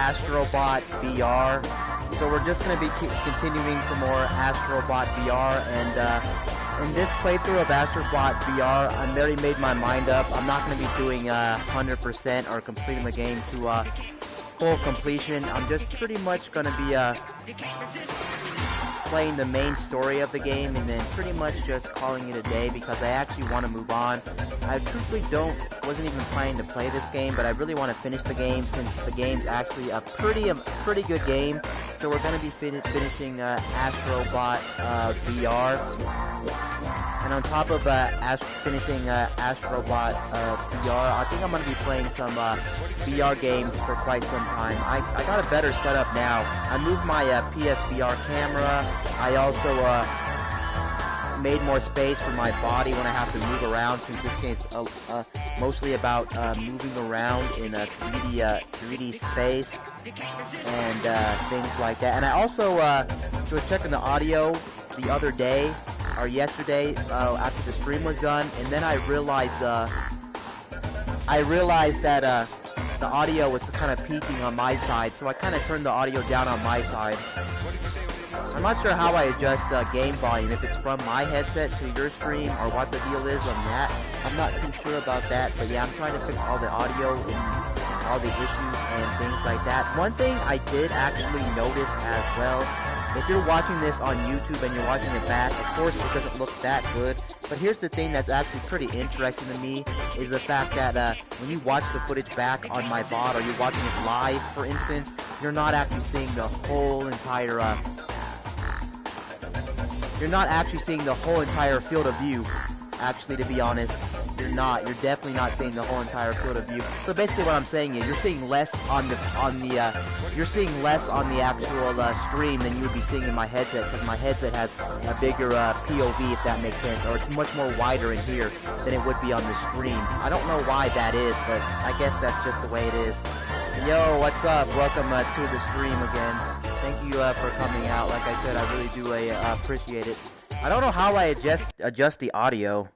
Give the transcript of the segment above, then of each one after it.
Astrobot VR. So we're just going to be continuing some more Astrobot VR, and in this playthrough of Astrobot VR, I've already made my mind up. I'm not going to be doing 100% or completing the game to full completion. I'm just pretty much going to be playing the main story of the game and then pretty much just calling it a day because I actually want to move on. I truthfully wasn't even planning to play this game, but I really want to finish the game since the game's actually a pretty good game. So we're going to be finishing Astrobot VR. And on top of finishing Astrobot VR, I think I'm going to be playing some VR games for quite some time. I got a better setup now. I moved my PSVR camera. I also made more space for my body when I have to move around, since this game's mostly about moving around in a 3D space and things like that. And I also was checking the audio the other day or yesterday after the stream was done, and then I realized that the audio was kind of peaking on my side, so I kind of turned the audio down on my side. I'm not sure how I adjust game volume, if it's from my headset to your stream or what the deal is on that. I'm not too sure about that, but yeah, I'm trying to fix all the audio and all the issues and things like that. One thing I did actually notice as well, if you're watching this on YouTube and you're watching it back, of course it doesn't look that good, but here's the thing that's actually pretty interesting to me, is the fact that when you watch the footage back on my VOD, or you're watching it live, for instance, you're not actually seeing the whole entire field of view. Actually, to be honest, you're definitely not seeing the whole entire field of view. So basically what I'm saying is, you're seeing less on the actual stream than you would be seeing in my headset, because my headset has a bigger POV, if that makes sense, or it's much more wider in here than it would be on the stream. I don't know why that is, but I guess that's just the way it is. Yo, what's up? Welcome to the stream again. Thank you for coming out. Like I said, I really do appreciate it. I don't know how I adjust the audio.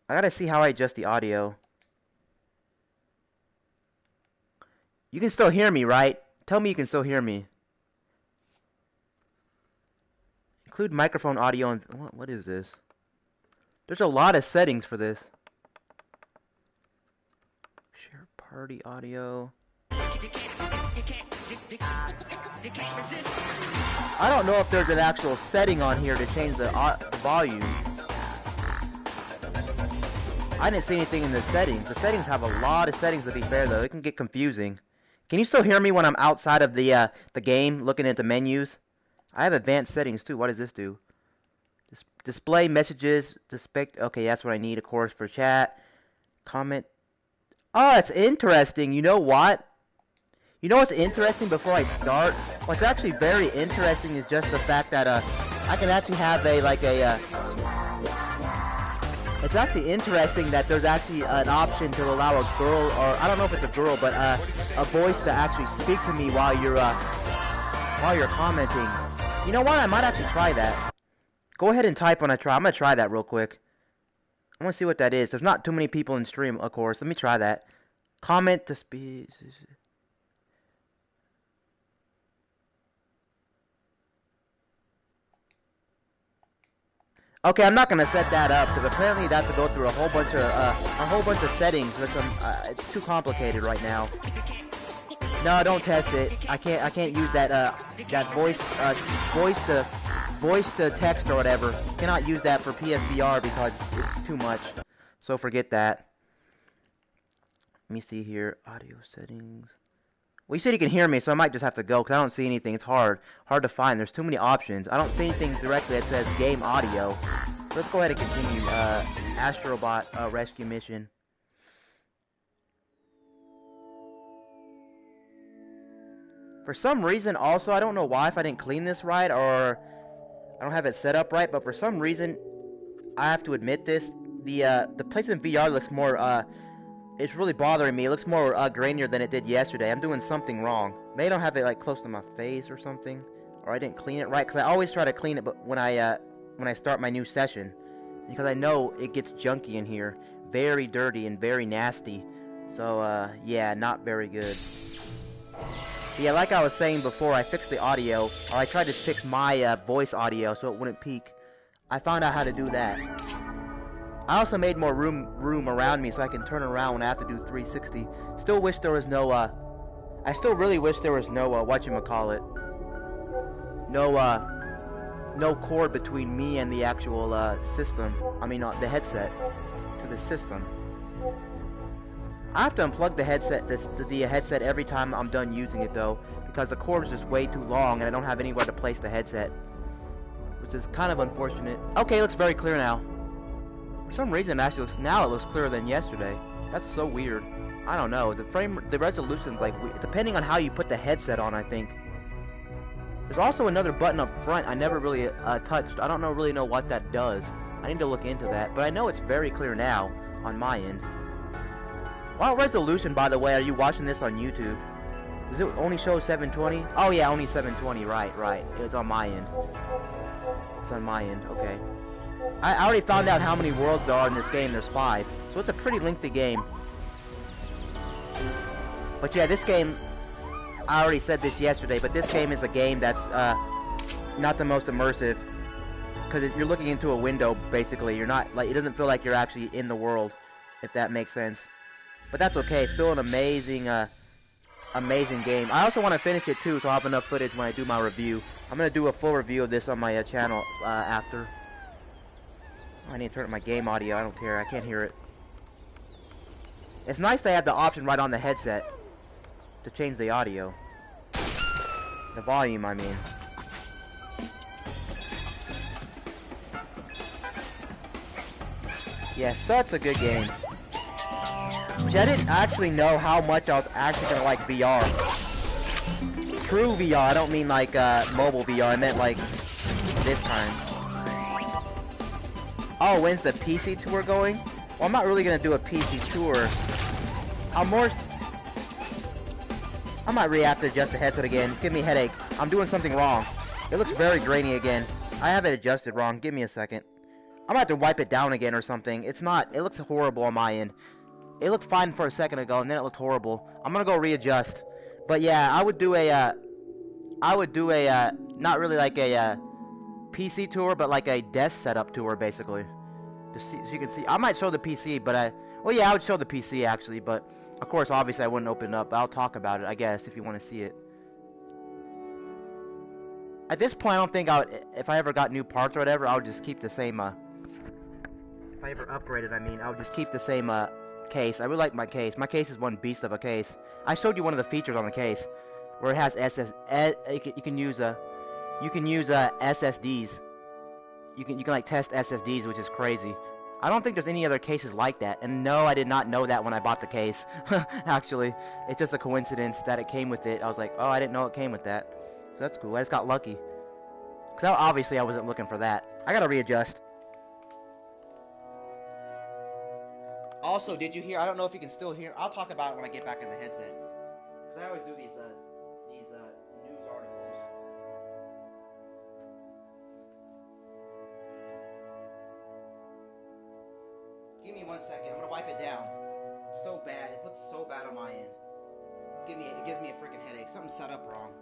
I gotta see how I adjust the audio. You can still hear me, right? Tell me you can still hear me. Include microphone audio and... What is this? There's a lot of settings for this. Share party audio. I don't know if there's an actual setting on here to change the volume. I didn't see anything in the settings. The settings have a lot of settings, to be fair, though. It can get confusing. Can you still hear me when I'm outside of the game, looking at the menus? I have advanced settings, too. What does this do? Display messages. Okay, that's what I need, of course, for chat. Comment. Oh, that's interesting. You know what? You know what's interesting before I start? What's actually very interesting is just the fact that I can actually have it's actually interesting that there's actually an option to allow a girl, or I don't know if it's a girl, but a voice to actually speak to me while you're commenting. You know what? I might actually try that. Go ahead and type when I try. I'm gonna try that real quick. I want to see what that is. There's not too many people in stream, of course. Let me try that. Comment to speak. Okay, I'm not gonna set that up because apparently you have to go through a whole bunch of settings, which it's too complicated right now. No, don't test it. I can't use that voice to text or whatever. Cannot use that for PSVR because it's too much. So forget that. Let me see here, audio settings. Well, you said you can hear me, so I might just have to go because I don't see anything. It's hard to find. There's too many options. I don't see anything directly that says game audio. So let's go ahead and continue. Astrobot rescue mission. For some reason, also, I don't know why, if I didn't clean this right or I don't have it set up right, but for some reason, I have to admit this. The PlayStation VR looks more it's really bothering me. It looks more grainier than it did yesterday. I'm doing something wrong. Maybe I don't have it like close to my face or something, or I didn't clean it right. Because I always try to clean it, but when I start my new session, because I know it gets junky in here, very dirty and very nasty. So yeah, not very good. Yeah, like I was saying before, I fixed the audio, or I tried to fix my voice audio so it wouldn't peak. I found out how to do that. I also made more room around me so I can turn around when I have to do 360. Still wish there was no, I still really wish there was no, whatchamacallit. No cord between me and the actual, system. I mean, the headset to the system. I have to unplug the headset, the headset every time I'm done using it though, because the cord is just way too long and I don't have anywhere to place the headset, which is kind of unfortunate. Okay, it looks very clear now. For some reason, it looks clearer than yesterday. That's so weird. I don't know. The resolution's like depending on how you put the headset on, I think. There's also another button up front I never really touched. I don't really know what that does. I need to look into that, but I know it's very clear now on my end. What resolution, by the way, are you watching this on YouTube? Does it only show 720? Oh yeah, only 720, right. It's on my end. It's on my end, okay. I already found out how many worlds there are in this game. There's 5. So it's a pretty lengthy game. But yeah, this game, I already said this yesterday, but this game is a game that's not the most immersive. Because you're looking into a window, basically. You're not, like, it doesn't feel like you're actually in the world, if that makes sense. But that's okay. It's still an amazing, amazing game. I also want to finish it too, so I'll have enough footage when I do my review. I'm going to do a full review of this on my channel after. Oh, I need to turn up my game audio. I don't care. I can't hear it. It's nice to have the option right on the headset to change the audio. The volume, I mean. Yeah, such a good game. Which I didn't actually know how much I was actually gonna like VR. True VR, I don't mean like mobile VR, I meant like this time. Oh, when's the PC tour going? Well, I'm not really gonna do a PC tour. I might have to adjust the headset again. Give me a headache. I'm doing something wrong. It looks very grainy again. I have it adjusted wrong. Give me a second. I'm gonna have to wipe it down again or something. It looks horrible on my end. It looked fine for a second ago, and then it looked horrible. I'm gonna go readjust. But yeah, I would do a, not really like a, PC tour, but like a desk setup tour, basically. So you can see. I might show the PC, but well, yeah, I would show the PC, actually, but, of course, obviously, I wouldn't open it up. I'll talk about it, I guess, if you want to see it. At this point, I don't think if I ever got new parts or whatever, I would just keep the same, if I ever upgraded, I mean, I would just keep the same, case. I really like my case. My case is one beast of a case. I showed you one of the features on the case where it has you can use SSDs. You can like test SSDs, which is crazy. I don't think there's any other cases like that. And no, I did not know that when I bought the case. Actually, it's just a coincidence that it came with it. I was like, oh, I didn't know it came with that. So that's cool. I just got lucky. Because obviously I wasn't looking for that. I gotta readjust. Also, did you hear? I don't know if you can still hear. I'll talk about it when I get back in the headset. Because I always do these news articles. Give me 1 second. I'm gonna wipe it down. It's so bad. It looks so bad on my end. It gives me a freaking headache. Something's set up wrong.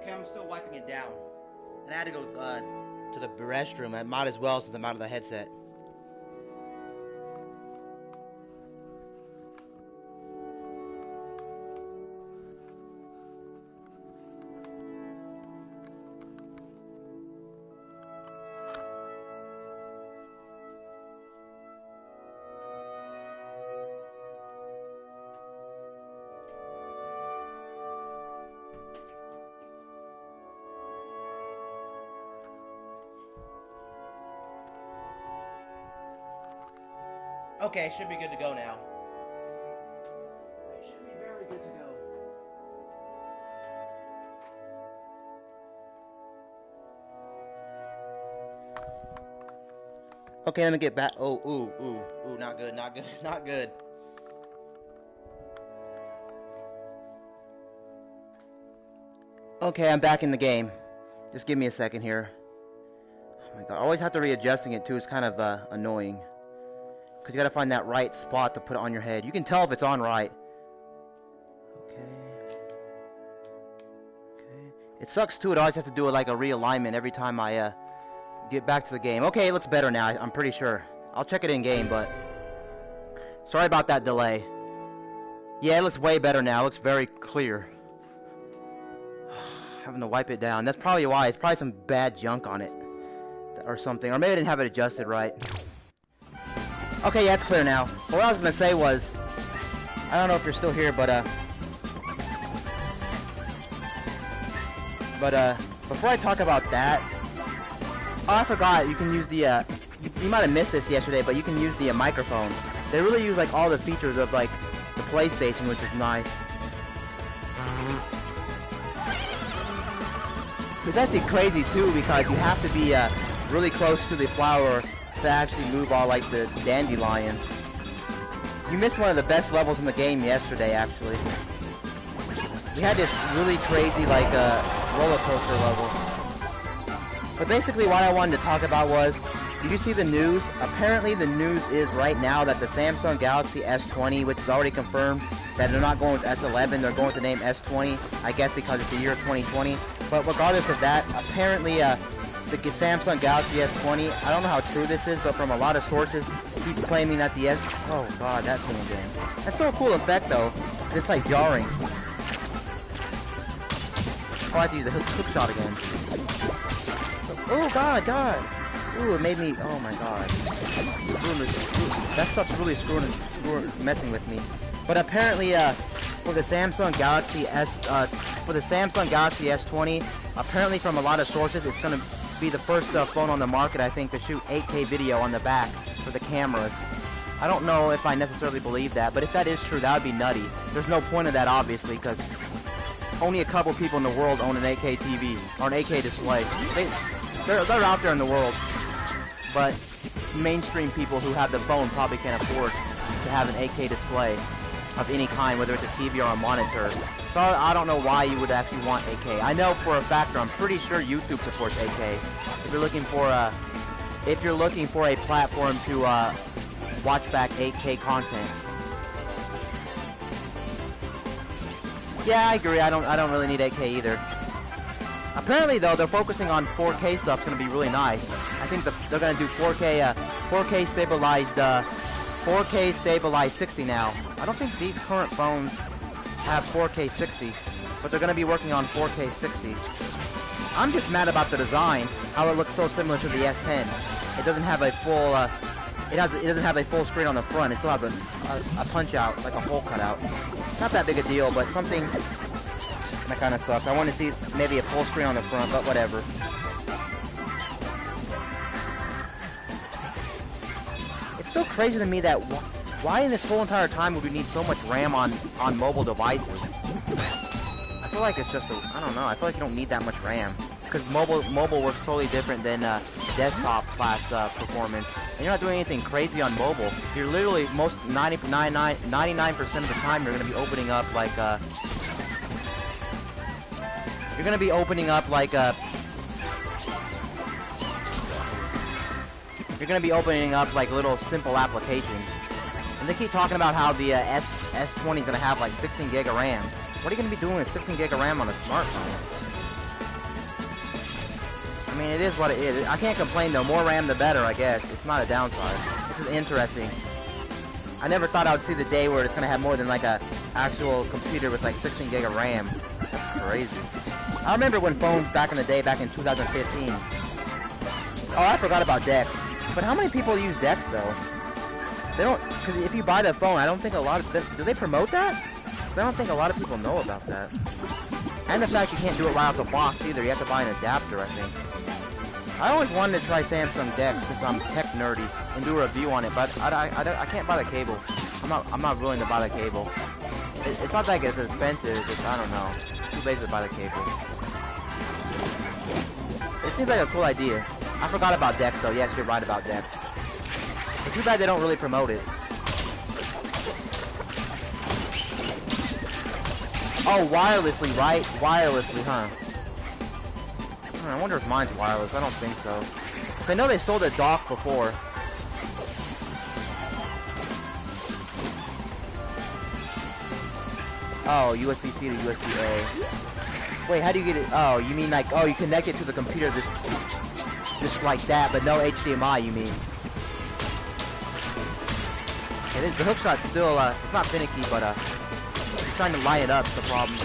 Okay, I'm still wiping it down. And I had to go to the restroom. I might as well since I'm out of the headset. Okay, should be good to go now. It should be very good to go. Okay, let me get back. Oh, ooh, not good, not good, not good. Okay, I'm back in the game. Just give me a second here. Oh my god, I always have to readjusting it too. It's kind of annoying. Because you gotta find that right spot to put it on your head. You can tell if it's on right. Okay. It sucks too. It always has to do with like a realignment every time I get back to the game. Okay, it looks better now. I'm pretty sure. I'll check it in game, but sorry about that delay. Yeah, it looks way better now. It looks very clear. Having to wipe it down. That's probably why. It's probably some bad junk on it or something. Or maybe I didn't have it adjusted right. Okay, yeah, it's clear now. What I was gonna say was, I don't know if you're still here, but before I talk about that, oh, I forgot. You can use the you might have missed this yesterday, but you can use the microphone. They really use like all the features of like the PlayStation, which is nice. It's actually crazy too because you have to be really close to the flower to actually move all like the dandelions. You missed one of the best levels in the game yesterday, actually. We had this really crazy like roller coaster level. But basically what I wanted to talk about was, did you see the news? Apparently the news is right now that the Samsung Galaxy S20, which is already confirmed that they're not going with S11, they're going with the name S20, I guess because it's the year 2020. But regardless of that, apparently the Samsung Galaxy S20, I don't know how true this is, but from a lot of sources, keep claiming that the oh god, that thing again. That's still a cool effect though. It's like jarring. Oh, I have to use the hook shot again. Oh god. Ooh, it made me, oh my god. That stuff's really messing with me. But apparently, for the Samsung Galaxy S20, apparently from a lot of sources, it's gonna be the first phone on the market, I think, to shoot 8K video on the back for the cameras. I don't know if I necessarily believe that, but if that is true, that would be nutty. There's no point of that, obviously, because only a couple people in the world own an 8K TV or an 8K display. They're out there in the world, but mainstream people who have the phone probably can't afford to have an 8K display of any kind, whether it's a TV or a monitor. So I don't know why you would actually want 8K. I know for a fact, or I'm pretty sure YouTube supports 8K. If you're looking for a platform to watch back 8K content. Yeah, I agree. I don't really need 8K either. Apparently, though, they're focusing on 4K stuff. It's gonna be really nice. I think they're gonna do 4K stabilized 60 now. I don't think these current phones have 4K 60, but they're gonna be working on 4K 60. I'm just mad about the design, how it looks so similar to the S10. It doesn't have a full, it doesn't have a full screen on the front. It still has a punch out, like a hole cut out. Not that big a deal, but something that kind of sucks. I want to see maybe a full screen on the front, but whatever. It's still crazy to me that why in this whole entire time would we need so much RAM on mobile devices? I feel like it's just I don't know. I feel like you don't need that much RAM because mobile works totally different than desktop class performance. And you're not doing anything crazy on mobile. You're literally 99% of the time you're going to be opening up like little simple applications. And they keep talking about how the S20 is going to have like 16 gig of RAM. What are you going to be doing with 16 gig of RAM on a smartphone? I mean, it is what it is. I can't complain though. More RAM the better, I guess. It's not a downside. This is interesting. I never thought I would see the day where it's gonna have more than like a actual computer with like 16 gig of RAM. That's crazy. I remember when phones back in the day, back in 2015. Oh, I forgot about DeX. But how many people use DeX though? They don't, because if you buy the phone, I don't think a lot of, do they promote that? I don't think a lot of people know about that. And the fact you can't do it right out the box either. You have to buy an adapter, I think. I always wanted to try Samsung DeX since I'm tech nerdy and do a review on it, but I can't buy the cable. I'm not willing to buy the cable. It's not like it's expensive. It's, I don't know. Too lazy to buy the cable. It seems like a cool idea. I forgot about DeX though. Yes, you're right about DeX. It's too bad they don't really promote it. Oh, wirelessly, right? Wirelessly, huh? I wonder if mine's wireless. I don't think so. I know they sold a dock before. Oh, USB-C to USB-A. Wait, how do you get it? Oh, you mean like, oh, you connect it to the computer just like that, but no HDMI, you mean? Okay, the hook shot's still, it's not finicky, but, just trying to line it up is the problem.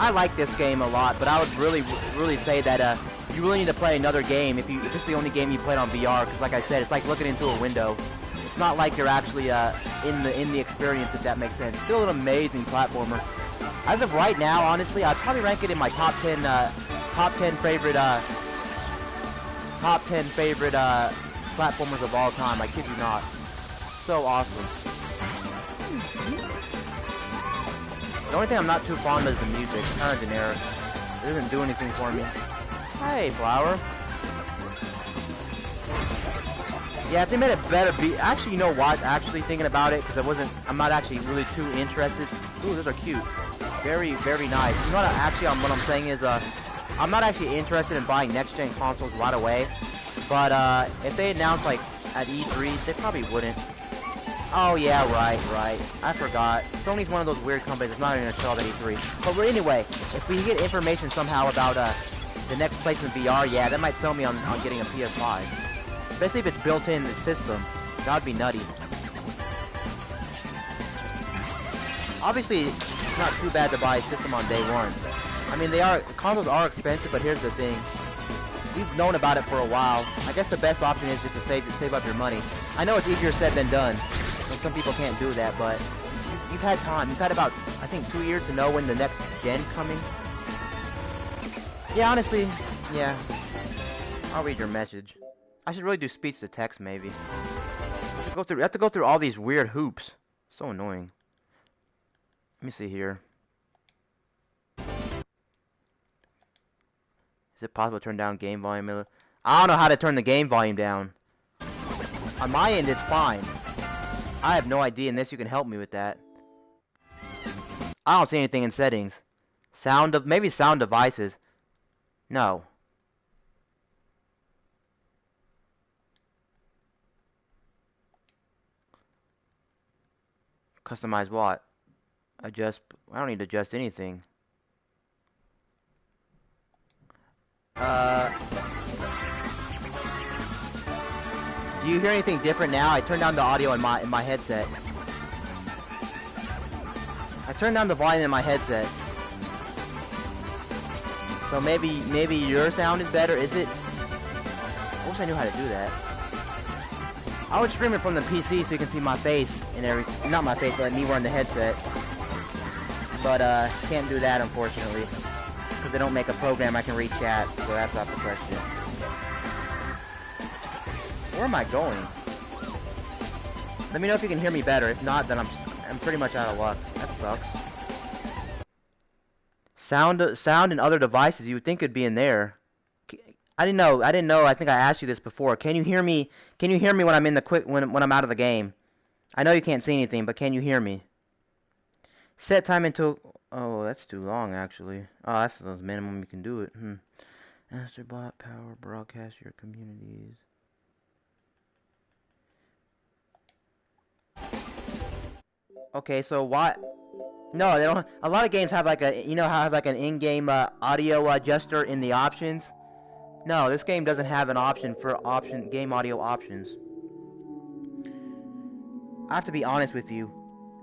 I like this game a lot, but I would really say that you really need to play another game if it's the only game you played on VR, because like I said, it's like looking into a window. It's not like you're actually in the experience, if that makes sense. Still an amazing platformer. As of right now, honestly, I'd probably rank it in my top 10 favorite platformers of all time. I kid you not. So awesome. The only thing I'm not too fond of is the music. It's kind of generic. It doesn't do anything for me. Hey, Flower. Yeah, if they made a better beat. Actually, you know what? Actually, thinking about it, because I'm not actually really too interested. Ooh, those are cute. Very, very nice. You know what? Actually, what I'm saying is, I'm not actually interested in buying next-gen consoles right away. But if they announced like at E3, they probably wouldn't. Oh yeah, right. I forgot. Sony's one of those weird companies that's not even gonna show up at E3. But really, if we get information somehow about the next placement VR, yeah, that might sell me on getting a PS5. Especially if it's built in the system. That'd be nutty. Obviously, it's not too bad to buy a system on day one. I mean, consoles are expensive, but here's the thing. We've known about it for a while. I guess the best option is just to save up your money. I know it's easier said than done. And some people can't do that, but you've had time. You've had about, I think, 2 years to know when the next gen's coming. Yeah, honestly, yeah. I'll read your message. I should really do speech to text, maybe. I have to go through all these weird hoops. So annoying. Let me see here. Is it possible to turn down game volume? I don't know how to turn the game volume down. On my end, it's fine. I have no idea unless you can help me with that. I don't see anything in settings. Maybe sound devices. No. Customize what? I don't need to adjust anything. Do you hear anything different now? I turned down the audio in my headset. I turned down the volume in my headset. So maybe your sound is better. Is it? I wish I knew how to do that. I would stream it from the PC so you can see my face and everything. Not my face, but me wearing the headset. But can't do that unfortunately. Because they don't make a program I can read chat, so that's out the question. Where am I going? Let me know if you can hear me better. If not, then I'm pretty much out of luck. That sucks. Sound and other devices. You would think it'd be in there. I didn't know. I think I asked you this before. Can you hear me? Can you hear me when I'm in the when I'm out of the game? I know you can't see anything, but can you hear me? Set time until. Oh, that's too long, actually. Oh, that's the minimum you can do it. Astrobot power broadcast your communities. Okay, so why? No, they don't. A lot of games have like a, you know, have like an in-game audio adjuster in the options. No, this game doesn't have an option for game audio options. I have to be honest with you.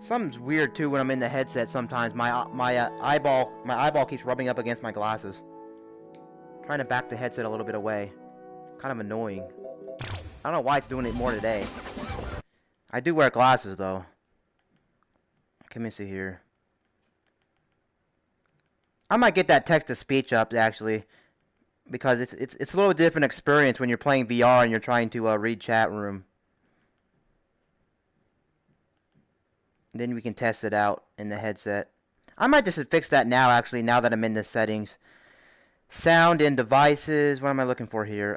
Something's weird too when I'm in the headset. Sometimes my eyeball keeps rubbing up against my glasses. I'm trying to back the headset a little bit away. Kind of annoying. I don't know why it's doing it more today. I do wear glasses though. Let me see here. I might get that text to speech up actually, because it's a little different experience when you're playing VR and you're trying to read chat room. Then we can test it out in the headset. I might just fix that now actually, now that I'm in the settings. Sound and devices. What am I looking for here?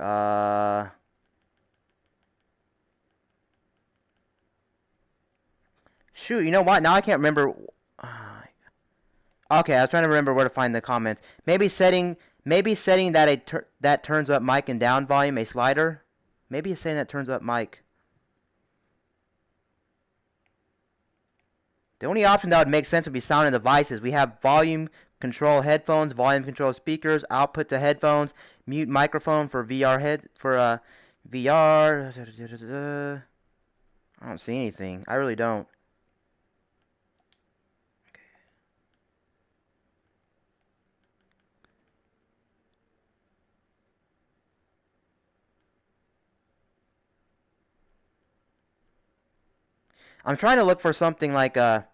Shoot, you know what? Now I can't remember. Okay, I was trying to remember where to find the comments. Maybe setting that that turns up mic and down volume, a slider. Maybe it's saying that turns up mic. The only option that would make sense would be sound and devices. We have volume control headphones, volume control speakers, output to headphones, mute microphone for VR. I don't see anything. I really don't. I'm trying to look for something like where's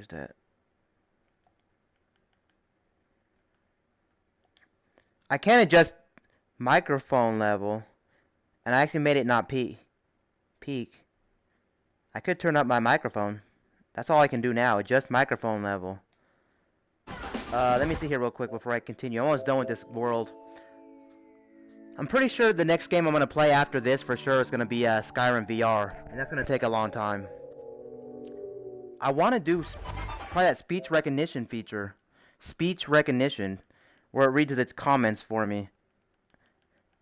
that? I can't adjust microphone level, and I actually made it not peak. I could turn up my microphone. That's all I can do now. Adjust microphone level. Let me see here real quick before I continue. I'm almost done with this world. I'm pretty sure the next game I'm going to play after this for sure is going to be Skyrim VR. And that's going to take a long time. I want to try that speech recognition feature. Speech recognition. Where it reads the comments for me.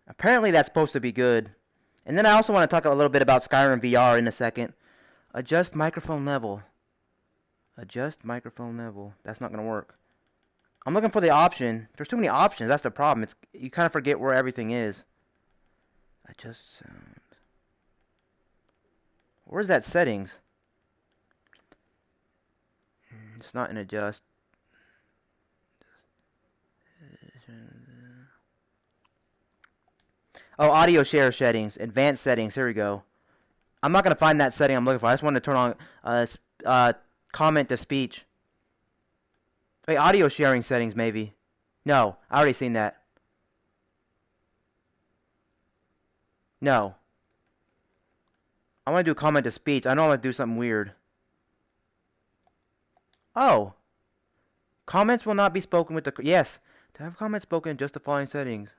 Apparently that's supposed to be good. And then I also want to talk a little bit about Skyrim VR in a second. Adjust microphone level. Adjust microphone level. That's not going to work. I'm looking for the option. There's too many options. That's the problem. You kind of forget where everything is. Adjust sound. Where's that settings? It's not in adjust. Oh, audio share settings. Advanced settings. Here we go. I'm not going to find that setting I'm looking for. I just wanted to turn on comment to speech. Wait, audio sharing settings maybe. No, I already seen that. No. I want to do comment to speech. I know I'm going to do something weird. Oh. Comments will not be spoken with the... Yes. To have comments spoken, just the following settings.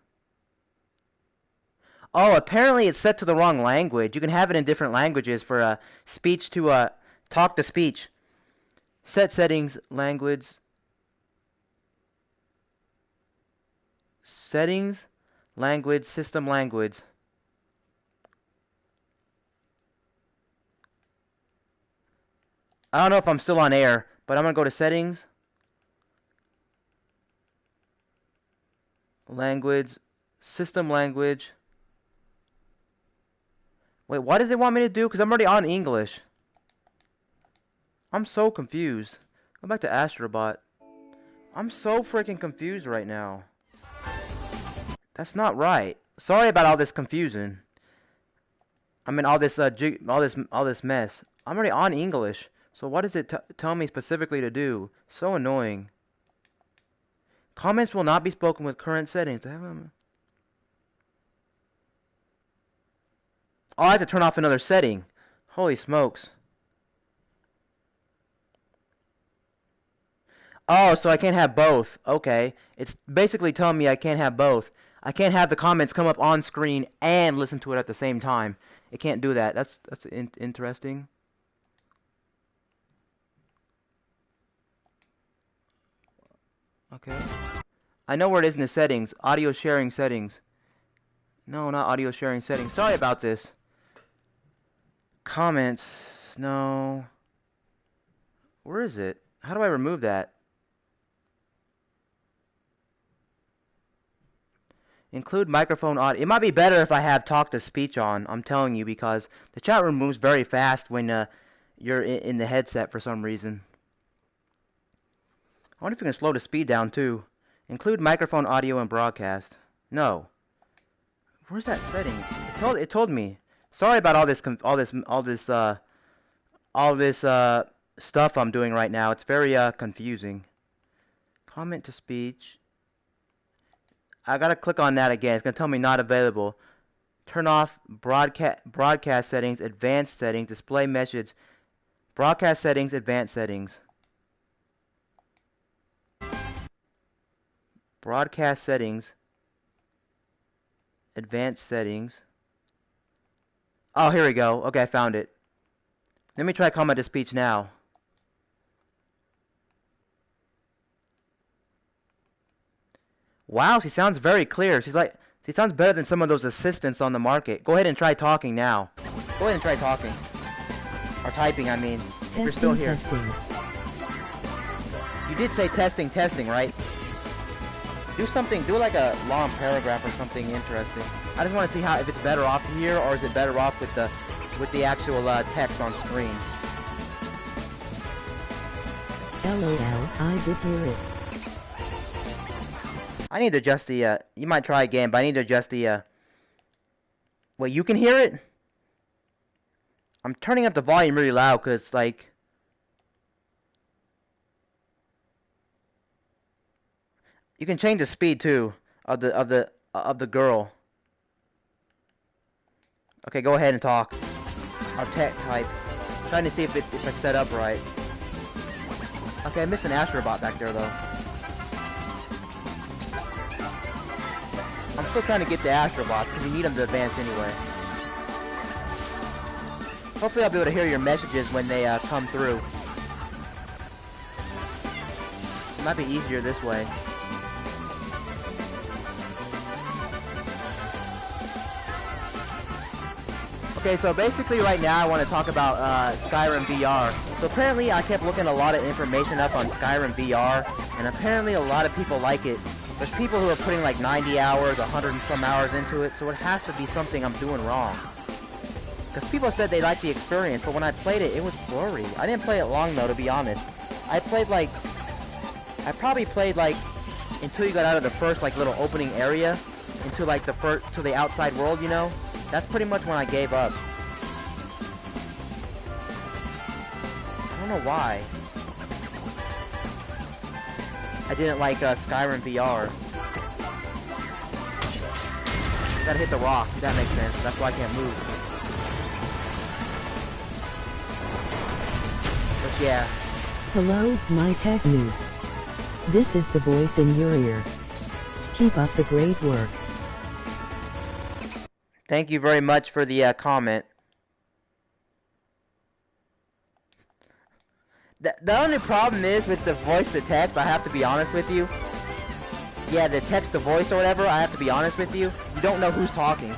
Oh, apparently it's set to the wrong language. You can have it in different languages for speech to talk to speech. Set settings, language. Settings, language, system language. I don't know if I'm still on air, but I'm going to go to settings. Language, system language. Wait, what does it want me to do? Because I'm already on English. I'm so confused. Go back to Astrobot. I'm so freaking confused right now. That's not right. Sorry about all this confusion. I mean all this mess. I'm already on English. So what does it tell me specifically to do? So annoying. Comments will not be spoken with current settings. Oh, I have to turn off another setting. Holy smokes. Oh, so I can't have both. Okay. It's basically telling me I can't have both. I can't have the comments come up on screen and listen to it at the same time. It can't do that. That's interesting. Okay. I know where it is in the settings. Audio sharing settings. No, not audio sharing settings. Sorry about this. Comments. No. Where is it? How do I remove that? Include microphone audio. It might be better if I have talk to speech on. I'm telling you, because the chat room moves very fast when you're in the headset for some reason. I wonder if you can slow the speed down too. Include microphone audio and broadcast. No. Where's that setting? It told me. Sorry about all this stuff I'm doing right now. It's very confusing. Comment to speech. I gotta click on that again. It's gonna tell me not available. Turn off broadcast settings, advanced settings, display message, broadcast settings, advanced settings. Broadcast settings, advanced settings. Oh, here we go. Okay, I found it. Let me try comment to speech now. Wow, she sounds very clear. She sounds better than some of those assistants on the market. Go ahead and try talking now. Go ahead and try talking. Or typing, I mean. If you're still here. Testing. You did say testing, right? Do something, do like a long paragraph or something interesting. I just want to see if it's better off here or is it better off with the actual text on screen. LOL, I did hear it. I need to adjust the, you might try again, but I need to adjust the, wait, you can hear it? I'm turning up the volume really loud because, like, you can change the speed too of the girl. Okay, go ahead and talk. Or type. Trying to see if it's set up right. Okay, I missed an Astrobot back there though. I'm still trying to get the Astrobots because we need them to advance anyway. Hopefully I'll be able to hear your messages when they come through. It might be easier this way. Okay, so basically right now I want to talk about Skyrim VR. So apparently I kept looking a lot of information up on Skyrim VR, and apparently a lot of people like it. There's people who are putting like 90 hours, 100 and some hours into it, so it has to be something I'm doing wrong. Because people said they liked the experience, but when I played it, it was blurry. I didn't play it long though, to be honest. I probably played like until you got out of the first like little opening area, into like to the outside world, you know? That's pretty much when I gave up. I don't know why. I didn't like Skyrim VR. Gotta hit the rock. That makes sense. That's why I can't move. But yeah. Hello, my tech news. This is the voice in your ear. Keep up the great work. Thank you very much for the comment. The only problem is with the voice to text, I have to be honest with you. Yeah, the text to voice or whatever, I have to be honest with you. You don't know who's talking.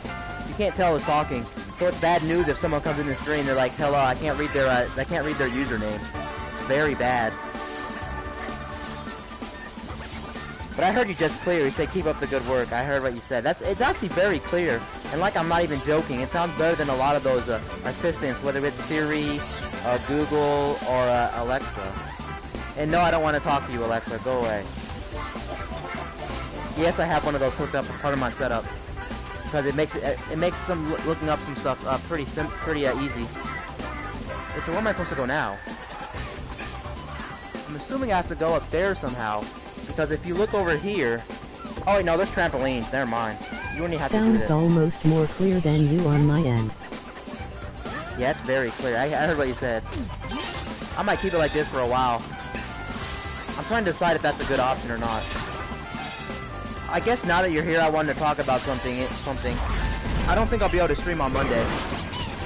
You can't tell who's talking. So it's bad news if someone comes in the screen, they're like, hello, I can't read their username. It's very bad. But I heard you just clear. You said keep up the good work. I heard what you said. It's actually very clear. And like I'm not even joking, it sounds better than a lot of those assistants, whether it's Siri, Google, or Alexa. And no, I don't want to talk to you, Alexa. Go away. Yes, I have one of those hooked up as part of my setup because it makes some looking up some stuff pretty easy. Okay, so where am I supposed to go now? I'm assuming I have to go up there somehow because if you look over here, oh wait, no, there's trampolines. Never mind. You only have to do this. Sounds almost more clear than you on my end. Yeah, it's very clear. I heard what you said. I might keep it like this for a while. I'm trying to decide if that's a good option or not. I guess now that you're here, I wanted to talk about something. I don't think I'll be able to stream on Monday.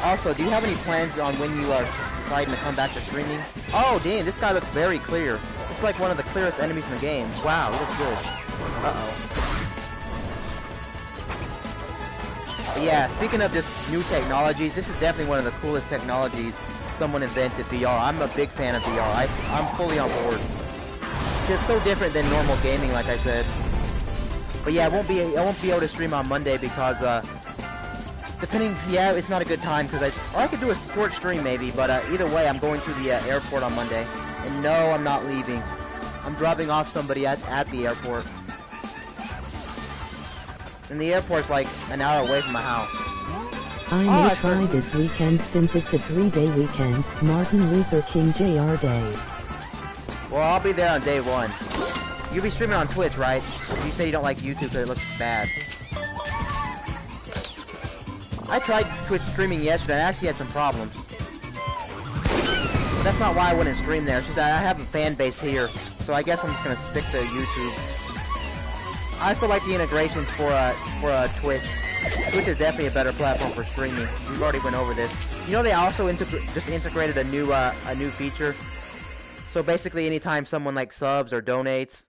Also, do you have any plans on when you are deciding to come back to streaming? Oh, dang, this guy looks very clear. It's like one of the clearest enemies in the game. Wow, he looks good. Uh-oh. But yeah, speaking of just new technologies, this is definitely one of the coolest technologies someone invented VR. I'm a big fan of VR. I'm fully on board. It's so different than normal gaming, like I said. But yeah, I won't be able to stream on Monday because yeah, it's not a good time because I could do a short stream maybe, but either way, I'm going to the airport on Monday, and no, I'm not leaving. I'm dropping off somebody at the airport, and the airport's like an hour away from my house. I may try this weekend since it's a 3-day weekend, Martin Luther King Jr. Day. Well, I'll be there on day 1. You'll be streaming on Twitch, right? You say you don't like YouTube because it looks bad. I tried Twitch streaming yesterday and I actually had some problems. But that's not why I wouldn't stream there. It's just that I have a fan base here, so I guess I'm just gonna stick to YouTube. I still like the integrations for Twitch. Twitch is definitely a better platform for streaming. We've already went over this. You know, they also just integrated a new feature. So basically, anytime someone like subs or donates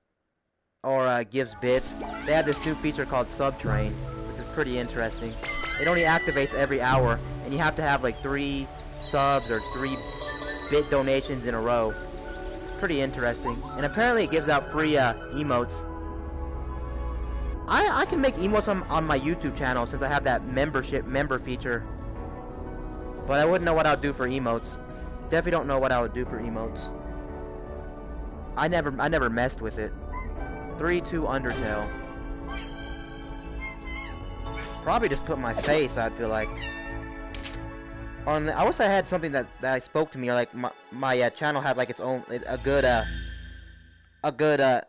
or gives bits, they have this new feature called Subtrain, which is pretty interesting. It only activates every hour, and you have to have like 3 subs or 3 bit donations in a row. It's pretty interesting. And apparently, it gives out free emotes. I can make emotes on my YouTube channel since I have that member feature. But I wouldn't know what I would do for emotes. Definitely don't know what I would do for emotes. I never messed with it. 3-2 Undertale. Probably just put my face, I feel like. I wish I had something that spoke to me, or like my channel had like its own a good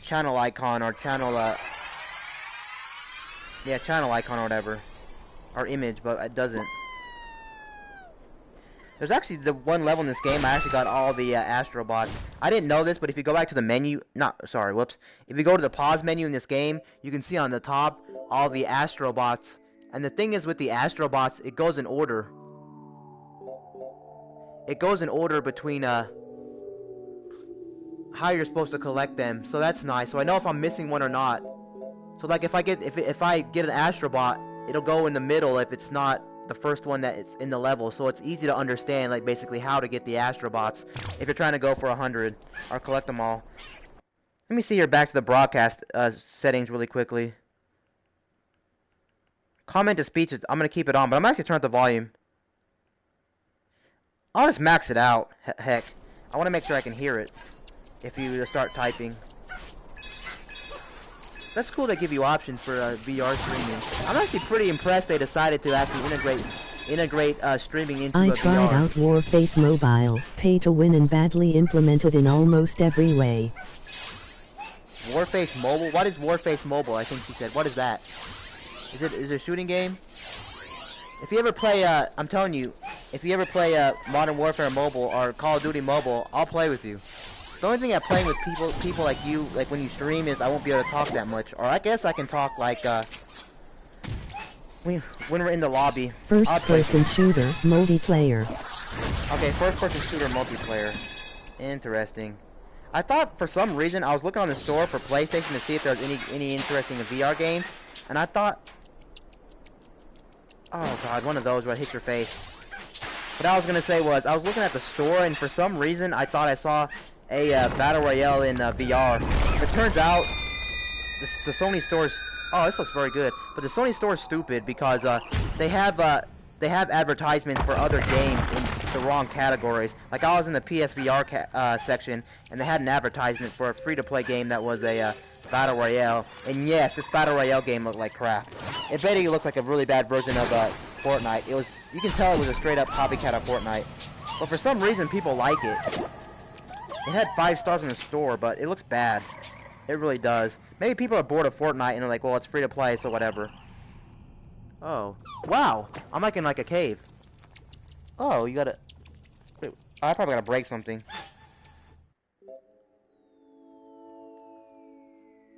channel icon or channel channel icon or whatever, or image, but it doesn't. There's actually the one level in this game I actually got all the Astro bots. I didn't know this, but if you go back to the menu, if you go to the pause menu in this game, you can see on the top all the Astro bots. And the thing is with the Astro bots, it goes in order. It goes in order between how you're supposed to collect them. So that's nice. So I know if I'm missing one or not. So like if I get an Astro bot, it'll go in the middle if it's not the first one that it's in the level, so it's easy to understand like basically how to get the Astro bots if you're trying to go for 100 or collect them all. Let me see here, back to the broadcast settings really quickly. Comment to speech, I'm gonna keep it on, but I'm actually turning up the volume. I'll just max it out. Heck, I want to make sure I can hear it if you start typing. That's cool they give you options for VR streaming. I'm actually pretty impressed they decided to actually integrate streaming into I VR. tried out Warface Mobile, pay to win and badly implemented in almost every way. Warface Mobile? What is Warface Mobile? I think she said. What is that? Is it a shooting game? If you ever play, I'm telling you, if you ever play Modern Warfare Mobile or Call of Duty Mobile, I'll play with you. The only thing at playing with people like you, like when you stream, is I won't be able to talk that much. Or I guess I can talk like when we're in the lobby. First-person shooter, multiplayer. Okay, first-person shooter multiplayer. Interesting. I thought for some reason I was looking on the store for PlayStation to see if there was any interesting VR games, and I thought, oh god, one of those where it hits your face. What I was gonna say was I was looking at the store, and for some reason I thought I saw a battle royale in VR. It turns out the Sony store's, oh, this looks very good, but the Sony store is stupid because they have advertisements for other games in the wrong categories. Like I was in the PSVR section, and they had an advertisement for a free-to-play game that was a battle royale. And yes, this battle royale game looked like crap. It basically looks like a really bad version of Fortnite. You can tell it was a straight-up copycat of Fortnite. But for some reason, people like it. It had 5 stars in the store, but it looks bad. It really does. Maybe people are bored of Fortnite and they're like, well, it's free to play, so whatever. Oh. Wow! I'm like in like a cave. Oh, you gotta... Wait, I probably gotta break something.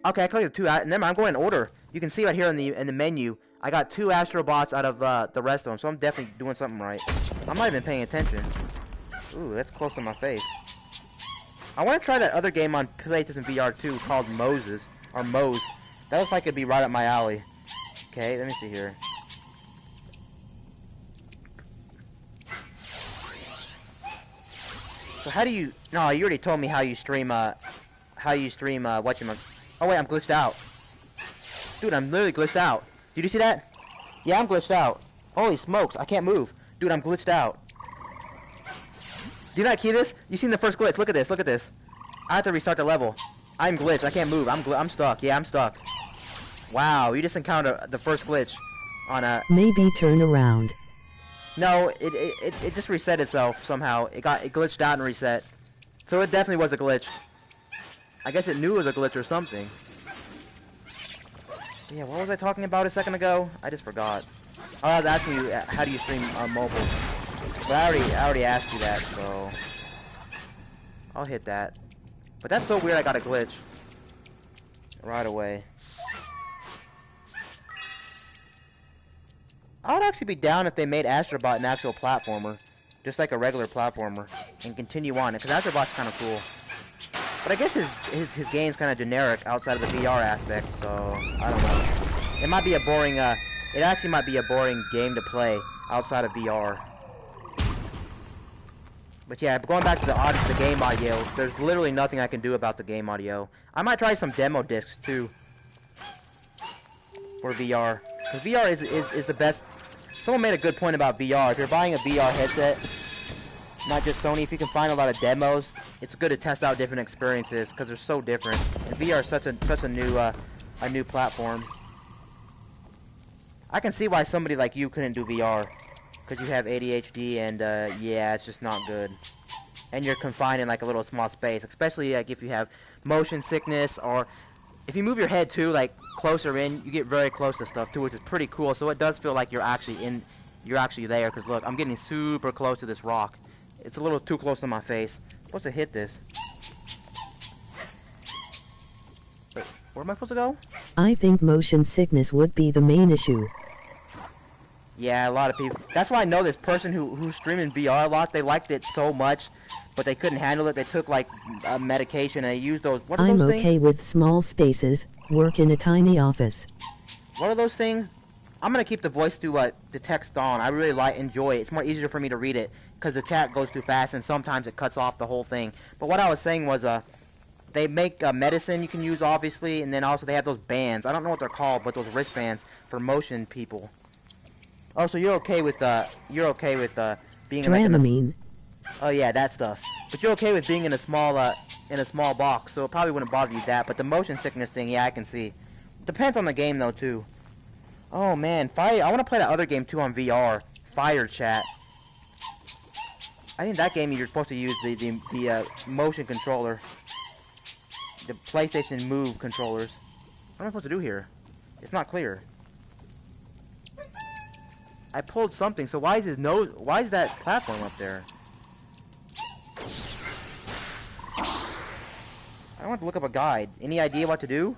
Okay, I collected 2. Never mind, I'm going in order. You can see right here in the menu, I got 2 Astro bots out of the rest of them, so I'm definitely doing something right. I'm not even paying attention. Ooh, that's close to my face. I want to try that other game on PlayStation VR 2 called Moses, or Moze. That looks like it'd be right up my alley. Okay, let me see here. So how do you... No, you already told me how you stream, whatchamacallit. Oh, wait, I'm glitched out. Dude, I'm literally glitched out. Did you see that? Yeah, I'm glitched out. Holy smokes, I can't move. Dude, I'm glitched out. Do you not key this? You seen the first glitch. Look at this, look at this. I have to restart the level. I'm glitched, I can't move. I'm stuck. Yeah, I'm stuck. Wow, you just encountered the first glitch on a... Maybe turn around. No, it just reset itself somehow. It glitched out and reset. So it definitely was a glitch. I guess it knew it was a glitch or something. Yeah, what was I talking about a second ago? I just forgot. Oh, I was asking you, how do you stream on mobile? But I already asked you that, so... I'll hit that. But that's so weird I got a glitch. Right away. I would actually be down if they made Astrobot an actual platformer. Just like a regular platformer. And continue on it, because Astrobot's kind of cool. But I guess his game's kind of generic outside of the VR aspect, so... I don't know. It might be a boring, it actually might be a boring game to play outside of VR. But yeah, going back to the game audio, there's literally nothing I can do about the game audio. I might try some demo discs, too. For VR. Because VR is the best... Someone made a good point about VR. If you're buying a VR headset, not just Sony, if you can find a lot of demos, it's good to test out different experiences because they're so different. And VR is such a new platform. I can see why somebody like you couldn't do VR, because you have ADHD and yeah, it's just not good. And you're confined in like a little small space, especially like if you have motion sickness, or if you move your head too, like closer in, you get very close to stuff too, which is pretty cool. So it does feel like you're actually there. Because look, I'm getting super close to this rock. It's a little too close to my face. I'm supposed to hit this. Wait, where am I supposed to go? I think motion sickness would be the main issue. Yeah, a lot of people. That's why I know this person who's streaming VR a lot. They liked it so much, but they couldn't handle it. They took like a medication and they used those. What are those things? I'm okay with small spaces. Work in a tiny office. What are those things? I'm gonna keep the voice to the text on. I really enjoy it. It's more easier for me to read it because the chat goes too fast and sometimes it cuts off the whole thing. But what I was saying was they make medicine you can use obviously, and then also they have those bands. I don't know what they're called, but those wristbands for motion people. Oh, so you're okay with being in Dramamine. Oh yeah, that stuff. But you're okay with being in a small box, so it probably wouldn't bother you that. But the motion sickness thing, yeah, I can see. Depends on the game though too. Oh man, Fire! I want to play that other game too on VR. Fire Chat. I think that game you're supposed to use the motion controller, the PlayStation Move controllers. What am I supposed to do here? It's not clear. I pulled something, so why is his nose? Why is that platform up there? I don't want to look up a guide. Any idea what to do?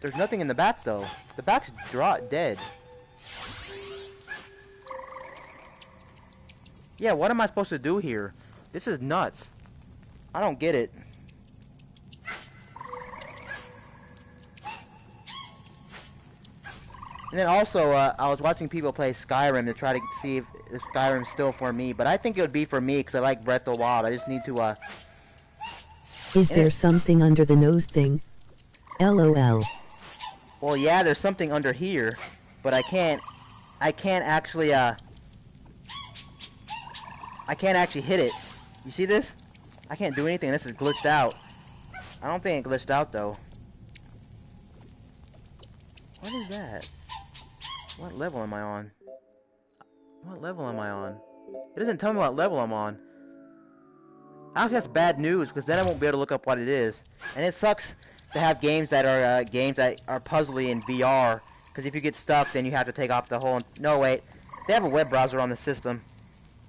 There's nothing in the back though. The back's dead. Yeah, what am I supposed to do here? This is nuts. I don't get it. And then also, I was watching people play Skyrim to try to see if Skyrim's still for me. But I think it would be for me because I like Breath of the Wild. I just need to, Is there something under the nose thing? LOL. Well, yeah, there's something under here. But I can't actually, I can't actually hit it. You see this? I can't do anything. This is glitched out. I don't think it glitched out, though. What is that? What level am I on? What level am I on? It doesn't tell me what level I'm on. Actually, that's bad news, because then I won't be able to look up what it is. And it sucks to have games that are puzzly in VR, because if you get stuck, then you have to take off the whole... No, wait. They have a web browser on the system,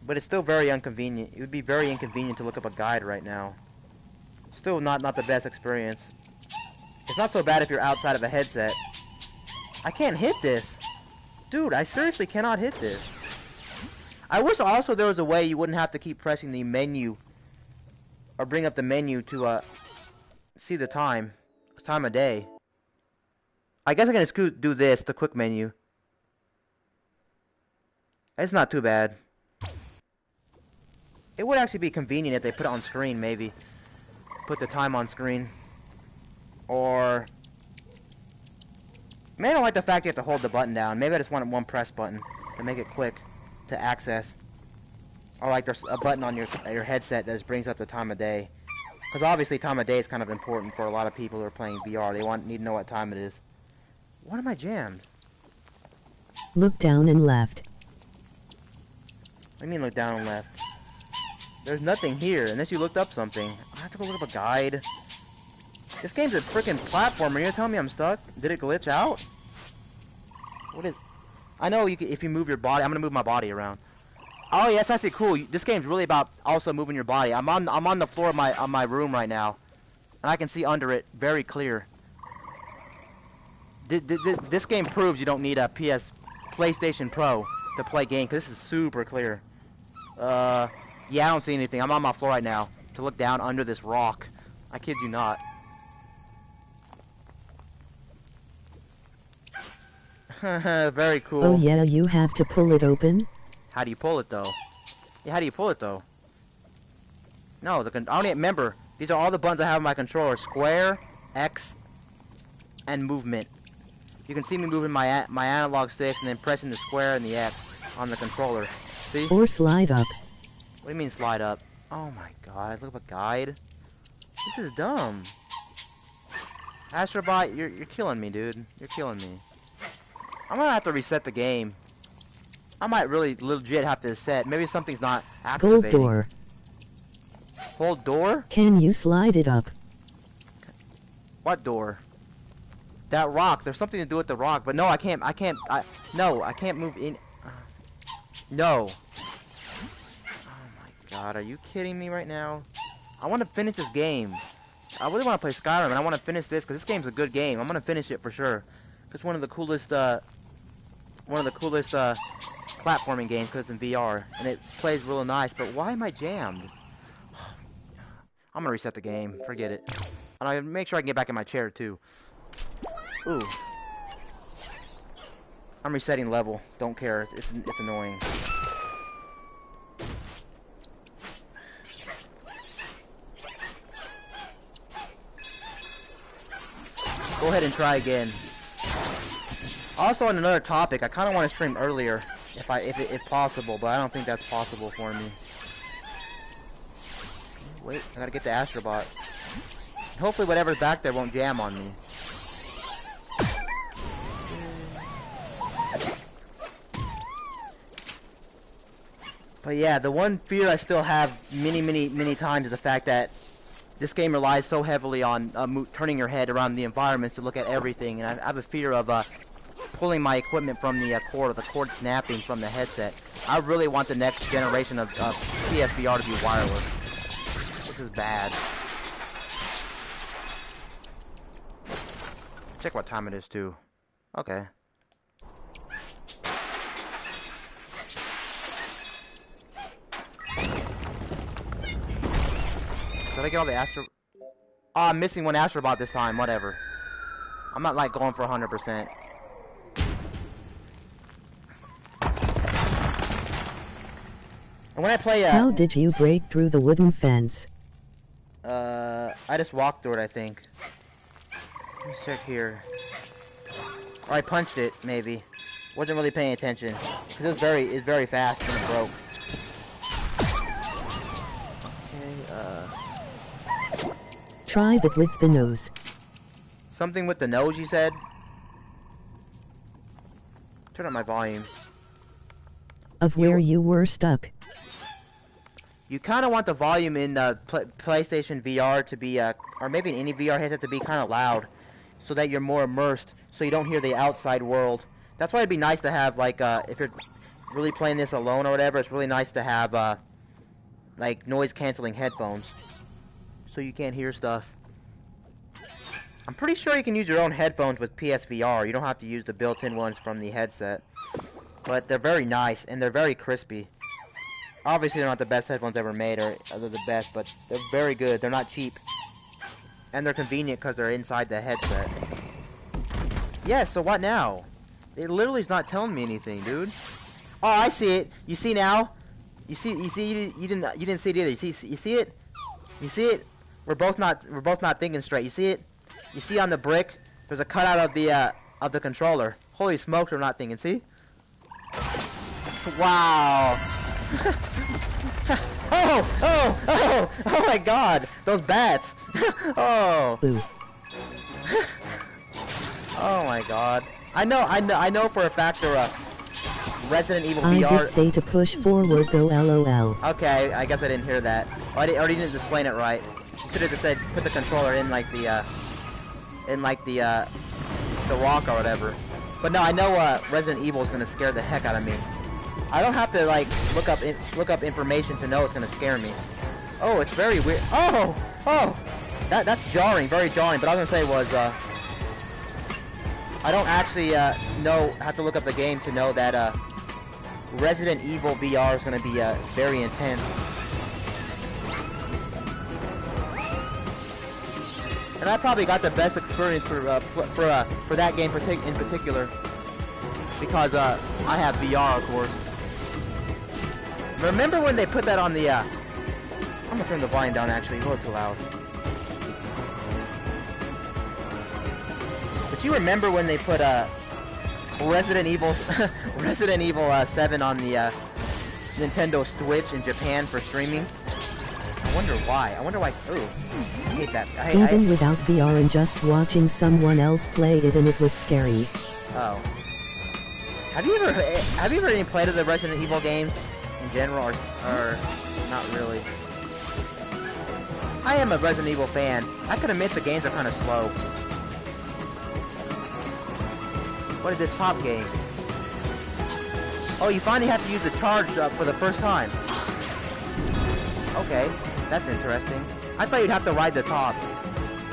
but it's still very inconvenient. It would be very inconvenient to look up a guide right now. Still not the best experience. It's not so bad if you're outside of a headset. I can't hit this. Dude, I seriously cannot hit this. I wish also there was a way you wouldn't have to keep pressing the menu or bring up the menu to see the time of day. I guess I can just do this, the quick menu. It's not too bad. It would actually be convenient if they put it on screen, maybe. Put the time on screen. Or... maybe I don't like the fact you have to hold the button down. Maybe I just want one press button to make it quick to access. Or like there's a button on your headset that just brings up the time of day. Because obviously time of day is kind of important for a lot of people who are playing VR. They need to know what time it is. What am I jammed? Look down and left. What do you mean look down and left? There's nothing here, unless you looked up something. I have to go look up a guide. This game's a freaking platformer. You're telling me I'm stuck? Did it glitch out? What is... I know you can, if you move your body... I'm gonna move my body around. Oh, yeah, that's actually cool. This game's really about also moving your body. I'm on the floor of my room right now. And I can see under it very clear. This game proves you don't need a PlayStation Pro to play game, because this is super clear. Yeah, I don't see anything. I'm on my floor right now to look down under this rock. I kid you not. Very cool. Oh yeah, you have to pull it open? How do you pull it though? Yeah, how do you pull it though? No, I don't even remember. These are all the buttons I have on my controller. Square, X, and movement. You can see me moving my analog sticks and then pressing the square and the X on the controller. See? Or slide up. What do you mean slide up? Oh my god, look up a guide. This is dumb. Astrobot, you're killing me, dude. You're killing me. I'm gonna have to reset the game. I might really legit have to reset. Maybe something's not activating. Gold door. Hold door? Can you slide it up? What door? That rock. There's something to do with the rock, but no, I can't. No, I can't move in. No. Oh my god, are you kidding me right now? I want to finish this game. I really want to play Skyrim, and I want to finish this because this game's a good game. I'm gonna finish it for sure. It's one of the coolest platforming games because it's in VR, and it plays real nice. But why am I jammed? I'm gonna reset the game. Forget it. And I make sure I can get back in my chair too. Ooh. I'm resetting level. Don't care. It's annoying. Go ahead and try again. Also, on another topic, I kind of want to stream earlier, if possible, but I don't think that's possible for me. Wait, I gotta get the Astrobot. Hopefully, whatever's back there won't jam on me. But yeah, the one fear I still have many times is the fact that this game relies so heavily on turning your head around the environments to look at everything, and I have a fear of pulling my equipment from the cord, or the cord snapping from the headset. I really want the next generation of PSVR to be wireless. This is bad. Check what time it is too. Okay. Did I get all the Astro... Oh, I'm missing one Astrobot this time. Whatever. I'm not, like, going for 100%. And when I play, How did you break through the wooden fence? I just walked through it, I think. Let's check here. Or I punched it, maybe. Wasn't really paying attention. Because it's very fast and it broke. Try that with the nose. Something with the nose, you said? Turn up my volume. Of where you were stuck. You kind of want the volume in the PlayStation VR to be, or maybe in any VR headset to be kind of loud, so that you're more immersed, so you don't hear the outside world. That's why it'd be nice to have, like, if you're really playing this alone or whatever, it's really nice to have, like, noise-canceling headphones, so you can't hear stuff. I'm pretty sure you can use your own headphones with PSVR. You don't have to use the built-in ones from the headset. But they're very nice, and they're very crispy. Obviously, they're not the best headphones ever made, or they're the best, but they're very good. They're not cheap. And they're convenient because they're inside the headset. Yes, so what now? It literally is not telling me anything, dude. Oh, I see it. You see now? You didn't see it either. You see it? You see it? We're both not thinking straight. You see it? You see on the brick? There's a cutout of the controller. Holy smokes, we're not thinking. See? Wow. Oh my God! Those bats. Oh. Oh my God. I know for a fact there are Resident Evil VR. I did say to push forward though, LOL. Okay, I guess I didn't hear that. Oh, I already didn't explain it right. You should have just said put the controller in like the rock or whatever. But no, I know Resident Evil is gonna scare the heck out of me. I don't have to like look up information to know it's gonna scare me. Oh, it's very weird. Oh, that's jarring, very jarring. But all I was gonna say was I don't actually have to look up the game to know that Resident Evil VR is gonna be very intense. And I probably got the best experience for that game in particular because I have VR, of course. Remember when they put that on the? I'm gonna turn the volume down. Actually, it's a little too loud. But you remember when they put Resident Evil 7 on the Nintendo Switch in Japan for streaming? I wonder why. Ooh, I hate that. Even without VR and just watching someone else play it, and it was scary. Oh. Have you ever any played of the Resident Evil games in general, or not really? I am a Resident Evil fan. I can admit the games are kind of slow. What is this top game? Oh, you finally have to use the charge for the first time. Okay, that's interesting. I thought you'd have to ride the top.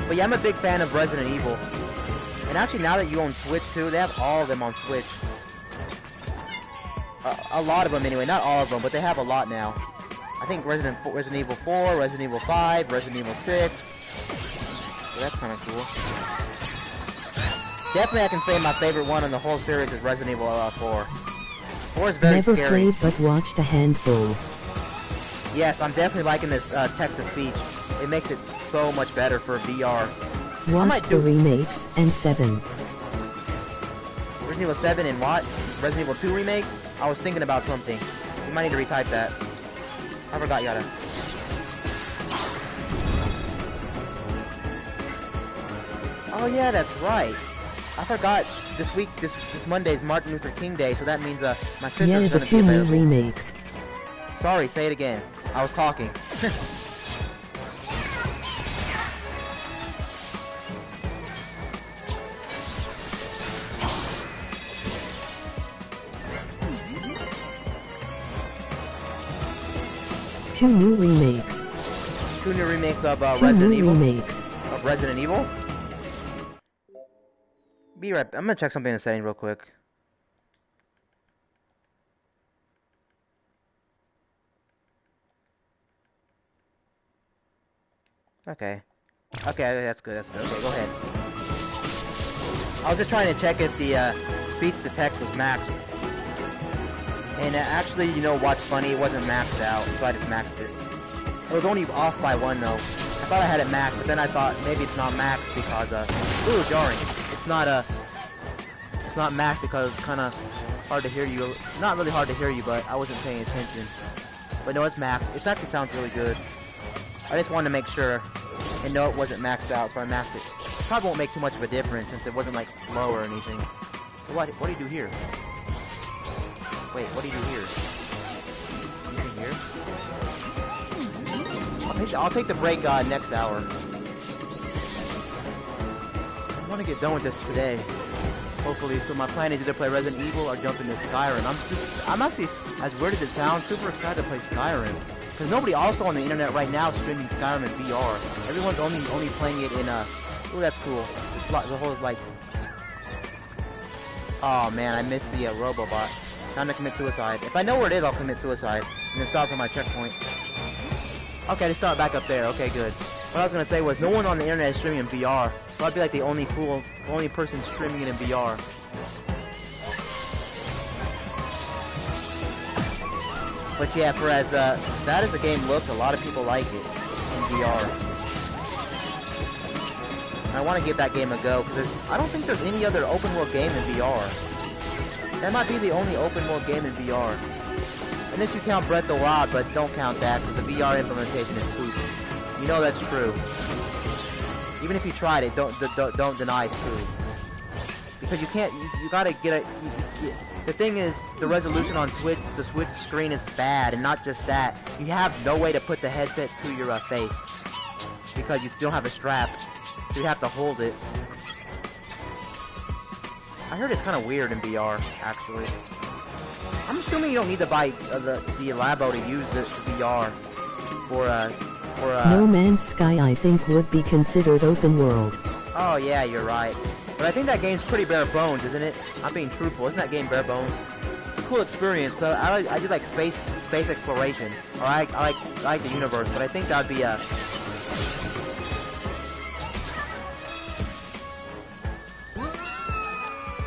But yeah, I'm a big fan of Resident Evil. And actually, now that you own Switch too, they have all of them on Switch. A lot of them anyway, not all of them, but they have a lot now. I think Resident Evil 4, Resident Evil 5, Resident Evil 6. So that's kind of cool. Definitely I can say my favorite one in the whole series is Resident Evil 4. 4 is very Never scary. played but watched a handful. Yes, I'm definitely liking this text-to-speech. It makes it so much better for VR. Watched the remakes and 7. Resident Evil 7 and what? Resident Evil 2 remake? I was thinking about something. You might need to retype that. I forgot you gotta. Oh yeah, that's right. I forgot this Monday is Martin Luther King Day, so that means my sister's Yeah, gonna the be 2 new available. remakes. Sorry, say it again. I was talking. Two new remakes. 2 new remakes of Two Resident new Evil. remakes. Of Resident Evil. Be right. I'm gonna check something in the settings real quick. Okay. Okay, that's good. That's good. Okay, go ahead. I was just trying to check if the speech to text was maxed. And actually, you know what's funny? It wasn't maxed out, so I just maxed it. It was only off by 1 though. I thought I had it maxed, but then I thought maybe it's not maxed because ooh, jarring. It's not maxed because it's kind of hard to hear you. Not really hard to hear you, but I wasn't paying attention. But no, it's maxed. It actually sounds really good. I just wanted to make sure and know it wasn't maxed out, so I maxed it. It probably won't make too much of a difference since it wasn't like low or anything. What do you do here? Wait, what do you do here? Anything here? I'll take the break next hour. I want to get done with this today. Hopefully, so my plan is either play Resident Evil or jump into Skyrim. I'm actually, as weird as it sounds, super excited to play Skyrim. Because nobody also on the internet right now is streaming Skyrim in VR. Everyone's only playing it in oh, that's cool. The whole like. Oh man, I missed the Robobot. Time to commit suicide. If I know where it is, I'll commit suicide and then start from my checkpoint. Okay, to start back up there. Okay, good. What I was gonna say was no one on the internet is streaming in VR, so I'd be like the only person streaming it in VR. But yeah, for as bad as the game looks, a lot of people like it in VR. And I want to give that game a go because I don't think there's any other open world game in VR. That might be the only open world game in VR. Unless you count Breath of the Wild, but don't count that because the VR implementation is poop. You know that's true. Even if you tried it, don't deny it's true. Because you can't, you gotta get a. The thing is, the resolution on the Switch screen is bad, and not just that. You have no way to put the headset to your face because you don't have a strap, so you have to hold it. I heard it's kind of weird in VR, actually. I'm assuming you don't need to buy the Labo to use this VR for No Man's Sky I think would be considered open world. Oh yeah, you're right. But I think that game's pretty bare bones, isn't it? I'm being truthful. Isn't that game bare bones? It's a cool experience. Cause I do like space exploration, or I like the universe. But I think that'd be a.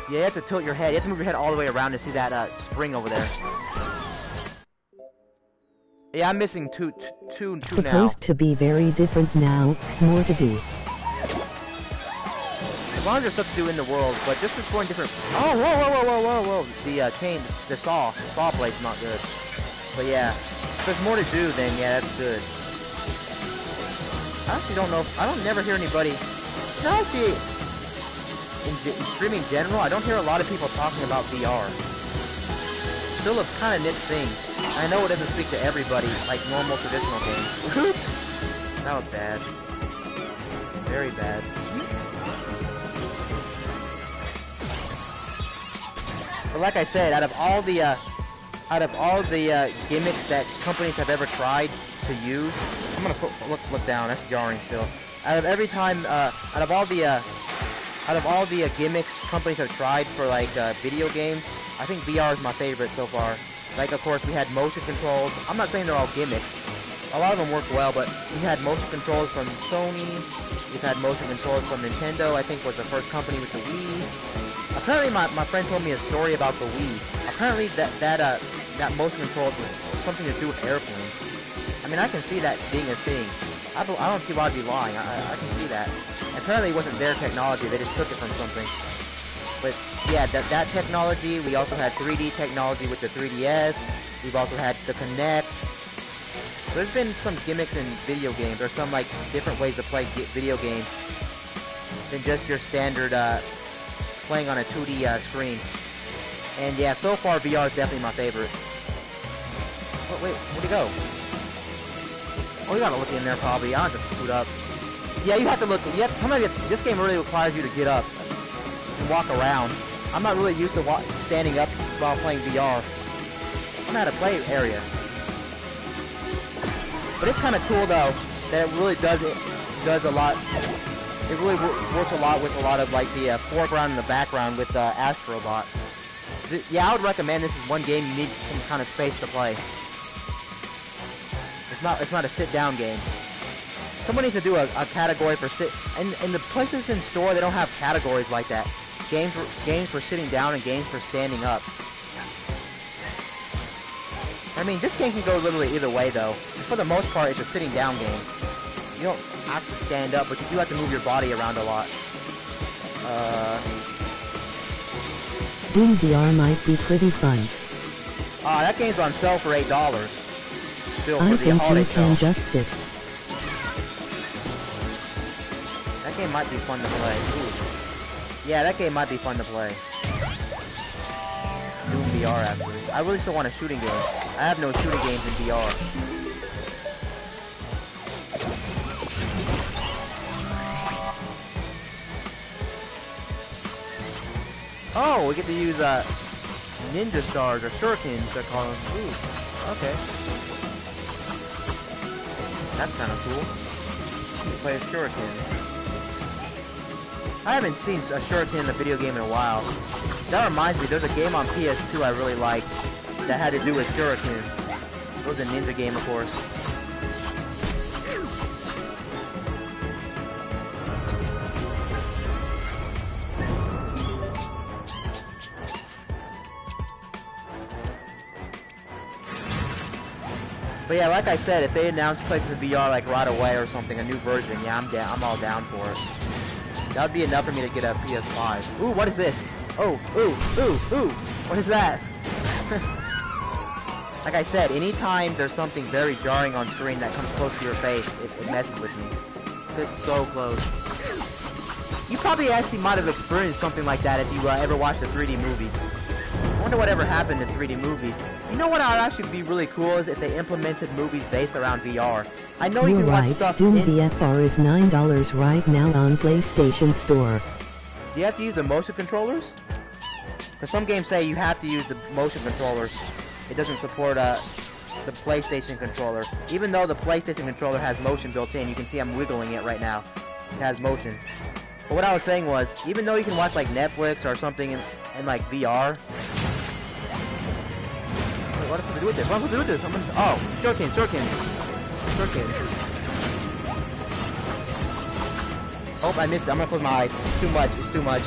Yeah, you have to tilt your head. You have to move your head all the way around to see that spring over there. Yeah, I'm missing two now. Supposed to be very different now. More to do. As long as there's stuff to do in the world, but just exploring different. Oh, whoa! The the saw blade's not good. But yeah, if there's more to do, then yeah, that's good. I actually don't know. I don't never hear anybody. No, actually, in streaming in general, I don't hear a lot of people talking about VR. Still a kind of niche thing. I know it doesn't speak to everybody like normal traditional games. Oops, that was bad. Very bad. But like I said, out of all the gimmicks that companies have ever tried to use, I'm gonna look down. That's jarring still. Out of all the gimmicks companies have tried for like video games, I think VR is my favorite so far. Like, of course, we had motion controls. I'm not saying they're all gimmicks. A lot of them work well, but we had motion controls from Sony. We've had motion controls from Nintendo. I think was the first company with the Wii. Apparently, my friend told me a story about the Wii. Apparently, that motion controls was something to do with airplanes. I mean, I can see that being a thing. I don't see why I'd be lying. I can see that. Apparently, it wasn't their technology. They just took it from something. But yeah, that technology. We also had 3D technology with the 3DS. We've also had the Kinect. There's been some gimmicks in video games. There's some like different ways to play video games than just your standard playing on a 2D screen. And yeah, so far VR is definitely my favorite. Oh wait, where'd he go? Oh, you gotta look in there probably. I don't have to boot up. Yeah, you have to look. Sometimes this game really requires you to get up and walk around. I'm not really used to standing up while playing VR. I'm at a play area. But it's kind of cool though that it really does a lot. It really works a lot with a lot of like the foreground and the background with Astro. Yeah, I would recommend this is one game you need some kind of space to play. It's not a sit-down game. Someone needs to do a category for in the PlayStation Store, they don't have categories like that. Games for sitting down and games for standing up. I mean, this game can go literally either way though. For the most part, it's a sitting down game. You don't have to stand up, but you do have to move your body around a lot. Doom VR might be pretty fun. That game's on sale for $8. Still I for the think holiday you can sale. just sit. That game might be fun to play. Ooh. Yeah, that game might be fun to play. Doom VR actually. I really still want a shooting game. I have no shooting games in VR. Oh, we get to use ninja stars or shurikens, they're calling them. Ooh, okay. That's kind of cool. Play a shuriken. I haven't seen a shuriken in a video game in a while. That reminds me, there's a game on PS2 I really liked that had to do with shurikens. It was a ninja game, of course. But yeah, like I said, if they announce PlayStation VR like right away or something, a new version, yeah, I'm all down for it. That would be enough for me to get a PS5. Ooh, what is this? Oh, ooh, what is that? Like I said, anytime there's something very jarring on screen that comes close to your face, it messes with me. It's so close. You probably actually might have experienced something like that if you ever watched a 3D movie. I wonder whatever happened to 3D movies. You know what would actually be really cool is if they implemented movies based around VR. I know you can watch stuff Doom VFR is $9 right now on PlayStation Store. Do you have to use the motion controllers? Because some games say you have to use the motion controllers. It doesn't support the PlayStation controller. Even though the PlayStation controller has motion built in, you can see I'm wiggling it right now. It has motion. But what I was saying was, even though you can watch like Netflix or something in like VR. Wait, what am I supposed to do with this? What am I supposed to do with this? Oh, shuriken. Oh, I missed it. I'm gonna close my eyes. It's too much.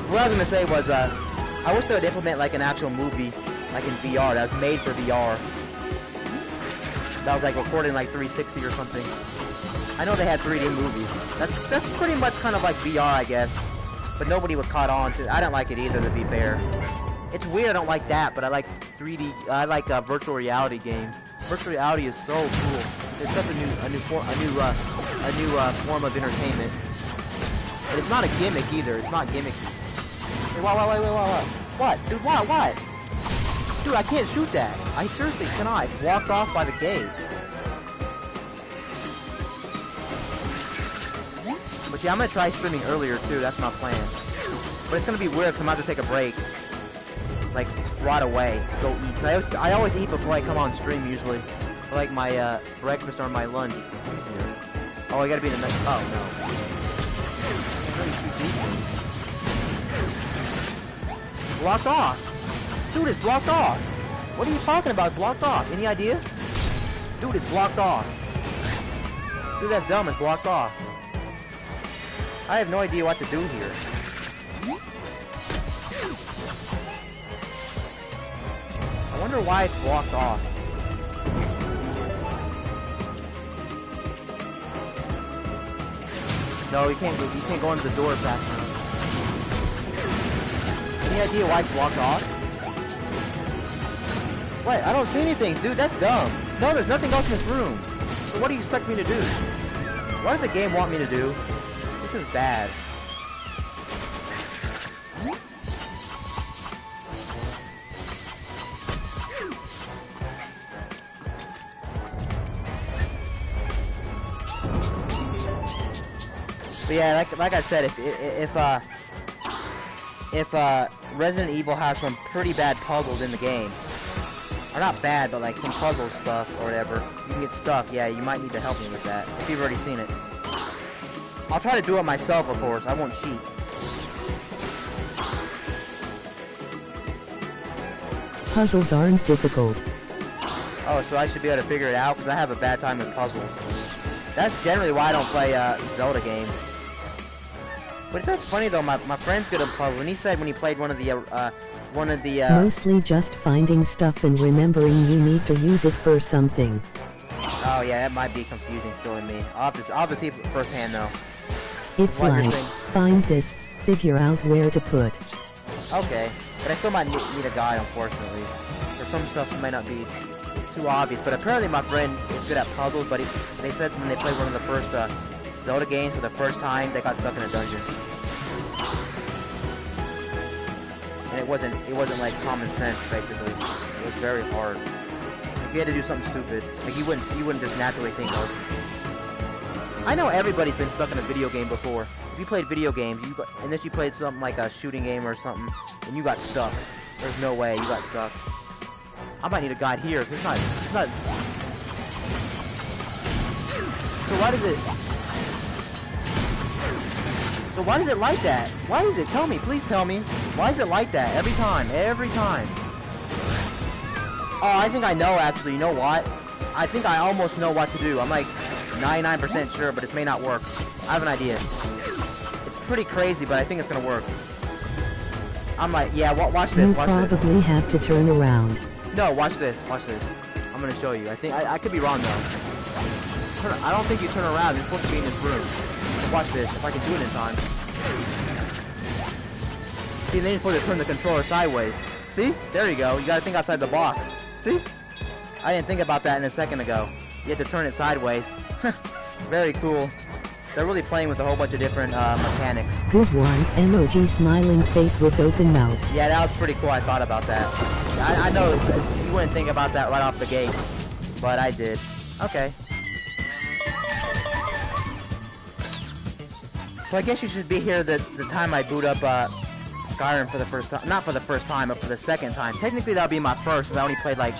What I was gonna say was, I wish they would implement like an actual movie, like in VR, that was made for VR. That was like recorded in like 360 or something. I know they had 3D movies. That's pretty much kind of like VR, I guess. But nobody was caught on to. I don't like it either, to be fair. It's weird. I don't like that, but I like 3D. I like virtual reality games. Virtual reality is so cool. It's such a new form of entertainment. But it's not a gimmick either. It's not gimmicky. Hey, what? Dude, what? Dude, I can't shoot that. I seriously cannot. It's blocked off by the gate. But yeah, I'm gonna try streaming earlier too. That's my plan. But it's gonna be weird if I'm about to take a break, like right away, go eat. I always eat before I come on stream usually, for like my breakfast or my lunch. Oh, I gotta be in the next. Oh no. Blocked off. Dude, it's blocked off. What are you talking about? Blocked off. Any idea? Dude, it's blocked off. Dude, that's dumb. It's blocked off. I have no idea what to do here. I wonder why it's blocked off. No, you can't go into the door fast enough. Any idea why it's blocked off? What? I don't see anything, dude. That's dumb. No, there's nothing else in this room. So what do you expect me to do? What does the game want me to do? This is bad. But yeah, like I said, if Resident Evil has some pretty bad puzzles in the game, or not bad, but like some puzzle stuff or whatever, you can get stuck. Yeah, you might need to help me with that if you've already seen it. I'll try to do it myself, of course. I won't cheat. Puzzles aren't difficult. Oh, so I should be able to figure it out because I have a bad time with puzzles. That's generally why I don't play Zelda games. But that's funny though. My friend's good at puzzles, and he said when he played one of the mostly just finding stuff and remembering you need to use it for something. Oh yeah, that might be confusing still in me. I'll have to see it firsthand though. It's like, find this, figure out where to put. Okay, but I still might need a guide, unfortunately. For some stuff it might not be too obvious, but apparently my friend is good at puzzles, but they said when they played one of the first Zelda games for the first time, they got stuck in a dungeon. And it wasn't like common sense, basically. It was very hard. Like, you had to do something stupid. Like you wouldn't just naturally think of. I know everybody's been stuck in a video game before. If you played video games, unless you played something like a shooting game or something, and you got stuck. There's no way you got stuck. I might need a guide here. It's not. So why is it like that? Why is it? Tell me, please tell me. Why is it like that every time? Every time. Oh, I think I know actually. You know what? I think I almost know what to do. I'm like 99% sure, but it may not work. I have an idea. It's pretty crazy, but I think it's gonna work. I'm like, yeah, watch this, You probably have to turn around. No, watch this, watch this. I'm gonna show you. I think I could be wrong though. I don't think you turn around. You're supposed to be in this room. So watch this. If I can do it in time. See, then you're supposed to turn the controller sideways. See? There you go. You gotta think outside the box. See? I didn't think about that in a second ago. You have to turn it sideways. Very cool. They're really playing with a whole bunch of different mechanics. Good one. Emoji smiling face with open mouth. Yeah, that was pretty cool. I thought about that. I know you wouldn't think about that right off the gate, but I did. Okay. So I guess you should be here the time I boot up Skyrim for the first time. Not for the first time, but for the second time. Technically, that'll be my first, because I only played, like,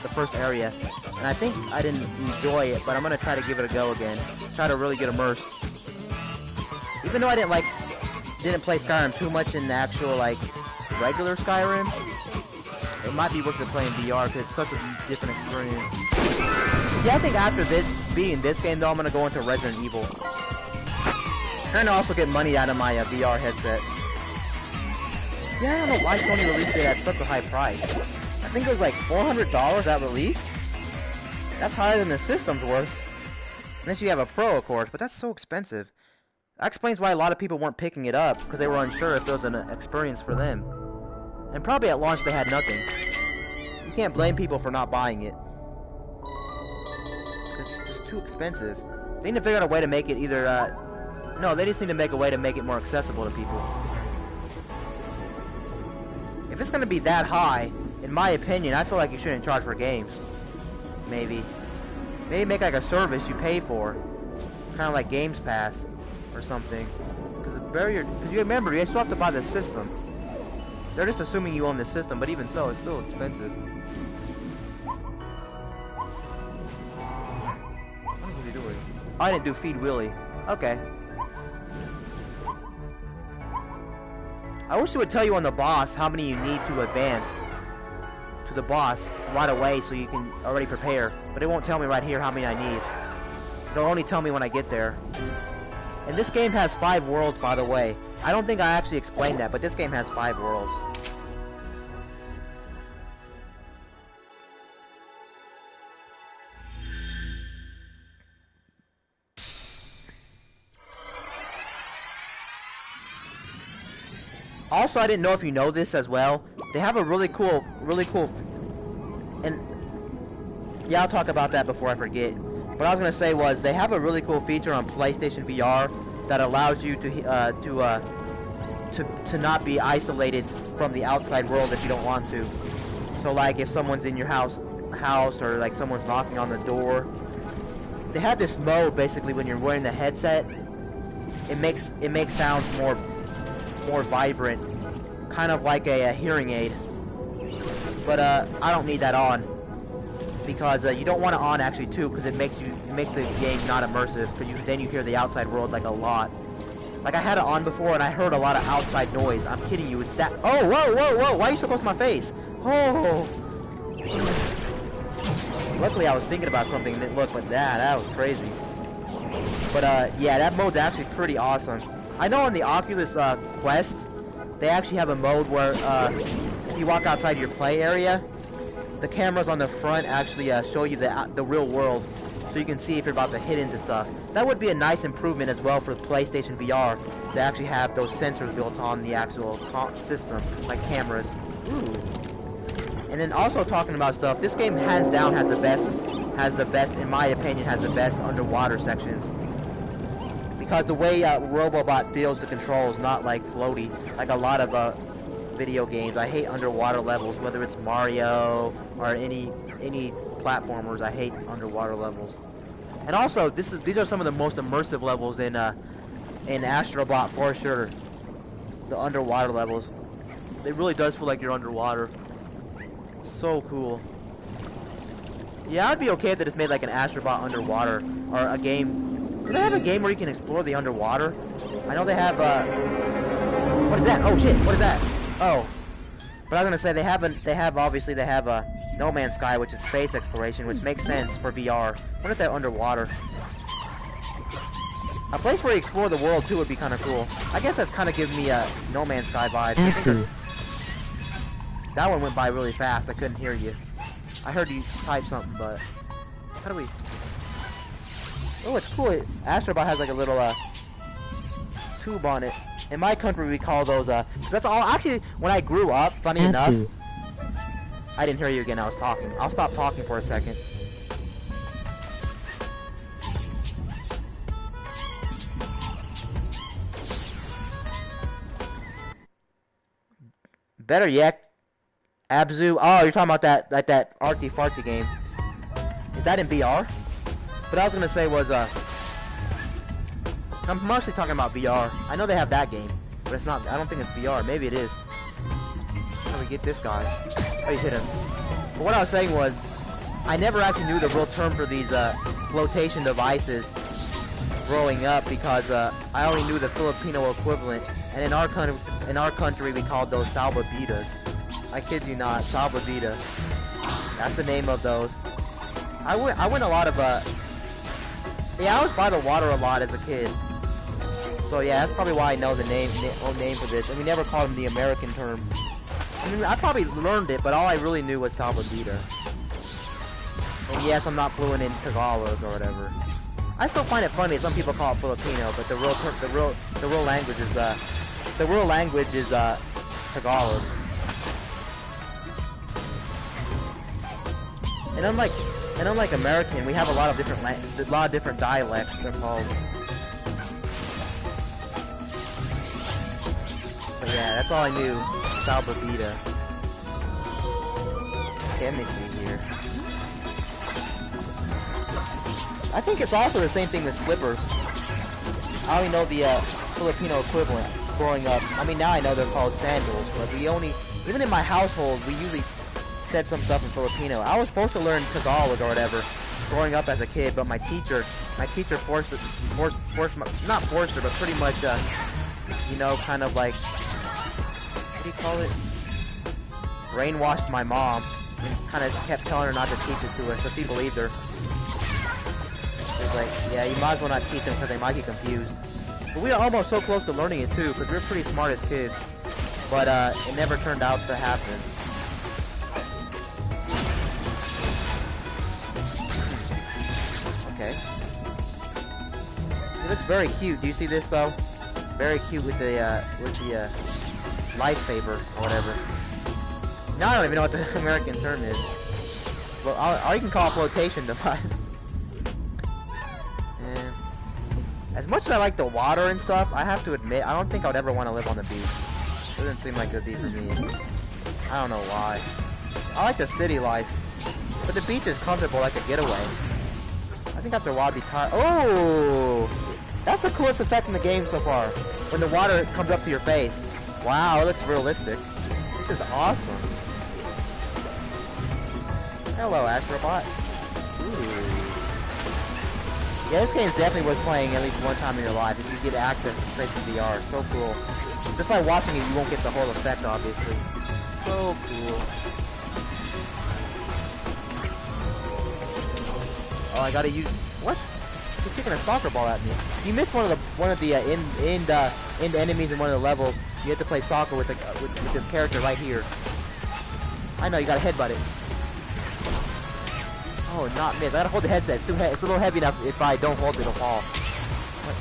the first area. And I think I didn't enjoy it, but I'm going to try to give it a go again. Try to really get immersed. Even though I didn't play Skyrim too much in the actual, like, regular Skyrim, it might be worth it playing VR, because it's such a different experience. Yeah, I think after beating this game, though, I'm going to go into Resident Evil. Trying to also get money out of my VR headset. Yeah, I don't know why Sony released it at such a high price. I think it was like $400 at release. That's higher than the system's worth. Unless you have a Pro, of course, but that's so expensive. That explains why a lot of people weren't picking it up, because they were unsure if it was an experience for them. And probably at launch they had nothing. You can't blame people for not buying it. Because it's just too expensive. They need to figure out a way to make it either, no, they just need to make a way to make it more accessible to people. If it's going to be that high, in my opinion, I feel like you shouldn't charge for games. Maybe. Maybe make like a service you pay for. Kind of like Games Pass or something. Because you remember, you still have to buy the system. They're just assuming you own the system, but even so, it's still expensive. What was he doing? Oh, I didn't do Feed Willy. Okay. I wish it would tell you on the boss how many you need to advance to the boss right away so you can already prepare. But it won't tell me right here how many I need. It'll only tell me when I get there. And this game has 5 worlds, by the way. I don't think I actually explained that, but this game has 5 worlds. Also, I didn't know if you know this as well. They have a really cool, and yeah, I'll talk about that before I forget. What I was gonna say was they have a really cool feature on PlayStation VR that allows you to not be isolated from the outside world if you don't want to. So, like, if someone's in your house, or like someone's knocking on the door, they have this mode basically when you're wearing the headset. It makes sounds more vibrant, kind of like a hearing aid. But I don't need that on because you don't want it on actually too, because it makes the game not immersive. Because then you hear the outside world like a lot. Like I had it on before and I heard a lot of outside noise. I'm kidding you. It's that. Oh, whoa! Why are you so close to my face? Oh. Luckily I was thinking about something and didn't look, but that was crazy. But yeah, that mode's actually pretty awesome. I know on the Oculus Quest, they actually have a mode where if you walk outside your play area, the cameras on the front actually show you the real world, so you can see if you're about to hit into stuff. That would be a nice improvement as well for the PlayStation VR. They actually have those sensors built on the actual system, like cameras. Ooh. And then also talking about stuff, this game hands down has the best, in my opinion, has the best underwater sections. Because the way Robobot feels to control is not like floaty, like a lot of video games. I hate underwater levels, whether it's Mario or any platformers. I hate underwater levels. And also, these are some of the most immersive levels in Astrobot for sure. The underwater levels. It really does feel like you're underwater. So cool. Yeah, I'd be okay if they just made like an Astrobot underwater, or a game. Do they have a game where you can explore the underwater? I know they have, what is that? Oh shit, what is that? Oh. But I was gonna say, they have No Man's Sky, which is space exploration, which makes sense for VR. What if they're underwater? A place where you explore the world too would be kinda cool. I guess that's kinda giving me a No Man's Sky vibe. That one went by really fast, I couldn't hear you. I heard you type something, but how do we? Oh, it's cool. Astrobot has like a little tube on it. In my country, we call those 'cause that's all. Actually, when I grew up, funny enough, I didn't hear you again. I was talking. I'll stop talking for a second. Better yet, Abzu. Oh, you're talking about that artsy fartsy game. Is that in VR? What I was gonna say was I'm mostly talking about VR. I know they have that game, but it's not. I don't think it's VR. Maybe it is. How do we get this guy? Oh, you hit him. But what I was saying was, I never actually knew the real term for these flotation devices growing up because I only knew the Filipino equivalent, and in our country we called those salvavidas. I kid you not, salvavida. That's the name of those. I went a lot of yeah, I was by the water a lot as a kid. So yeah, that's probably why I know the name for this. And we never called them the American term. I mean, I probably learned it, but all I really knew was salvavida. And yes, I'm not fluent in Tagalog or whatever. I still find it funny. Some people call it Filipino, but the real language is Tagalog. And unlike American, we have a lot of different dialects. They're called. But yeah, that's all I knew. Salvavida. Okay, let me see here. I think it's also the same thing with slippers. I only know the Filipino equivalent growing up. I mean, now I know they're called sandals, but even in my household, we usually said some stuff in Filipino. I was supposed to learn Tagalog or whatever growing up as a not forced her, but pretty much, you know, kind of like, what do you call it? Brainwashed my mom and kind of kept telling her not to teach it to her, so she believed her. She was like, yeah, you might as well not teach them because they might get confused. But we are almost so close to learning it too, because we were pretty smart as kids. But it never turned out to happen. Okay. It looks very cute. Do you see this though? Very cute with the lifesaver or whatever. Now I don't even know what the American term is. Well, or you can call it flotation device. And as much as I like the water and stuff, I have to admit, I don't think I would ever want to live on the beach. Doesn't seem like it would be for me. I don't know why. I like the city life, but the beach is comfortable like a getaway. I think after a while I'd be tired. Oh! That's the coolest effect in the game so far. When the water comes up to your face. Wow, it looks realistic. This is awesome. Hello, Astrobot. Ooh. Yeah, this game is definitely worth playing at least one time in your life if you get access to straight to VR. So cool. Just by watching it, you won't get the whole effect, obviously. So cool. Oh, I gotta use... What? He's kicking a soccer ball at me. You missed one of the end enemies in one of the levels. You have to play soccer with this character right here. I know, you gotta headbutt it. Oh, not miss. I gotta hold the headset. It's a little heavy enough. If I don't hold it, it'll fall. What?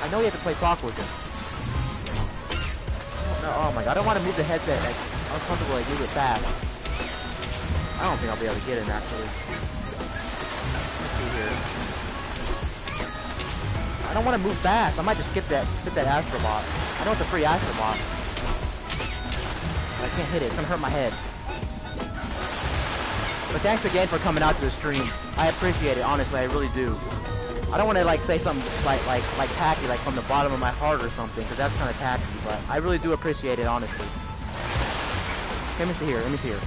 I know you have to play soccer with him. Oh my god, I don't want to move the headset. Like, uncomfortable, like, move it fast. I don't think I'll be able to get him, actually. Let's see here. I don't want to move fast. I might just skip that Astrobot. I know it's a free Astrobot. But I can't hit it. It's gonna hurt my head. But thanks again for coming out to the stream. I appreciate it, honestly, I really do. I don't want to like say something like tacky, like from the bottom of my heart or something, because that's kind of tacky. But I really do appreciate it, honestly. Okay, let me see here. Let me see here.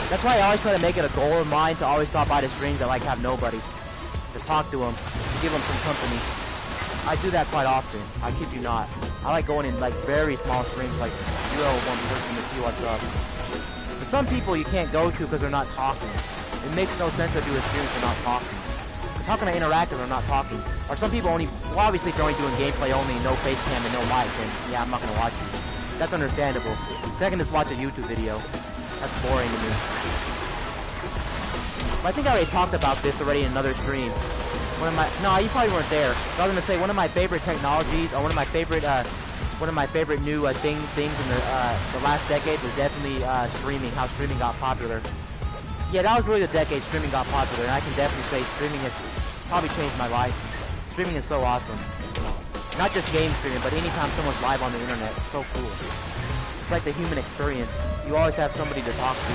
That's why I always try to make it a goal of mine to always stop by the streams that like have nobody, to talk to them, to give them some company. I do that quite often. I kid you not. I like going in like very small streams, like 0-1 person to see what's up. But some people you can't go to because they're not talking. It makes no sense to do a stream if they're not talking. Because how can I interact if they're not talking? Or some people only, well obviously if you're only doing gameplay only, no face cam and no mic, then yeah, I'm not going to watch you. That's understandable. I can just watch a YouTube video. That's boring to me. But I think I already talked about this already in another stream. No, you probably weren't there. But I was gonna say one of my favorite technologies, or one of my favorite new things in the last decade was definitely streaming. How streaming got popular. Yeah, that was really the decade streaming got popular, and I can definitely say streaming has probably changed my life. Streaming is so awesome. Not just game streaming, but anytime someone's live on the internet, it's so cool. It's like the human experience. You always have somebody to talk to.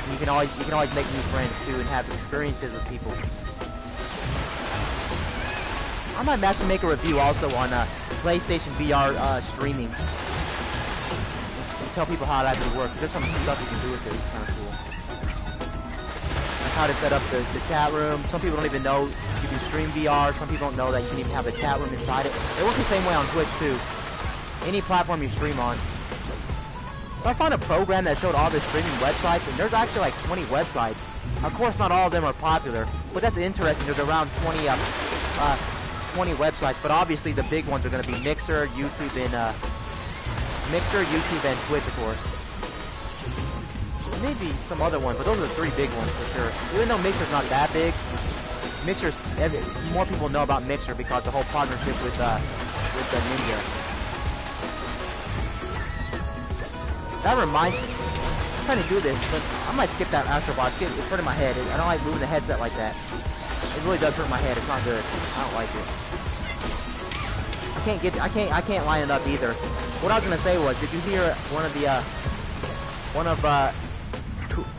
And you can always make new friends too, and have experiences with people. I might actually make a review also on PlayStation VR streaming. And tell people how it actually works. There's some stuff you can do with it. It's kind of cool. Like how to set up the chat room. Some people don't even know you can stream VR. Some people don't know that you can even have a chat room inside it. It works the same way on Twitch too. Any platform you stream on. So I found a program that showed all the streaming websites, and there's actually like 20 websites. Of course, not all of them are popular, but that's interesting. There's around 20 websites, but obviously the big ones are going to be Mixer, YouTube, and Twitch, of course. Maybe some other ones, but those are the three big ones for sure. Even though Mixer's not that big, more people know about Mixer because the whole partnership with Ninja. That reminds me, I'm trying to do this, but I might skip that Astro Bot. It's hurting my head. I don't like moving the headset like that. It really does hurt my head. It's not good. I don't like it. I can't line it up either. What I was gonna say was, did you hear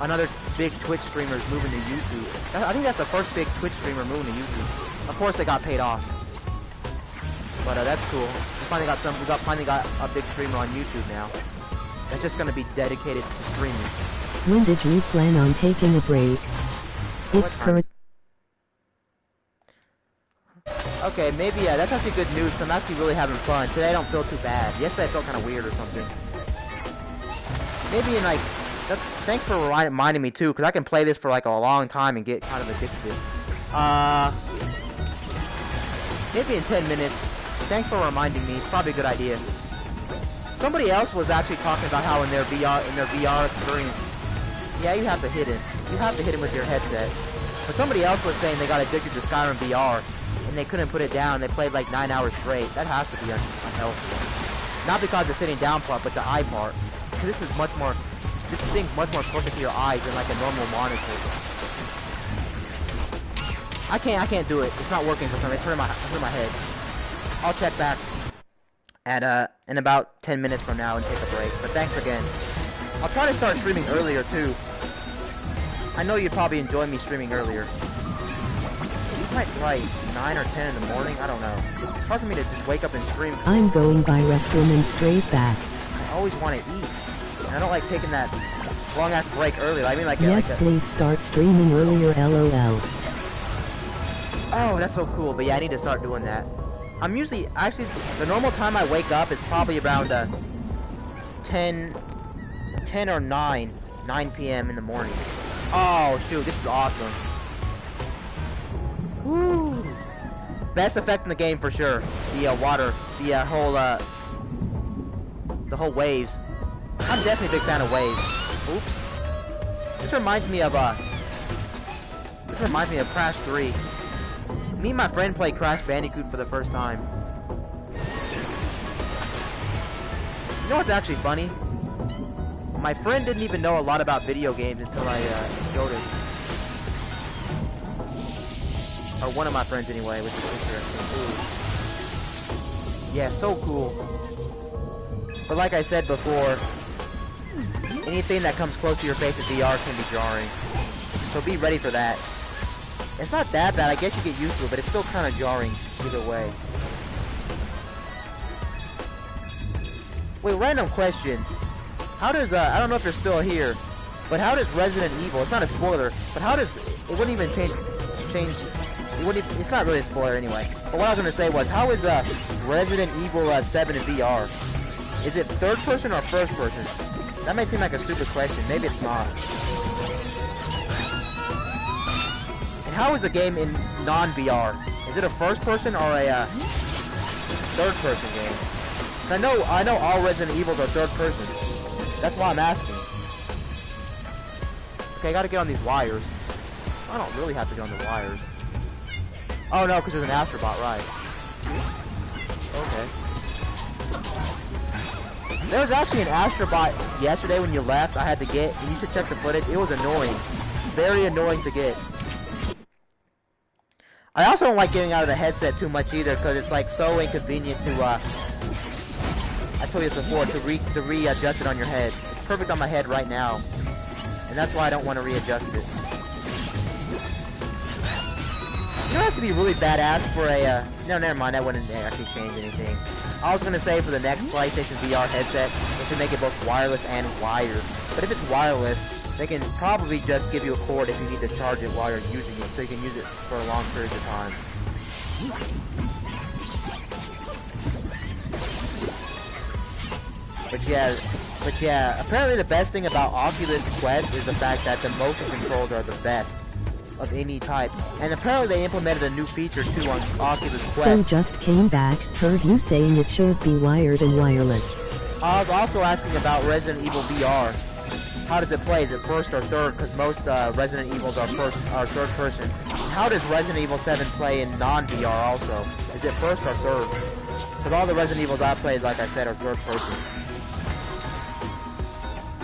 another big Twitch streamers moving to YouTube? I think that's the first big Twitch streamer moving to YouTube. Of course, they got paid off, but that's cool. We finally got a big streamer on YouTube now. That's just gonna be dedicated to streaming. When did you plan on taking a break? It's current. Okay, maybe, yeah, that's actually good news, 'cause I'm actually really having fun. Today I don't feel too bad. Yesterday I felt kind of weird or something. Maybe in like, thanks for reminding me too, because I can play this for like a long time and get kind of addicted. Maybe in 10 minutes. Thanks for reminding me. It's probably a good idea. Somebody else was actually talking about how in their VR experience, yeah, you have to hit it. You have to hit it with your headset. But somebody else was saying they got addicted to Skyrim VR, and they couldn't put it down. They played like 9 hours straight. That has to be unhealthy. Not because the sitting down part, but the eye part. This is much more, this thing's much more closer to your eyes than like a normal monitor. I can't do it. It's not working for some reason. It's hurting my head. I'll check back at in about 10 minutes from now and take a break. But thanks again. I'll try to start streaming earlier too. I know you'd probably enjoy me streaming earlier. You might like 9 or 10 in the morning. I don't know. It's hard for me to just wake up and stream. I'm going by restroom and straight back. I always want to eat. And I don't like taking that long ass break early. I mean, like yes, please start streaming earlier. LOL. Oh, that's so cool. But yeah, I need to start doing that. I'm usually, actually, the normal time I wake up is probably around 10 or 9 p.m. in the morning. Oh, shoot, this is awesome. Woo! Best effect in the game for sure. The water, the whole waves. I'm definitely a big fan of waves. Oops. This reminds me of Crash 3. Me and my friend played Crash Bandicoot for the first time. You know what's actually funny? My friend didn't even know a lot about video games until I showed him. Or one of my friends anyway, which is interesting. Ooh. Yeah, so cool. But like I said before, anything that comes close to your face in VR can be jarring. So be ready for that. It's not that bad, I guess you get used to it, but it's still kind of jarring either way. Wait, random question. How does, I don't know if you're still here, but how does Resident Evil, it's not a spoiler, but how does, it wouldn't even change, it wouldn't even, it's not really a spoiler anyway. But what I was going to say was, how is Resident Evil 7 in VR? Is it third person or first person? That might seem like a stupid question, maybe it's not. And how is the game in non-VR? Is it a first person or a third person game? I know all Resident Evils are third person. That's why I'm asking. Okay, I gotta get on these wires. I don't really have to get on the wires. Oh no, because there's an Astrobot, right. Okay. There was actually an Astrobot yesterday when you left I had to get, and you should check the footage. It was annoying. Very annoying to get. I also don't like getting out of the headset too much either, because it's like so inconvenient to, I told you this before, to readjust it on your head. It's perfect on my head right now. And that's why I don't want to readjust it. You know, it has to be really badass for a, no, never mind, that wouldn't actually change anything. I was going to say for the next PlayStation VR headset, they should make it both wireless and wired. But if it's wireless, they can probably just give you a cord if you need to charge it while you're using it, so you can use it for a long period of time. But yeah, apparently the best thing about Oculus Quest is the fact that the motion controls are the best of any type. And apparently they implemented a new feature too on Oculus Quest. So just came back, heard you saying it should be wired and wireless. I was also asking about Resident Evil VR. How does it play? Is it first or third? Because most Resident Evils are third person. How does Resident Evil 7 play in non-VR also? Is it first or third? Because all the Resident Evils I played, like I said, are third person.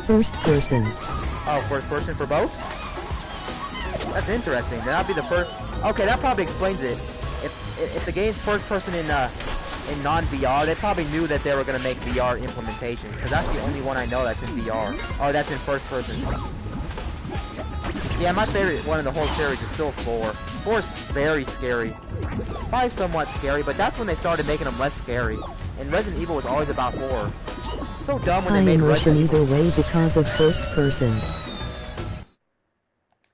First person. Oh, first person for both? That's interesting. That'd be the first. Okay, that probably explains it. If the game's first person in non-VR, they probably knew that they were gonna make VR implementation, because that's the only one I know that's in VR. Oh, that's in first person. Yeah, my favorite one in the whole series is still 4. 4 is very scary. 5 somewhat scary, but that's when they started making them less scary. And Resident Evil was always about horror. So dumb when they made Resident Evil. Either way because of first person.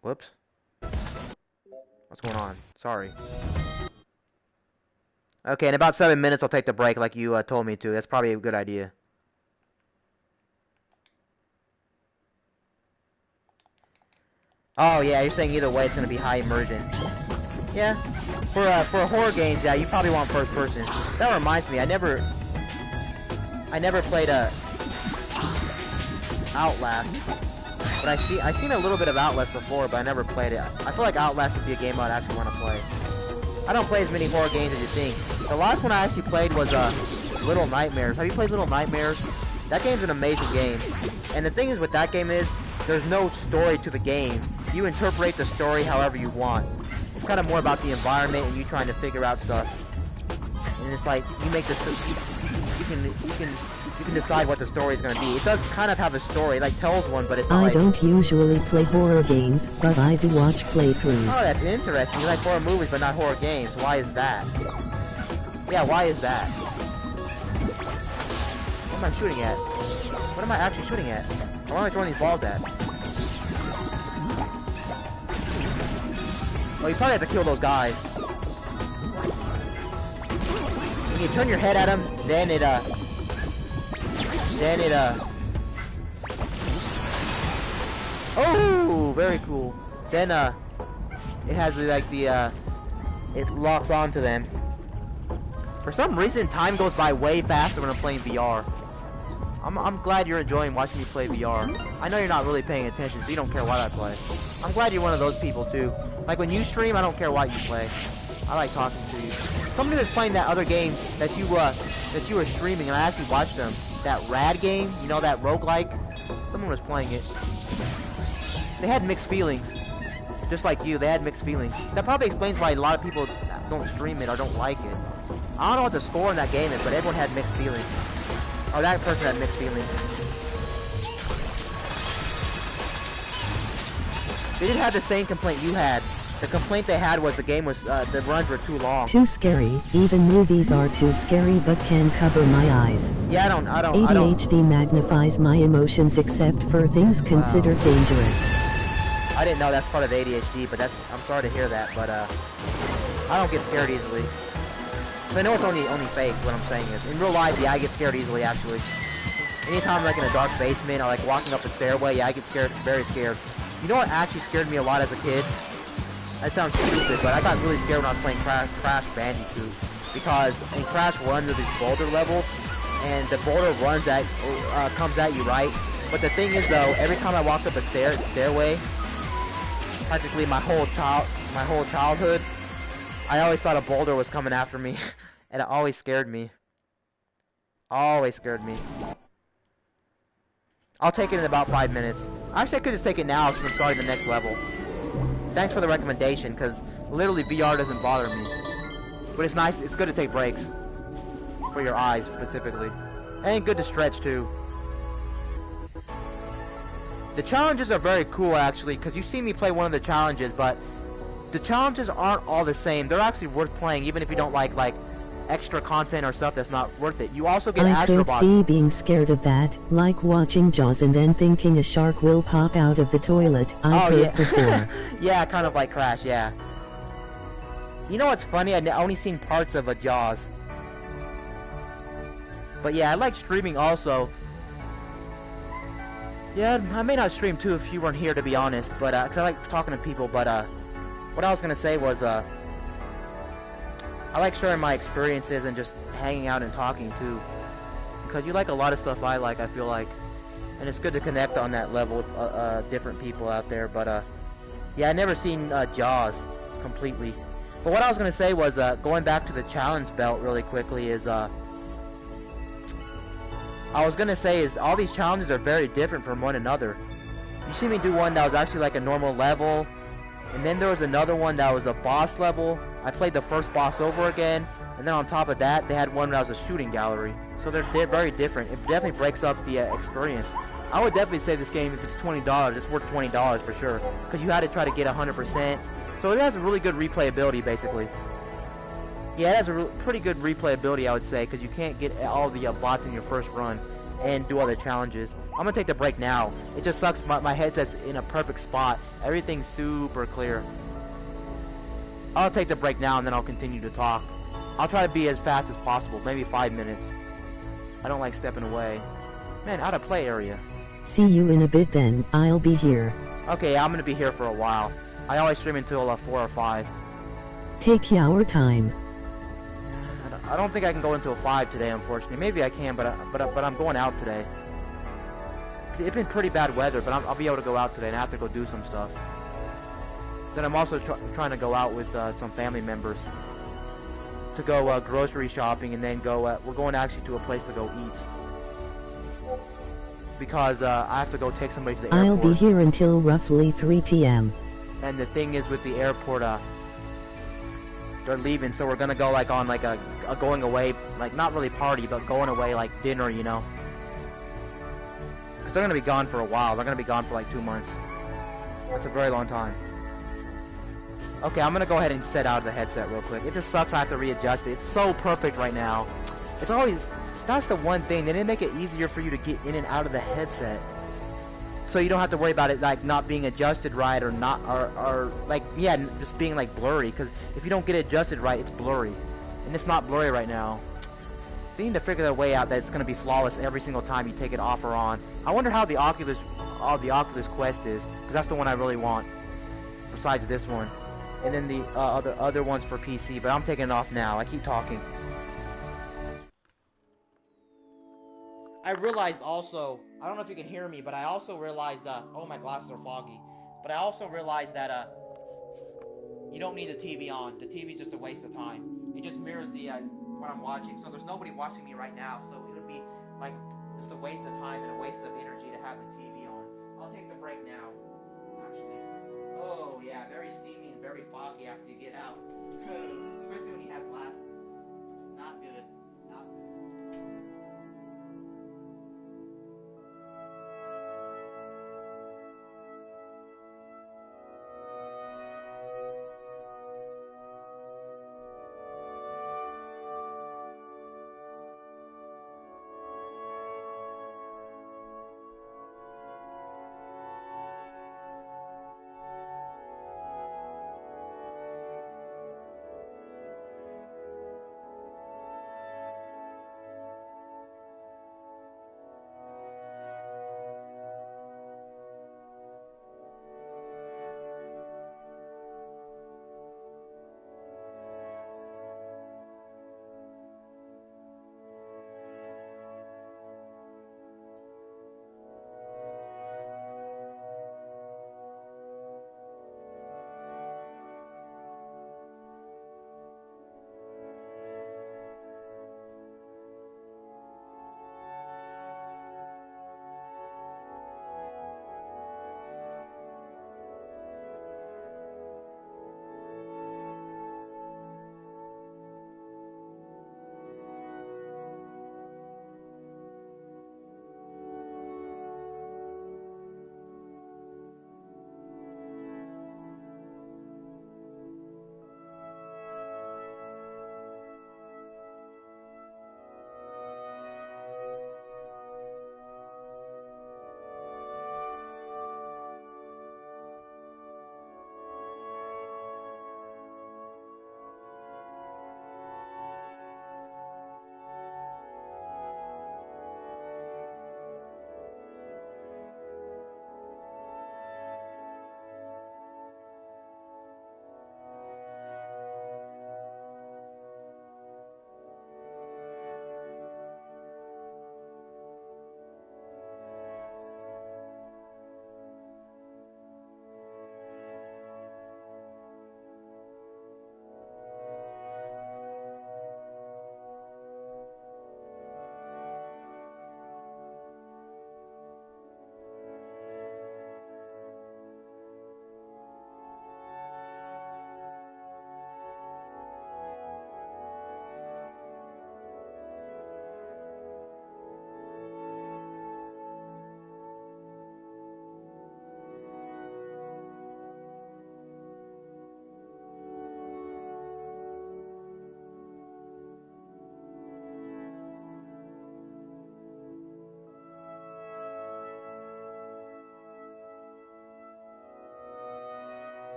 Whoops. What's going on? Sorry. Okay, in about 7 minutes I'll take the break like you told me to. That's probably a good idea. Oh yeah, you're saying either way it's gonna be high immersion. Yeah. For horror games, yeah, you probably want first person. That reminds me, I never played Outlast. But I seen a little bit of Outlast before, but I never played it. I feel like Outlast would be a game I'd actually want to play. I don't play as many horror games as you think. The last one I actually played was Little Nightmares. Have you played Little Nightmares? That game's an amazing game. And the thing is with that game is, there's no story to the game. You interpret the story however you want. It's kind of more about the environment and you trying to figure out stuff. And it's like, you make the... You can decide what the story is going to be. It does kind of have a story, like tells one, but it's not I don't usually play horror games, but I do watch playthroughs. Oh, that's interesting. You like horror movies, but not horror games. Why is that? Yeah, why is that? What am I shooting at? What am I actually shooting at? Where am I throwing these balls at? Well, you probably have to kill those guys. When you turn your head at them, then it, oh, very cool. Then, it has, like, it locks onto them. For some reason, time goes by way faster when I'm playing VR. I'm glad you're enjoying watching me play VR. I know you're not really paying attention, so you don't care what I play. I'm glad you're one of those people, too. Like, when you stream, I don't care what you play. I like talking to you. Somebody was playing that other game that you were streaming, and I actually watched them. That Rad game, you know, that roguelike? Someone was playing it. They had mixed feelings. Just like you, they had mixed feelings. That probably explains why a lot of people don't stream it or don't like it. I don't know what the score in that game is, but everyone had mixed feelings. Or that person had mixed feelings. They didn't have the same complaint you had. The complaint they had was the game was, the runs were too long. Too scary. Even movies are too scary but can cover my eyes. Yeah, I don't. ADHD magnifies my emotions except for things considered dangerous. I didn't know that's part of ADHD, but I'm sorry to hear that, but, I don't get scared easily. I know it's only fake, what I'm saying is. In real life, yeah, I get scared easily, actually. Anytime I'm, like, in a dark basement or, like, walking up a stairway, yeah, I get scared, very scared. You know what actually scared me a lot as a kid? That sounds stupid, but I got really scared when I was playing Crash Bandicoot. Because in Crash 1, there's these boulder levels, and the boulder comes at you, right? But the thing is, though, every time I walked up a stairway, practically my whole childhood, I always thought a boulder was coming after me, and it always scared me. Always scared me. I'll take it in about 5 minutes. Actually, I could just take it now since I'm starting the next level. Thanks for the recommendation, because literally VR doesn't bother me. But it's nice, it's good to take breaks. For your eyes, specifically. And good to stretch, too. The challenges are very cool, actually, because you see me play one of the challenges, but the challenges aren't all the same. They're actually worth playing, even if you don't like extra content or stuff that's not worth it. You also get Astro I could see being scared of that, like watching Jaws and then thinking a shark will pop out of the toilet. I've heard before. Yeah, kind of like Crash, yeah. You know what's funny? I only seen parts of a Jaws. But yeah, I like streaming also. Yeah, I may not stream too if you weren't here, to be honest, but because I like talking to people. But what I was gonna say was I like sharing my experiences and just hanging out and talking too, because you like a lot of stuff I like, I feel like, and it's good to connect on that level with different people out there. But yeah, I never seen Jaws completely. But what I was gonna say was going back to the challenge belt really quickly is I was gonna say is all these challenges are very different from one another. You see me do one that was actually like a normal level, and then there was another one that was a boss level. I played the first boss over again, and then on top of that, they had one that was a shooting gallery. So they're very different. It definitely breaks up the experience. I would definitely say this game, if it's $20, it's worth $20 for sure, because you had to try to get 100%. So it has a really good replayability, basically. Yeah, it has a pretty good replayability, I would say, because you can't get all the bots in your first run and do all the challenges. I'm going to take the break now. It just sucks. My headset's in a perfect spot. Everything's super clear. I'll take the break now, and then I'll continue to talk. I'll try to be as fast as possible, maybe 5 minutes. I don't like stepping away. Man, out of play area. See you in a bit then, I'll be here. Okay, I'm going to be here for a while. I always stream until 4 or 5. Take your time. I don't think I can go until 5 today, unfortunately. Maybe I can, but I'm going out today. It's been pretty bad weather, but I'll be able to go out today, and I have to go do some stuff. Then I'm also trying to go out with some family members to go grocery shopping, and then go. We're going actually to a place to go eat because I have to go take somebody to the airport. I'll be here until roughly 3 p.m. And the thing is, with the airport, they're leaving, so we're gonna go on a going away, not really party, but going away dinner, you know. Because they're gonna be gone for a while. They're gonna be gone for 2 months. That's a very long time. Okay, I'm gonna go ahead and set out of the headset real quick. It just sucks I have to readjust it. It's so perfect right now. It's always, that's the one thing. They didn't make it easier for you to get in and out of the headset. So you don't have to worry about it not being adjusted right, or not, or yeah, just being blurry. Because if you don't get it adjusted right, it's blurry, and it's not blurry right now. They need to figure their way out that it's going to be flawless every single time you take it off or on. I wonder how the Oculus Quest is, because that's the one I really want. Besides this one, and then the other ones for PC. But I'm taking it off now. I keep talking. I realized also, I don't know if you can hear me, but I also realized, oh, my glasses are foggy. But I also realized that, you don't need the TV on. The TV's just a waste of time. It just mirrors the, what I'm watching. So there's nobody watching me right now. So it would be, just a waste of time and a waste of energy to have the TV on. I'll take the break now, actually. Oh, yeah, very steamy and very foggy after you get out. Especially when you have glasses. Not good. Not good.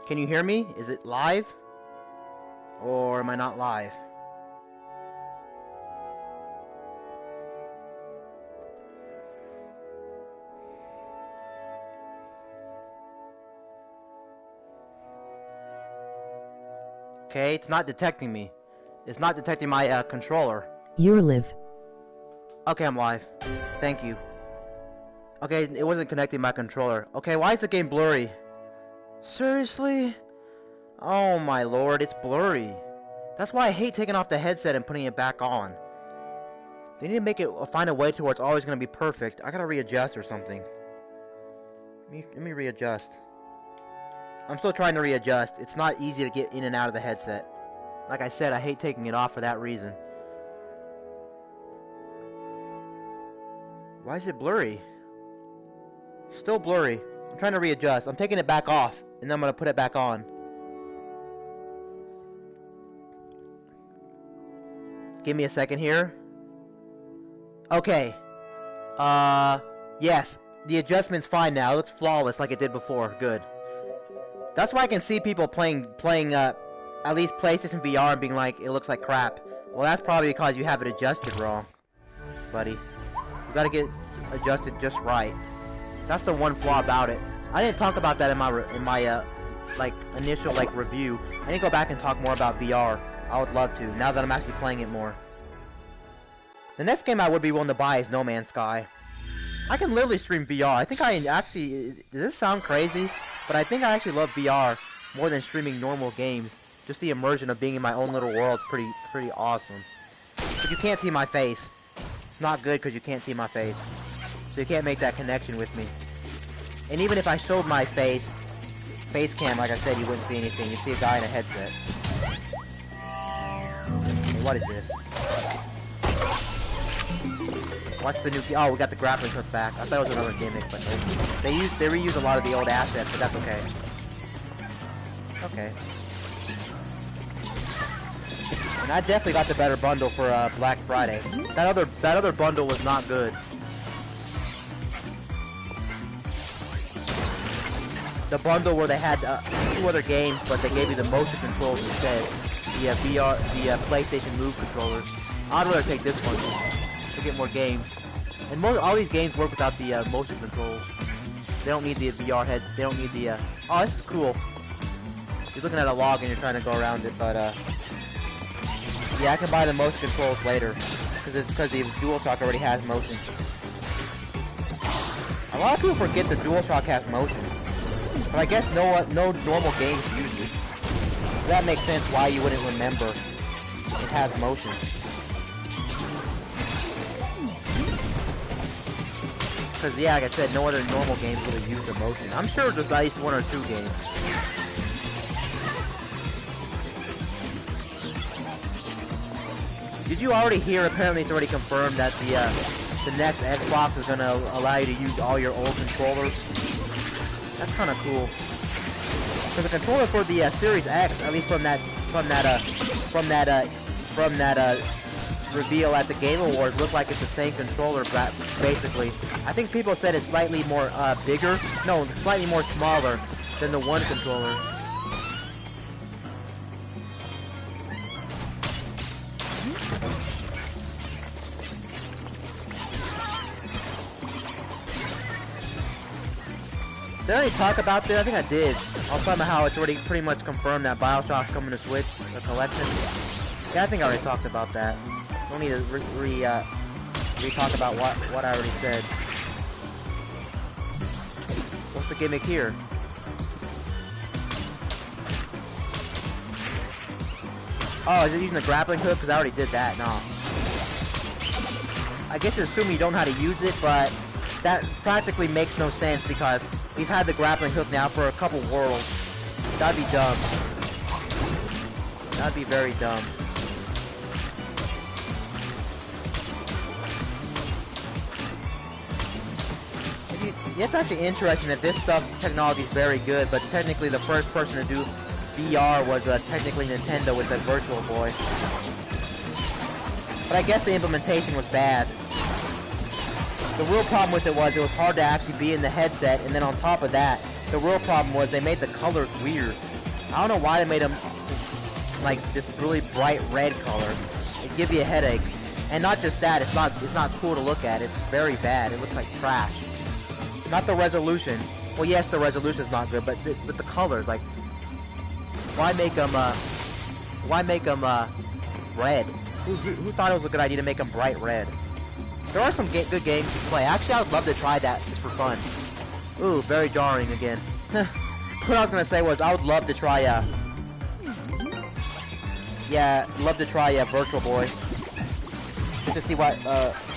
Can you hear me? Is it live? Or am I not live? Okay, it's not detecting me. It's not detecting my controller. You're live. Okay, I'm live. Thank you. Okay, it wasn't connecting my controller. Okay, why is the game blurry? Seriously? Oh my lord, it's blurry. That's why I hate taking off the headset and putting it back on. They need to make it find a way to where it's always going to be perfect. I gotta readjust or something. Let me readjust. I'm still trying to readjust. It's not easy to get in and out of the headset. Like I said, I hate taking it off for that reason. Why is it blurry? Still blurry. I'm trying to readjust. I'm taking it back off, and then I'm going to put it back on. Give me a second here. Okay. Yes. The adjustment's fine now. It looks flawless like it did before. Good. That's why I can see people playing at least PlayStation VR and being like, it looks like crap. Well, that's probably because you have it adjusted wrong, buddy. You gotta get adjusted just right. That's the one flaw about it. I didn't talk about that in my like initial review. I need to go back and talk more about VR. I would love to, now that I'm actually playing it more. The next game I would be willing to buy is No Man's Sky. I can literally stream VR. I think I actually... Does this sound crazy? But I think I actually love VR more than streaming normal games. Just the immersion of being in my own little world is pretty awesome. But you can't see my face. It's not good because you can't see my face. So you can't make that connection with me. And even if I showed my face cam, like I said, you wouldn't see anything. You'd see a guy in a headset. Hey, what is this? What's the new... Oh, we got the grappling hook back. I thought it was another gimmick, but no. They reuse a lot of the old assets, but that's okay. Okay. And I definitely got the better bundle for Black Friday. That other bundle was not good. The bundle where they had 2 other games, but they gave you the motion controls instead. The PlayStation Move controllers. I'd rather take this one to get more games. And all these games work without the motion controls. They don't need the VR heads. They don't need the. Oh, this is cool. You're looking at a log and you're trying to go around it, but yeah, I can buy the motion controls later because the DualShock already has motion. A lot of people forget the DualShock has motion, but I guess no normal games use it. That makes sense why you wouldn't remember it has motion. Because, yeah, like I said, no other normal games really use the motion. I'm sure there's at least 1 or 2 games. Did you already hear? Apparently it's already confirmed that the next Xbox is going to allow you to use all your old controllers. That's kind of cool. Because the controller for the Series X, at least from that reveal at the Game Awards, looked like it's the same controller, basically. I think people said it's slightly more bigger, no, slightly more smaller than the one controller. Did I already talk about this? I think I did. I was talking about how it's already pretty much confirmed that BioShock's coming to Switch, the collection. Yeah, I think I already talked about that. Don't need to re-talk about what I already said. What's the gimmick here? Oh, is it using the grappling hook? Because I already did that. No. I guess it's assuming you don't know how to use it, but that practically makes no sense because we've had the grappling hook now for a couple worlds. That'd be dumb. That'd be very dumb. It's actually interesting that this technology is very good, but technically the first person to do VR was technically Nintendo with the Virtual Boy. But I guess the implementation was bad. The real problem with it was hard to actually be in the headset, and then on top of that, the real problem was they made the colors weird. I don't know why they made them like this really bright red color. It gives you a headache. And not just that, it's not cool to look at. It's very bad. It looks like trash. Not the resolution. Well, yes, the resolution's not good, but the colors, like, why make them red? Who thought it was a good idea to make them bright red? There are some good games to play. Actually, I would love to try that just for fun. Ooh, very jarring again. What I was gonna say was I would love to try Virtual Boy. Just to see what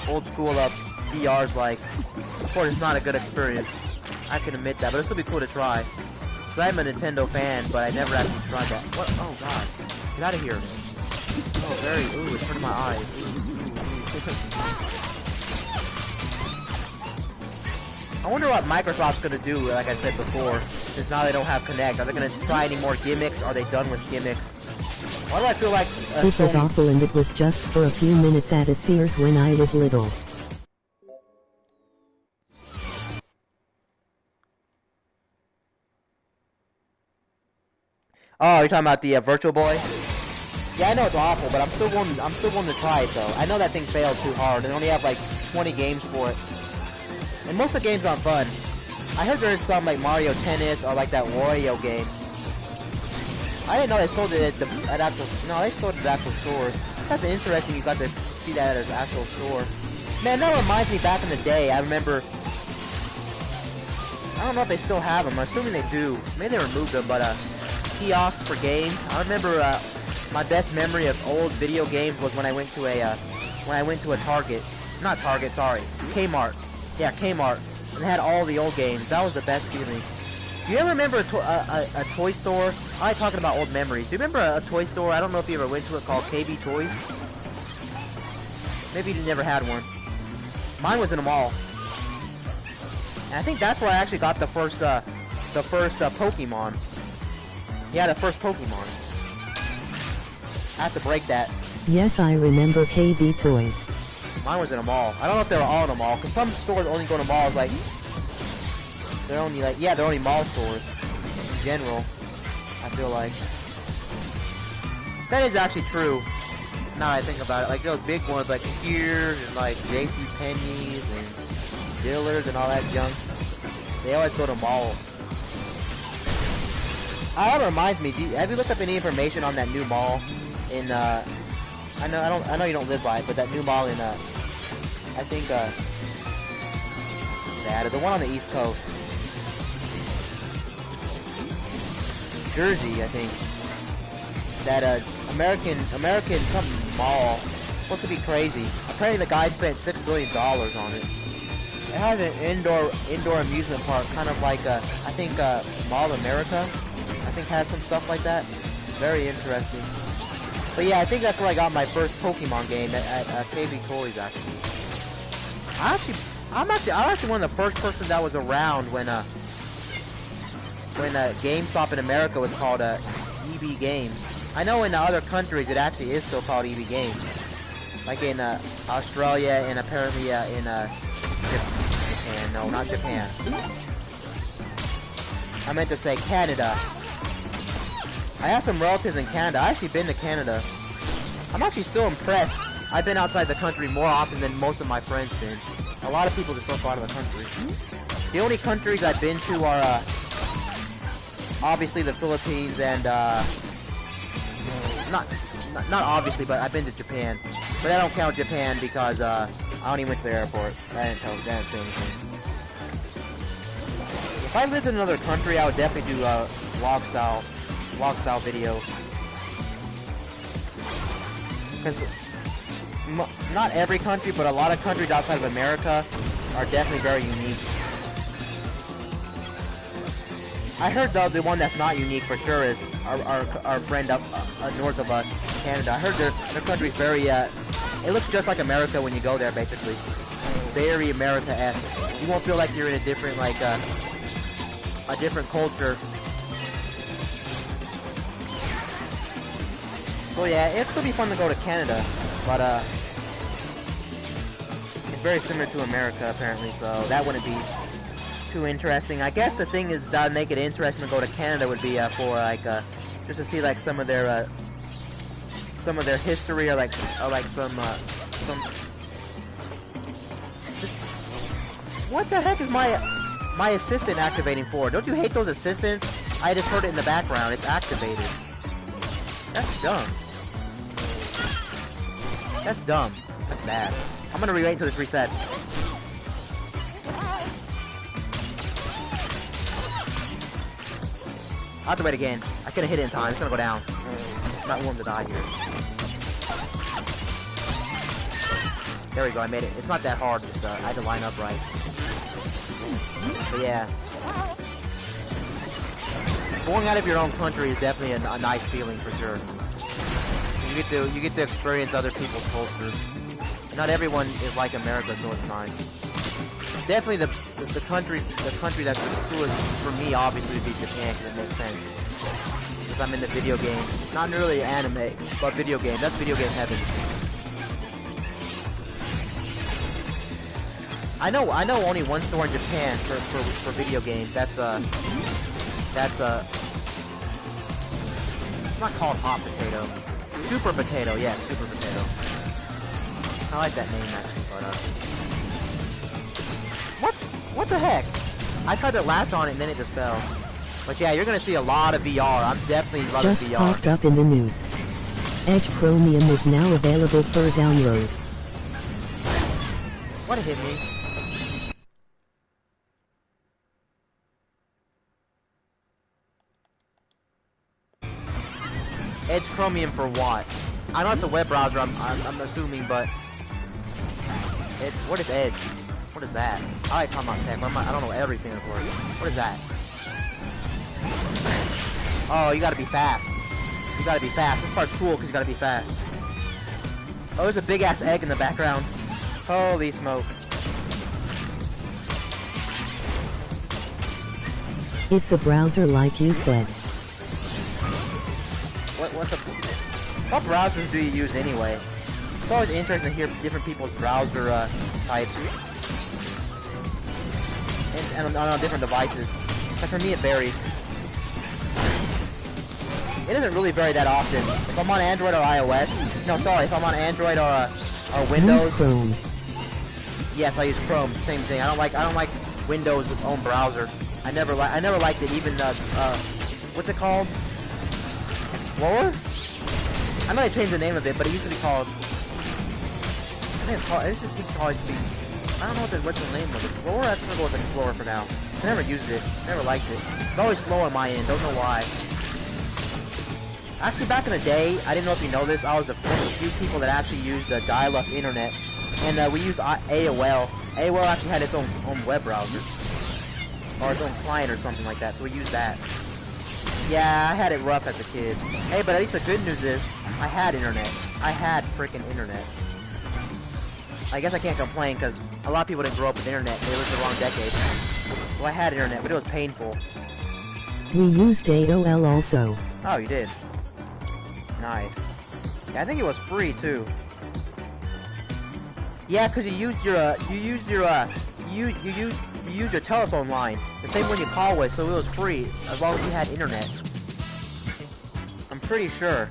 old school VR's like. Of course, it's not a good experience. I can admit that, but this will be cool to try. So I'm a Nintendo fan, but I never actually tried that. What? Oh god! Get out of here! Oh, very. Ooh, it's hurting my eyes. I wonder what Microsoft's gonna do. Like I said before, since now they don't have Kinect, are they gonna try any more gimmicks? Are they done with gimmicks? Why do I feel like this was awful, and it was just for a few minutes at a Sears when I was little. Oh, you're talking about the Virtual Boy? Yeah, I know it's awful, but I'm still willing to try it though. I know that thing failed too hard. They only have like 20 games for it, and most of the games aren't fun. I heard there's some like Mario Tennis or like that Wario game. I didn't know they sold it at actual. No, they sold it at actual stores. That's interesting. You got to see that at an actual store. Man, that reminds me back in the day. I remember. I don't know if they still have them. I'm assuming they do. Maybe they removed them, but kiosks for games. I remember my best memory of old video games was when I went to a Target. Not Target, sorry. Kmart. Yeah, Kmart. And they had all the old games. That was the best feeling. Do you ever remember a toy store? I like talking about old memories. Do you remember a toy store? I don't know if you ever went to it, called KB Toys. Maybe you never had one. Mine was in a mall. And I think that's where I actually got the first Pokemon. Yeah, the first Pokemon. I have to break that. Yes, I remember KB Toys. Mine was in a mall. I don't know if they were all in a mall, because some stores only go to malls, like, they're only like, yeah, they're only mall stores, in general, I feel like. That is actually true, now that I think about it. Like, those big ones, like Sears, and like JCPenney's, and Dillard's, and all that junk, they always go to malls. That reminds me, have you looked up any information on that new mall in, I know you don't live by it, but that new mall in, I think, the one on the East Coast. Jersey, I think. That, American something mall. Supposed to be crazy. Apparently the guy spent $6 billion on it. It has an indoor amusement park, kind of like, I think, Mall America. I think has some stuff like that. Very interesting. But yeah, I think that's where I got my first Pokemon game at KB Toys, actually. I'm actually one of the first persons that was around when GameStop in America was called EB Games. I know in other countries it actually is still called EB Games, like in Australia and apparently in Japan. No, not Japan. I meant to say Canada. I have some relatives in Canada. I've actually been to Canada. I'm actually still impressed. I've been outside the country more often than most of my friends did. A lot of people just don't go out of the country. The only countries I've been to are obviously the Philippines and not obviously, but I've been to Japan. But I don't count Japan because I only went to the airport. That didn't say anything. If I lived in another country, I would definitely do vlog style videos. Because not every country, but a lot of countries outside of America are definitely very unique. I heard though the one that's not unique for sure is our friend up north of us, Canada. I heard their country's very it looks just like America when you go there, basically. Very America-esque. You won't feel like you're in a different a different culture. So yeah, it'll still be fun to go to Canada, but it's very similar to America apparently, so that wouldn't be too interesting. I guess the thing is that would make it interesting to go to Canada would be for like just to see like some of their history, or like some What the heck is my assistant activating for? Don't you hate those assistants? I just heard it in the background. It's activated. That's dumb. That's dumb. That's bad. I'm gonna wait until this resets. I'll have to wait again. I couldn't hit it in time. It's gonna go down. I'm not willing to die here. There we go. I made it. It's not that hard. Just, I had to line up right. But yeah. Going out of your own country is definitely a nice feeling for sure. You get to experience other people's cultures. Not everyone is like America, so it's nice. Definitely the country that's the coolest for me obviously would be Japan, because it makes sense. Because I'm in the video game, not really anime, but video game. That's video game heaven. I know only one store in Japan for video games. That's it's not called hot potato. Super potato, yeah, super potato. I like that name actually, but what the heck? I tried to latch on it and then it just fell. But yeah, you're gonna see a lot of VR. I'm definitely loving Just VR. Just popped up in the news. Edge Chromium is now available for download. What hit me? Edge Chromium for what? I know it's a web browser, I'm assuming, but what is Edge? What is that? I like talking about tech. I don't know everything, of course. What is that? Oh, you gotta be fast. You gotta be fast. This part's cool because you gotta be fast. Oh, there's a big ass egg in the background. Holy smoke. It's a browser like you said. What browsers do you use anyway? It's always interesting to hear different people's browser types. And on different devices. But for me it varies. It doesn't really vary that often. If I'm on Android or iOS, no, sorry, if I'm on Android or Windows. Use Chrome. Yes, I use Chrome. Same thing. I don't like Windows' own browser. I never liked it. Even what's it called? Explorer? I know they changed the name of it, but it used to be called. I think it's called. It just keeps calling to be. I don't know what's the name of it. Explorer. I'm gonna go with Explorer for now. I never used it. Never liked it. It's always slow on my end. Don't know why. Actually, back in the day, I didn't know if you know this. I was the few people that actually used the dial-up internet, and we used AOL. AOL actually had its own web browser, or its own client or something like that. So we used that. Yeah, I had it rough as a kid. Hey, but at least the good news is, I had internet. I had freaking internet. I guess I can't complain because a lot of people didn't grow up with internet. It was the wrong decade. So I had internet, but it was painful. We used AOL also. Oh, you did. Nice. Yeah, I think it was free too. Yeah, because you used your telephone line, the same one you call with, so it was free as long as you had internet. I'm pretty sure.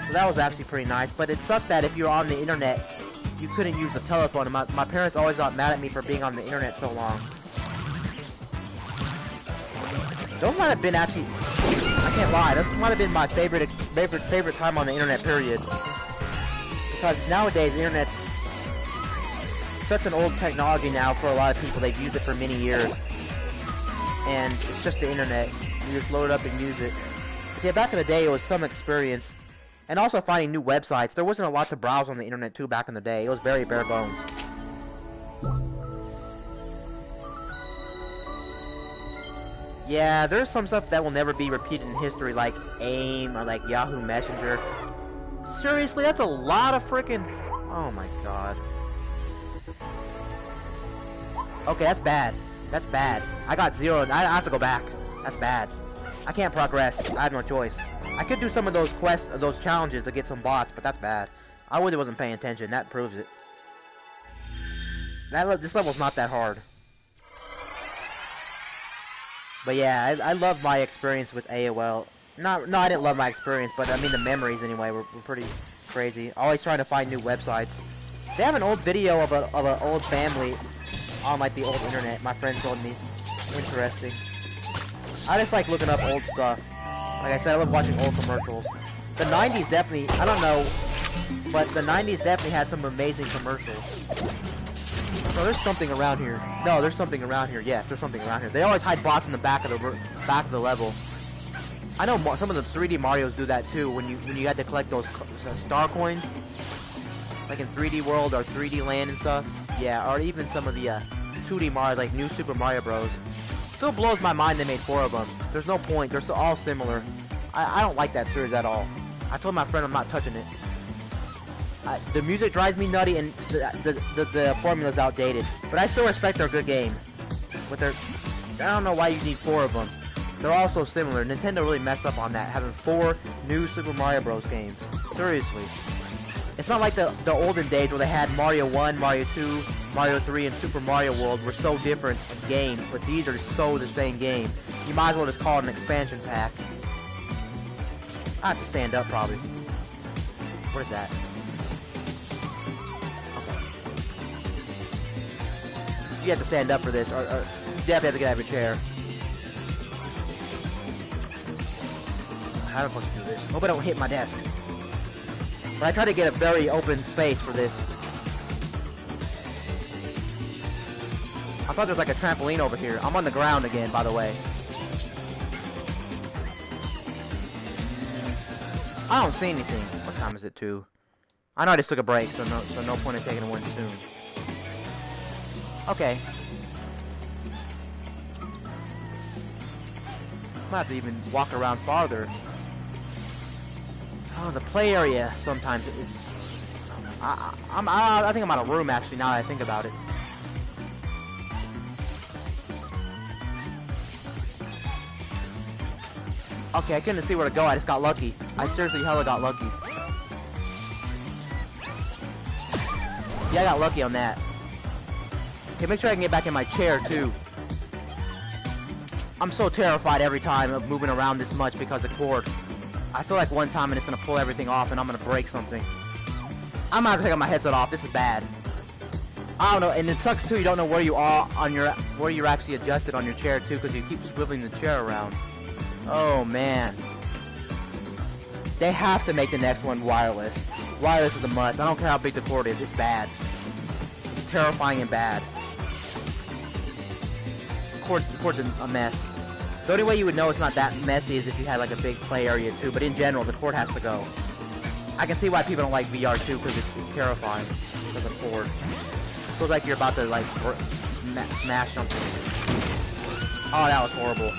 So that was actually pretty nice, but it sucked that if you were on the internet, you couldn't use the telephone. And my parents always got mad at me for being on the internet so long. Those might have been actually, I can't lie, this might have been my favorite time on the internet, period. Because nowadays, the internet's such an old technology now for a lot of people. They've used it for many years. And it's just the internet. You just load it up and use it. But yeah, back in the day, it was some experience. And also finding new websites. There wasn't a lot to browse on the internet, too, back in the day. It was very bare bones. Yeah, there's some stuff that will never be repeated in history, like AIM or like Yahoo Messenger. Seriously, that's a lot of freaking... Oh my god. Okay, that's bad. That's bad. I got 0. I have to go back. That's bad. I can't progress. I have no choice. I could do some of those quests, those challenges to get some bots, but that's bad. I really wasn't paying attention. That proves it. This level's not that hard. But yeah, I love my experience with AOL. No, I didn't love my experience, but I mean the memories anyway were pretty crazy. Always trying to find new websites. They have an old video of an old family on like the old internet. My friend told me. Interesting. I just like looking up old stuff. Like I said, I love watching old commercials. The 90s definitely, I don't know, but the 90s definitely had some amazing commercials. No, there's something around here. No, there's something around here. Yes, there's something around here. They always hide bots in the back of the level. I know some of the 3D Marios do that too. When you had to collect those star coins, like in 3D World or 3D Land and stuff. Yeah, or even some of the 2D Mario, like New Super Mario Bros. Still blows my mind they made 4 of them. There's no point. They're all similar. I don't like that series at all. I told my friend I'm not touching it. The music drives me nutty, and the formula's outdated. But I still respect their good games. But I don't know why you need 4 of them. They're all so similar. Nintendo really messed up on that, having 4 new Super Mario Bros. Games. Seriously. It's not like the olden days where they had Mario 1, Mario 2, Mario 3, and Super Mario World were so different games, but these are so the same game. You might as well just call it an expansion pack. I have to stand up, probably. What is that? Okay. You have to stand up for this, or you definitely have to get out of your chair. How am I supposed to do this? Hope I don't hit my desk. But I try to get a very open space for this. I thought there was like a trampoline over here. I'm on the ground again, by the way. I don't see anything. What time is it, too? I know I just took a break, so no point in taking one soon. Okay. Might have to even walk around farther. Oh, the play area sometimes is... I think I'm out of room, actually, now that I think about it. Okay, I couldn't see where to go, I just got lucky. I seriously hella got lucky. Yeah, I got lucky on that. Okay, make sure I can get back in my chair, too. I'm so terrified every time of moving around this much because of the cord. I feel like one time I'm just gonna pull everything off and I'm gonna break something. I'm gonna have to take my headset off. This is bad. I don't know, and it sucks too. You don't know where you are on where you're actually adjusted on your chair too, because you keep swiveling the chair around. Oh man, they have to make the next one wireless. Wireless is a must. I don't care how big the cord is. It's bad. It's terrifying and bad. The cord's a mess. The only way you would know it's not that messy is if you had like a big play area too, but in general, the cord has to go. I can see why people don't like VR too, because it's terrifying with the cord. It feels like you're about to like smash something. Oh, that was horrible.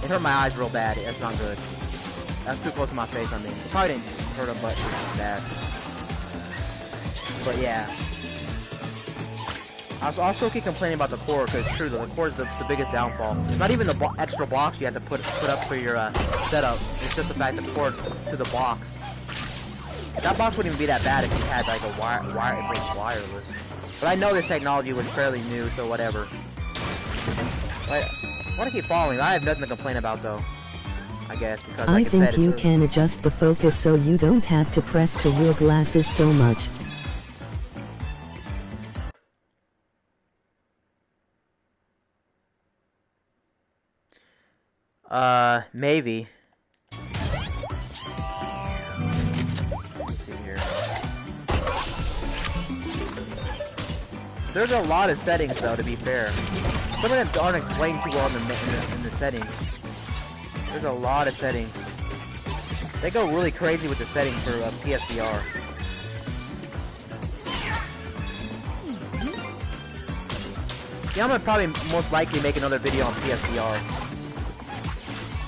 It hurt my eyes real bad. That's not good. That's too close to my face, I mean. It probably didn't hurt them, but it's bad. But yeah. I also keep complaining about the cord, because it's true, though. The cord is the biggest downfall. It's not even the extra box you have to put up for your setup. It's just the fact the cord to the box. That box wouldn't even be that bad if you had like a if it was wireless. But I know this technology was fairly new, so whatever. But I want to keep following. I have nothing to complain about, though. I guess, because like I think you can adjust the focus so you don't have to press to real glasses so much. Maybe. Let's see here. There's a lot of settings, though, to be fair. Some of them aren't explained too well in the settings. There's a lot of settings. They go really crazy with the settings for PSVR. Yeah, I'm gonna probably most likely make another video on PSVR.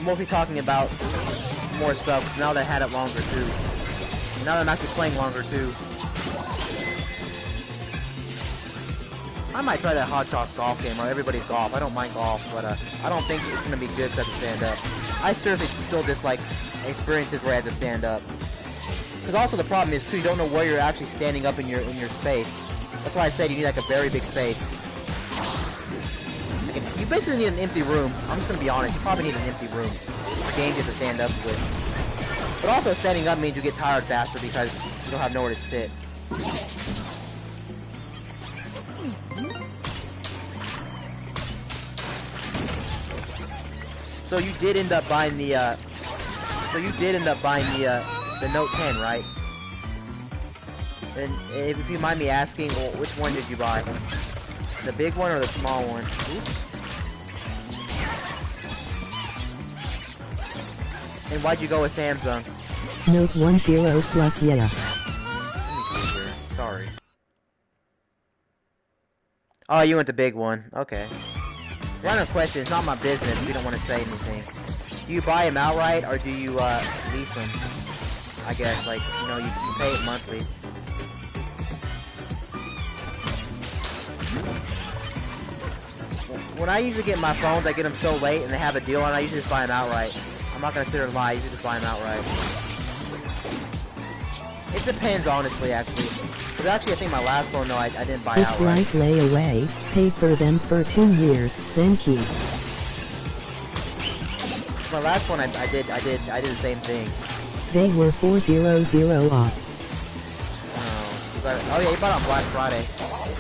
Mostly talking about more stuff, now that I had it longer too. And now that I'm actually playing longer too. I might try that Hot Shots golf game, or Everybody's Golf. I don't mind golf, but I don't think it's gonna be good to have to stand up. I seriously still dislike experiences where I have to stand up. Because also the problem is too, you don't know where you're actually standing up in your space. That's why I said you need like a very big space. like you basically need an empty room. I'm just gonna be honest. You probably need an empty room for game just to stand up with. But also standing up means you get tired faster because you don't have nowhere to sit. So you did end up buying the the Note 10, right? And if you mind me asking, well, which one did you buy? The big one or the small one? Oops. And why'd you go with Samsung? Note 10 Plus, yeah. Let me see here. Sorry. Oh, you went the big one. Okay. Random question. It's not my business. We don't want to say anything. Do you buy them outright or do you lease them? I guess, like, you know, you pay it monthly. When I usually get my phones, I get them so late and they have a deal on, I usually just buy them outright. I'm not gonna sit here and lie. I usually just buy them outright. It depends, honestly, actually. But actually, I think my last phone, no, I didn't buy It's outright. like layaway, pay for them for 2 years, then keep. My last one, I did the same thing. They were $400 off. Oh yeah, you bought it on Black Friday.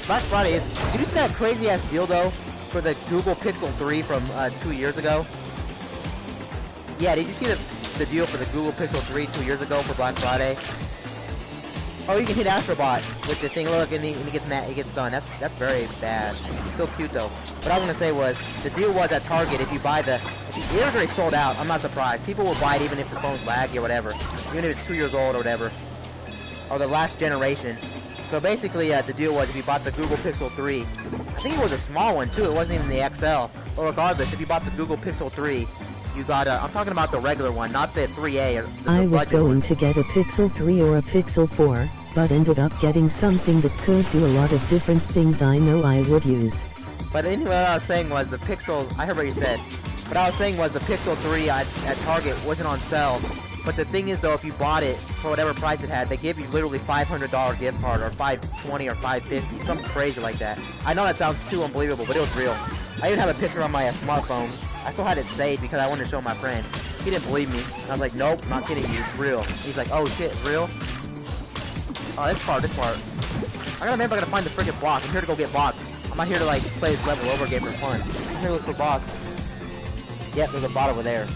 Black Friday is. Did you see that crazy ass deal though for the Google Pixel 3 from 2 years ago? Yeah, did you see the deal for the Google Pixel 3 2 years ago for Black Friday? Oh, you can hit Astro with the thing. Look, and he gets mad. He gets done. That's very bad. Still cute though. What I was gonna say was the deal was at Target. If you buy it already sold out. I'm not surprised. People will buy it even if the phone's laggy or whatever, even if it's 2 years old or whatever, or the last generation. So basically, the deal was if you bought the Google Pixel 3, I think it was a small one too. It wasn't even the XL. But regardless, if you bought the Google Pixel 3, you got I'm talking about the regular one, not the 3A. Or the I was budget going one. to get a Pixel 3 or a Pixel 4, but ended up getting something that could do a lot of different things I know I would use. But anyway, what I was saying was the Pixel, I heard what you said. What I was saying was the Pixel 3 at Target wasn't on sale. But the thing is though, if you bought it for whatever price it had, they give you literally $500 gift card or $520 or $550, something crazy like that. I know that sounds too unbelievable, but it was real. I even have a picture on my smartphone. I still had it saved because I wanted to show my friend. He didn't believe me. I was like, nope, I'm not kidding you, it's real. He's like, oh shit, it's real? Oh, this part. I gotta remember I gotta find the freaking box. I'm here to go get box. I'm not here to like play this level over again for fun. I'm here to look for box. Yep, there's a bot over there.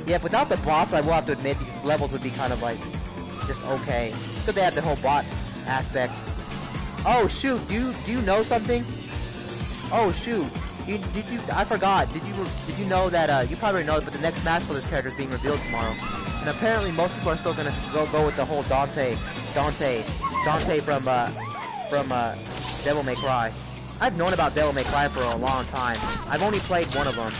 Yeah, without the bots, I will have to admit these levels would be kind of like just okay. So they have the whole bot aspect. Oh shoot, do you know something? Oh shoot, I forgot. Did you know that you probably know, but the next Smash Brothers character is being revealed tomorrow, and apparently most people are still gonna go with the whole Dante from Devil May Cry. I've known about Devil May Cry for a long time. I've only played one of them.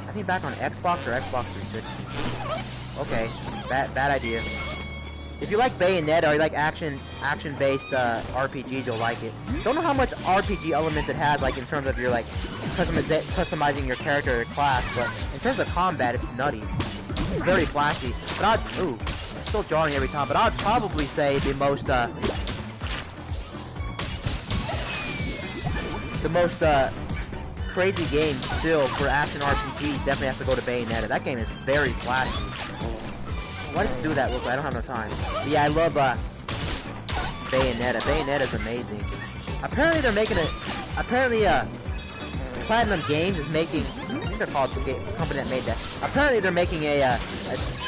I think back on Xbox or Xbox 360. Okay, bad idea. If you like Bayonetta or you like action-based RPGs, you'll like it. Don't know how much RPG elements it has, like in terms of your like customizing your character or class, but in terms of combat, it's nutty. It's very flashy. But it's still jarring every time. But I'd probably say the most crazy game still for action RPG definitely has to go to Bayonetta. That game is very flashy. Why did you do that real quick? I don't have no time. But yeah, I love Bayonetta. Bayonetta's amazing. Apparently they're making Platinum Games is making, I think they're called the company that made that. Apparently they're making a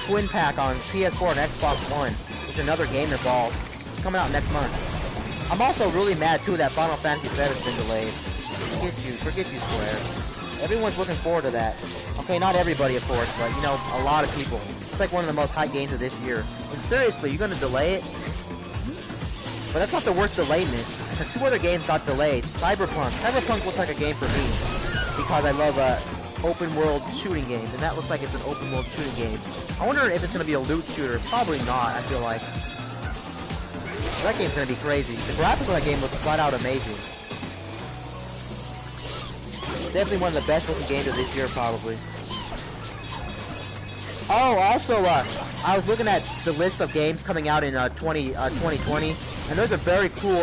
twin pack on PS4 and Xbox One. There's another game involved. It's coming out next month. I'm also really mad too that Final Fantasy VII has been delayed. Forget you, Square. Everyone's looking forward to that. Okay, not everybody, of course, but, you know, a lot of people. It's like one of the most hyped games of this year. And seriously, you're gonna delay it? But that's not the worst delayment, because 2 other games got delayed. Cyberpunk looks like a game for me, because I love open world shooting games, and that looks like it's an open world shooting game. I wonder if it's gonna be a loot shooter. Probably not, I feel like. That game's gonna be crazy. The graphics of that game looks flat out amazing. Definitely one of the best looking games of this year, probably. Oh, also, I was looking at the list of games coming out in 2020, and there's a very cool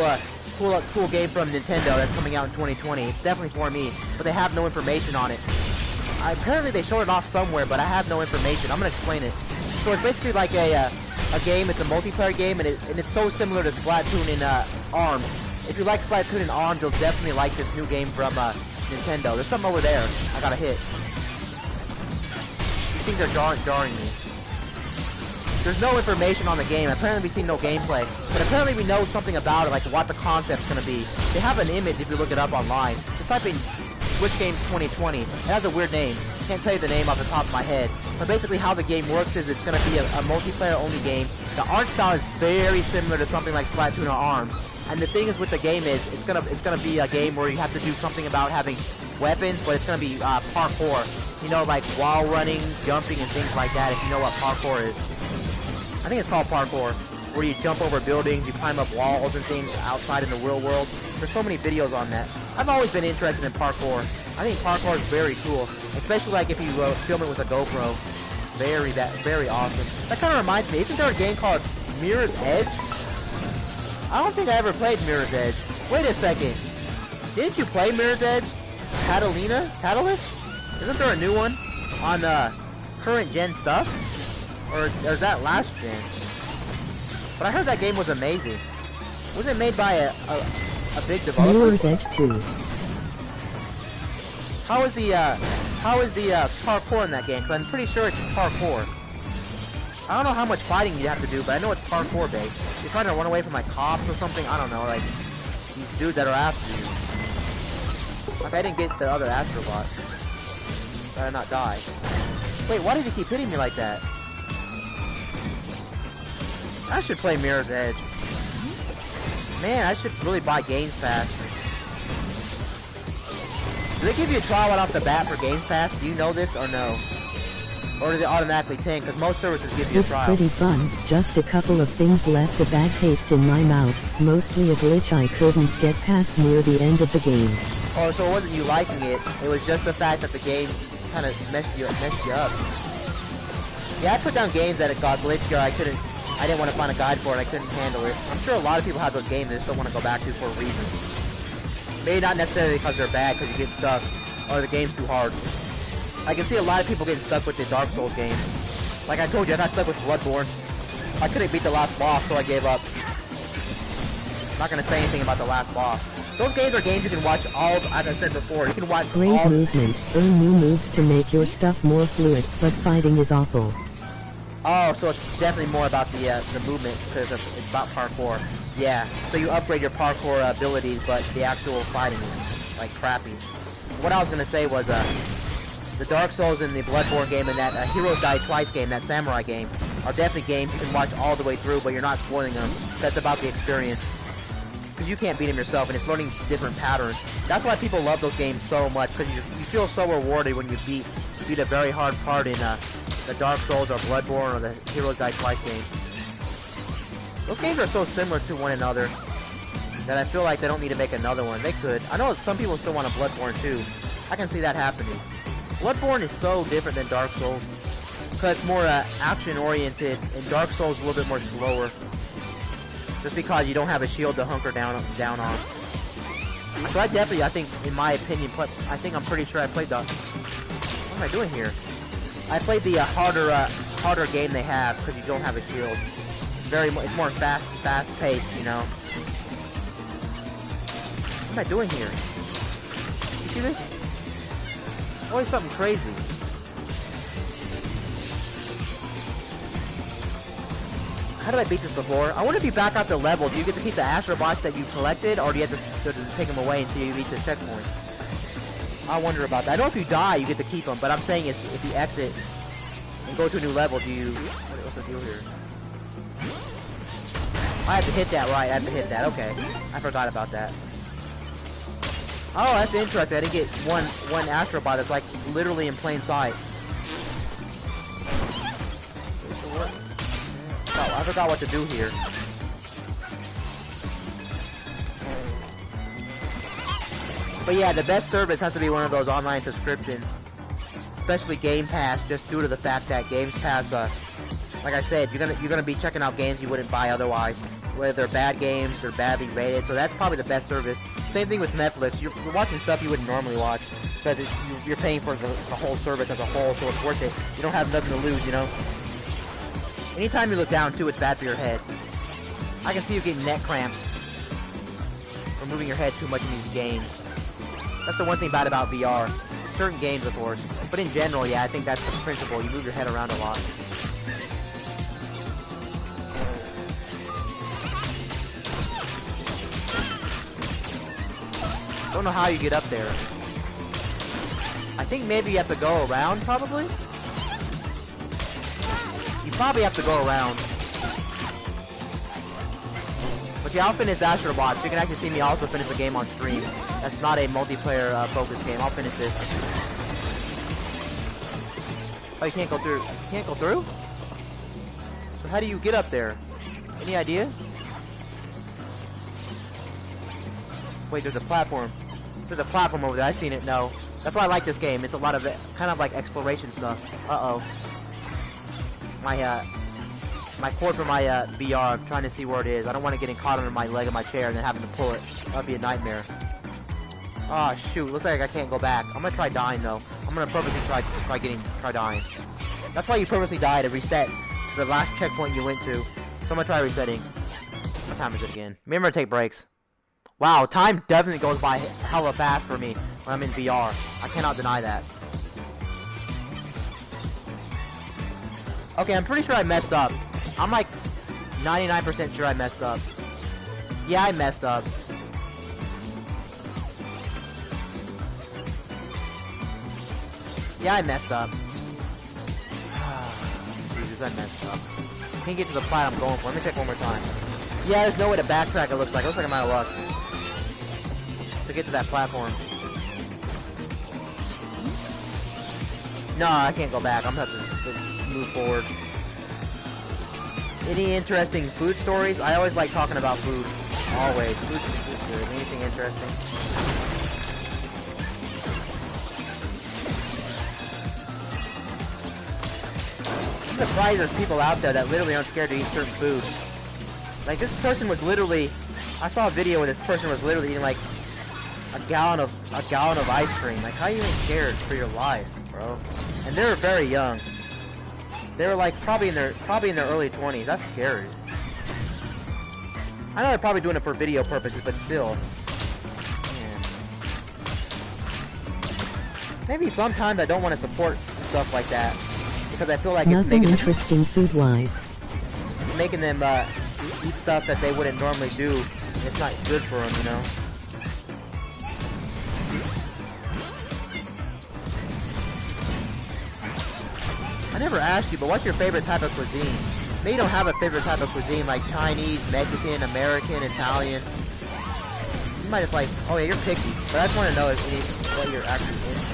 cool game from Nintendo that's coming out in 2020. It's definitely for me, but they have no information on it. Apparently they showed it off somewhere, but I have no information. I'm gonna explain it. So it's basically like a game. It's a multiplayer game, and it's so similar to Splatoon in ARMS. If you like Splatoon and ARMS, you'll definitely like this new game from Nintendo. There's something over there. I got a hit. These things are jarring me. There's no information on the game. Apparently we've seen no gameplay, but apparently we know something about it, like what the concept's gonna be. They have an image if you look it up online. Just type in Switch Games 2020. It has a weird name. Can't tell you the name off the top of my head. But basically how the game works is it's gonna be a multiplayer only game. The art style is very similar to something like Splatoon or ARMS. And the thing is with the game is it's gonna be a game where you have to do something about having weapons, but it's gonna be parkour. You know, like wall running, jumping, and things like that. If you know what parkour is. I think it's called parkour, where you jump over buildings, you climb up walls and things outside in the real world. There's so many videos on that. I've always been interested in parkour. I think parkour is very cool, especially like if you film it with a GoPro. Very awesome. That kind of reminds me, isn't there a game called Mirror's Edge? I don't think I ever played Mirror's Edge. Wait a second. Didn't you play Mirror's Edge? Catalyst? Isn't there a new one on current gen stuff? Or is that last gen? But I heard that game was amazing. Was it made by a big developer? Mirror's Edge 2. How is the parkour in that game? Because I'm pretty sure it's parkour. I don't know how much fighting you have to do, but I know it's parkour based. You're trying to run away from like cops or something. I don't know, like these dudes that are after you. Like I didn't get the other Astrobot. Did I not die? Wait, why does he keep hitting me like that? I should play Mirror's Edge. Man, I should really buy Games Pass. Do they give you a trial right off the bat for Games Pass? Do you know this or no? Or does it automatically 10? Because most services give you a trial. It's pretty fun. Just a couple of things left a bad taste in my mouth. Mostly a glitch I couldn't get past near the end of the game. Oh, so it wasn't you liking it. It was just the fact that the game kind of messed you up. Yeah, I put down games that it got glitched or I didn't want to find a guide for it. I couldn't handle it. I'm sure a lot of people have those games they just don't want to go back to for a reason. Maybe not necessarily because they're bad, because you get stuck, or the game's too hard. I can see a lot of people getting stuck with the Dark Souls game. Like I told you, I got stuck with Bloodborne. I couldn't beat the last boss, so I gave up. I'm not going to say anything about the last boss. Those games are games you can watch all, as I said before, you can watch Great all... movement. Earn new moves to make your stuff more fluid, but fighting is awful. Oh, so it's definitely more about the movement, because it's about parkour. Yeah, so you upgrade your parkour abilities, but the actual fighting is, like, crappy. What I was going to say was, the Dark Souls and the Bloodborne game and that Heroes Die Twice game, that samurai game, are definitely games you can watch all the way through, but you're not spoiling them. That's about the experience. Because you can't beat them yourself, and it's learning different patterns. That's why people love those games so much, because you feel so rewarded when you beat a very hard part in, the Dark Souls or Bloodborne or the Heroes Die Twice game. Those games are so similar to one another that I feel like they don't need to make another one. They could. I know some people still want a Bloodborne too. I can see that happening. Bloodborne is so different than Dark Souls because it's more action oriented, and Dark Souls is a little bit more slower. Just because you don't have a shield to hunker down on. So I think, in my opinion, I'm pretty sure I played the... What am I doing here? I played the harder game they have because you don't have a shield. It's more fast paced, you know. What am I doing here? You see this? Always something crazy. How did I beat this before? I want to be back at the level. Do you get to keep the Astrobots that you collected, or do you have to take them away until you reach the checkpoint? I wonder about that. I know if you die, you get to keep them, but I'm saying if you exit and go to a new level, do you... What's the deal here? I have to hit that, right? I have to hit that. Okay. I forgot about that. Oh, that's interesting. I didn't get one Astrobot that's like literally in plain sight. Oh, I forgot what to do here. But yeah, the best service has to be one of those online subscriptions. Especially Game Pass, just due to the fact that Games Pass, like I said, you're gonna be checking out games you wouldn't buy otherwise. whether they're bad games, they're badly rated, so that's probably the best service. Same thing with Netflix. You're watching stuff you wouldn't normally watch, because you're paying for the whole service as a whole, so it's worth it. You don't have nothing to lose, you know? Anytime you look down, too, it's bad for your head. I can see you getting neck cramps from moving your head too much in these games. That's the one thing bad about VR. Certain games, of course. But in general, yeah, I think that's the principle. You move your head around a lot. Don't know how you get up there. I think maybe you have to go around, probably? You probably have to go around. But yeah, I'll finish Astro Bot. So you can actually see me also finish the game on stream. That's not a multiplayer focused game. I'll finish this. Oh, you can't go through. You can't go through? So how do you get up there? Any idea? Wait, there's a platform. There's a platform over there. I seen it. No. That's why I like this game. It's a lot of kind of like exploration stuff. Uh-oh. My cord for my VR, I'm trying to see where it is. I don't want to get caught under my leg of my chair and then having to pull it. That would be a nightmare. Oh shoot, looks like I can't go back. I'm gonna try dying though. I'm gonna purposely try dying. That's why you purposely die, to reset to the last checkpoint you went to. So I'm gonna try resetting. What time is it again? Remember to take breaks. Wow, time definitely goes by hella fast for me when I'm in VR. I cannot deny that. Okay, I'm pretty sure I messed up. I'm like 99% sure I messed up. Yeah, I messed up. Yeah, I messed up. Jesus, I messed up. Can't get to the plat I'm going for. Let me check one more time. Yeah, there's no way to backtrack, it looks like. It looks like I'm out of luck to get to that platform. No, I can't go back. I'm gonna have to move forward. Any interesting food stories? I always like talking about food. Always. Food's good. Anything interesting? I'm surprised there's people out there that literally aren't scared to eat certain foods. Like, this person was literally... I saw a video where this person was literally eating, like, a gallon of ice cream. Like, how are you even scared for your life, bro? And they were very young. They were like probably in their early 20s. That's scary. I know they're probably doing it for video purposes, but still. Man. Maybe sometimes I don't want to support stuff like that because I feel like it's nothing interesting food-wise. Making them eat stuff that they wouldn't normally do. It's not good for them, you know. I never asked you, but what's your favorite type of cuisine? Maybe you don't have a favorite type of cuisine like Chinese, Mexican, American, Italian. You might just like, oh yeah, you're picky. But I just want to know what you're actually into.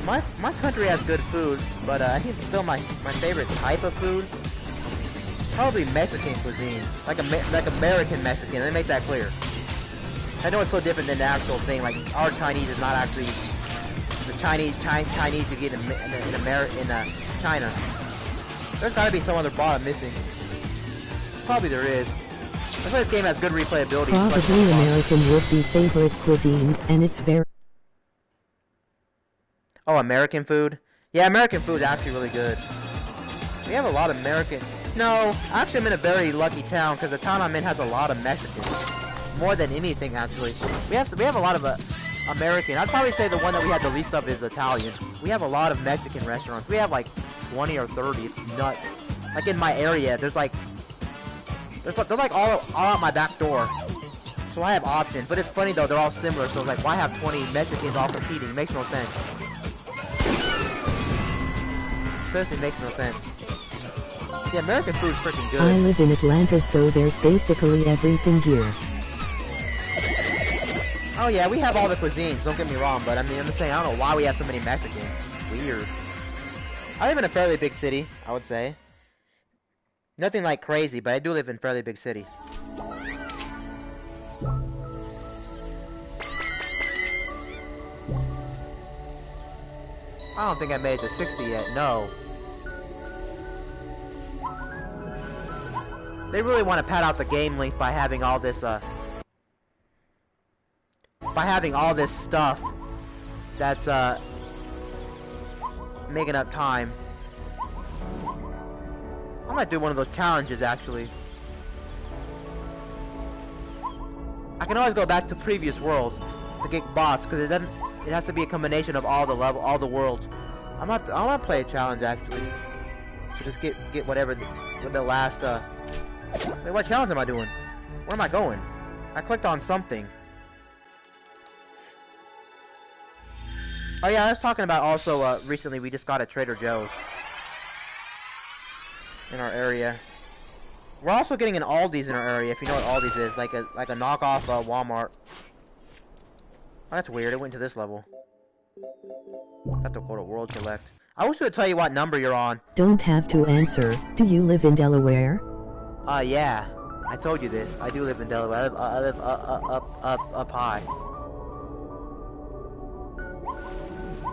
My country has good food, but I think still my favorite type of food, probably Mexican cuisine, like American Mexican. Let me make that clear. I know it's so different than the actual thing. Like our Chinese is not actually the Chinese you get in China. There's got to be some other bottom missing. Probably there is. That's why this game has good replayability. Probably American would be favorite cuisine, and it's very... Oh, American food? Yeah, American food is actually really good. We have a lot of American... No, actually I'm in a very lucky town, because the town I'm in has a lot of Mexicans. More than anything, actually. We have a lot of American. I'd probably say the one that we had the least of is Italian. We have a lot of Mexican restaurants. We have like 20 or 30. It's nuts. Like in my area, they're like all out my back door. So I have options. But it's funny though, they're all similar. So it's like, why have 20 Mexicans all competing? It makes no sense. Seriously, makes no sense. The American food's freaking good. I live in Atlanta, so there's basically everything here. Oh yeah, we have all the cuisines, don't get me wrong, but I mean, I'm just saying, I don't know why we have so many Mexicans. Weird. I live in a fairly big city, I would say. Nothing like crazy, but I do live in a fairly big city. I don't think I made it to 60 yet, no. They really want to pad out the game length by having all this, stuff that's, making up time. I might do one of those challenges, actually. I can always go back to previous worlds to get bots, because it has to be a combination of all the worlds. I want to play a challenge, actually. To just get whatever the last, wait, what challenge am I doing? Where am I going? I clicked on something. Oh yeah, I was talking about also, recently we just got a Trader Joe's in our area. We're also getting an Aldi's in our area, if you know what Aldi's is, like a knockoff Walmart. Oh, that's weird. It went to this level. Have to go to World Select. I wish it would tell you what number you're on. Don't have to answer. Do you live in Delaware? Yeah. I told you this. I do live in Delaware. I live up high.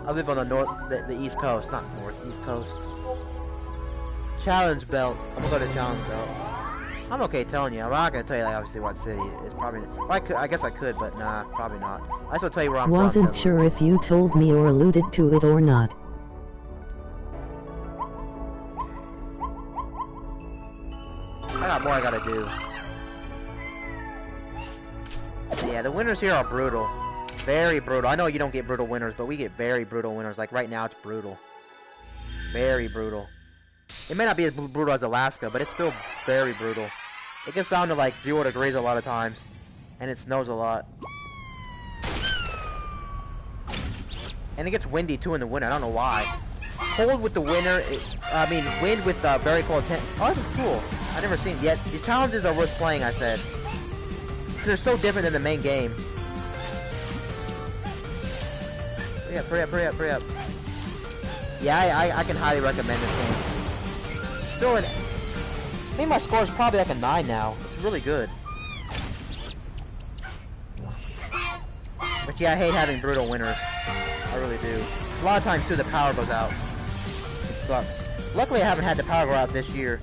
I live on the East Coast, not North, East Coast. Challenge Belt. I'm gonna go to Challenge Belt. I'm okay telling you. I'm not gonna tell you, like, obviously what city. It's probably. Well, I guess I could, but nah, probably not. I just will tell you where I'm from. Wasn't sure if you told me or alluded to it or not. I got more I gotta do. Yeah, the winners here are brutal. Very brutal. I know you don't get brutal winners, but we get very brutal winners. Like right now, it's brutal. Very brutal. It may not be as brutal as Alaska, but it's still very brutal. It gets down to like 0 degrees a lot of times, and it snows a lot. And it gets windy too in the winter. I don't know why. Cold with the winter. Wind with very cold. Oh, this is cool. I've never seen it yet. The challenges are worth playing, I said. Because they're so different than the main game. Hurry up, hurry up, hurry up, hurry up. Yeah, I can highly recommend this game. Still I think my score is probably like a 9 now. It's really good. But yeah, I hate having brutal winners. I really do. A lot of times too, the power goes out. It sucks. Luckily I haven't had the power go out this year.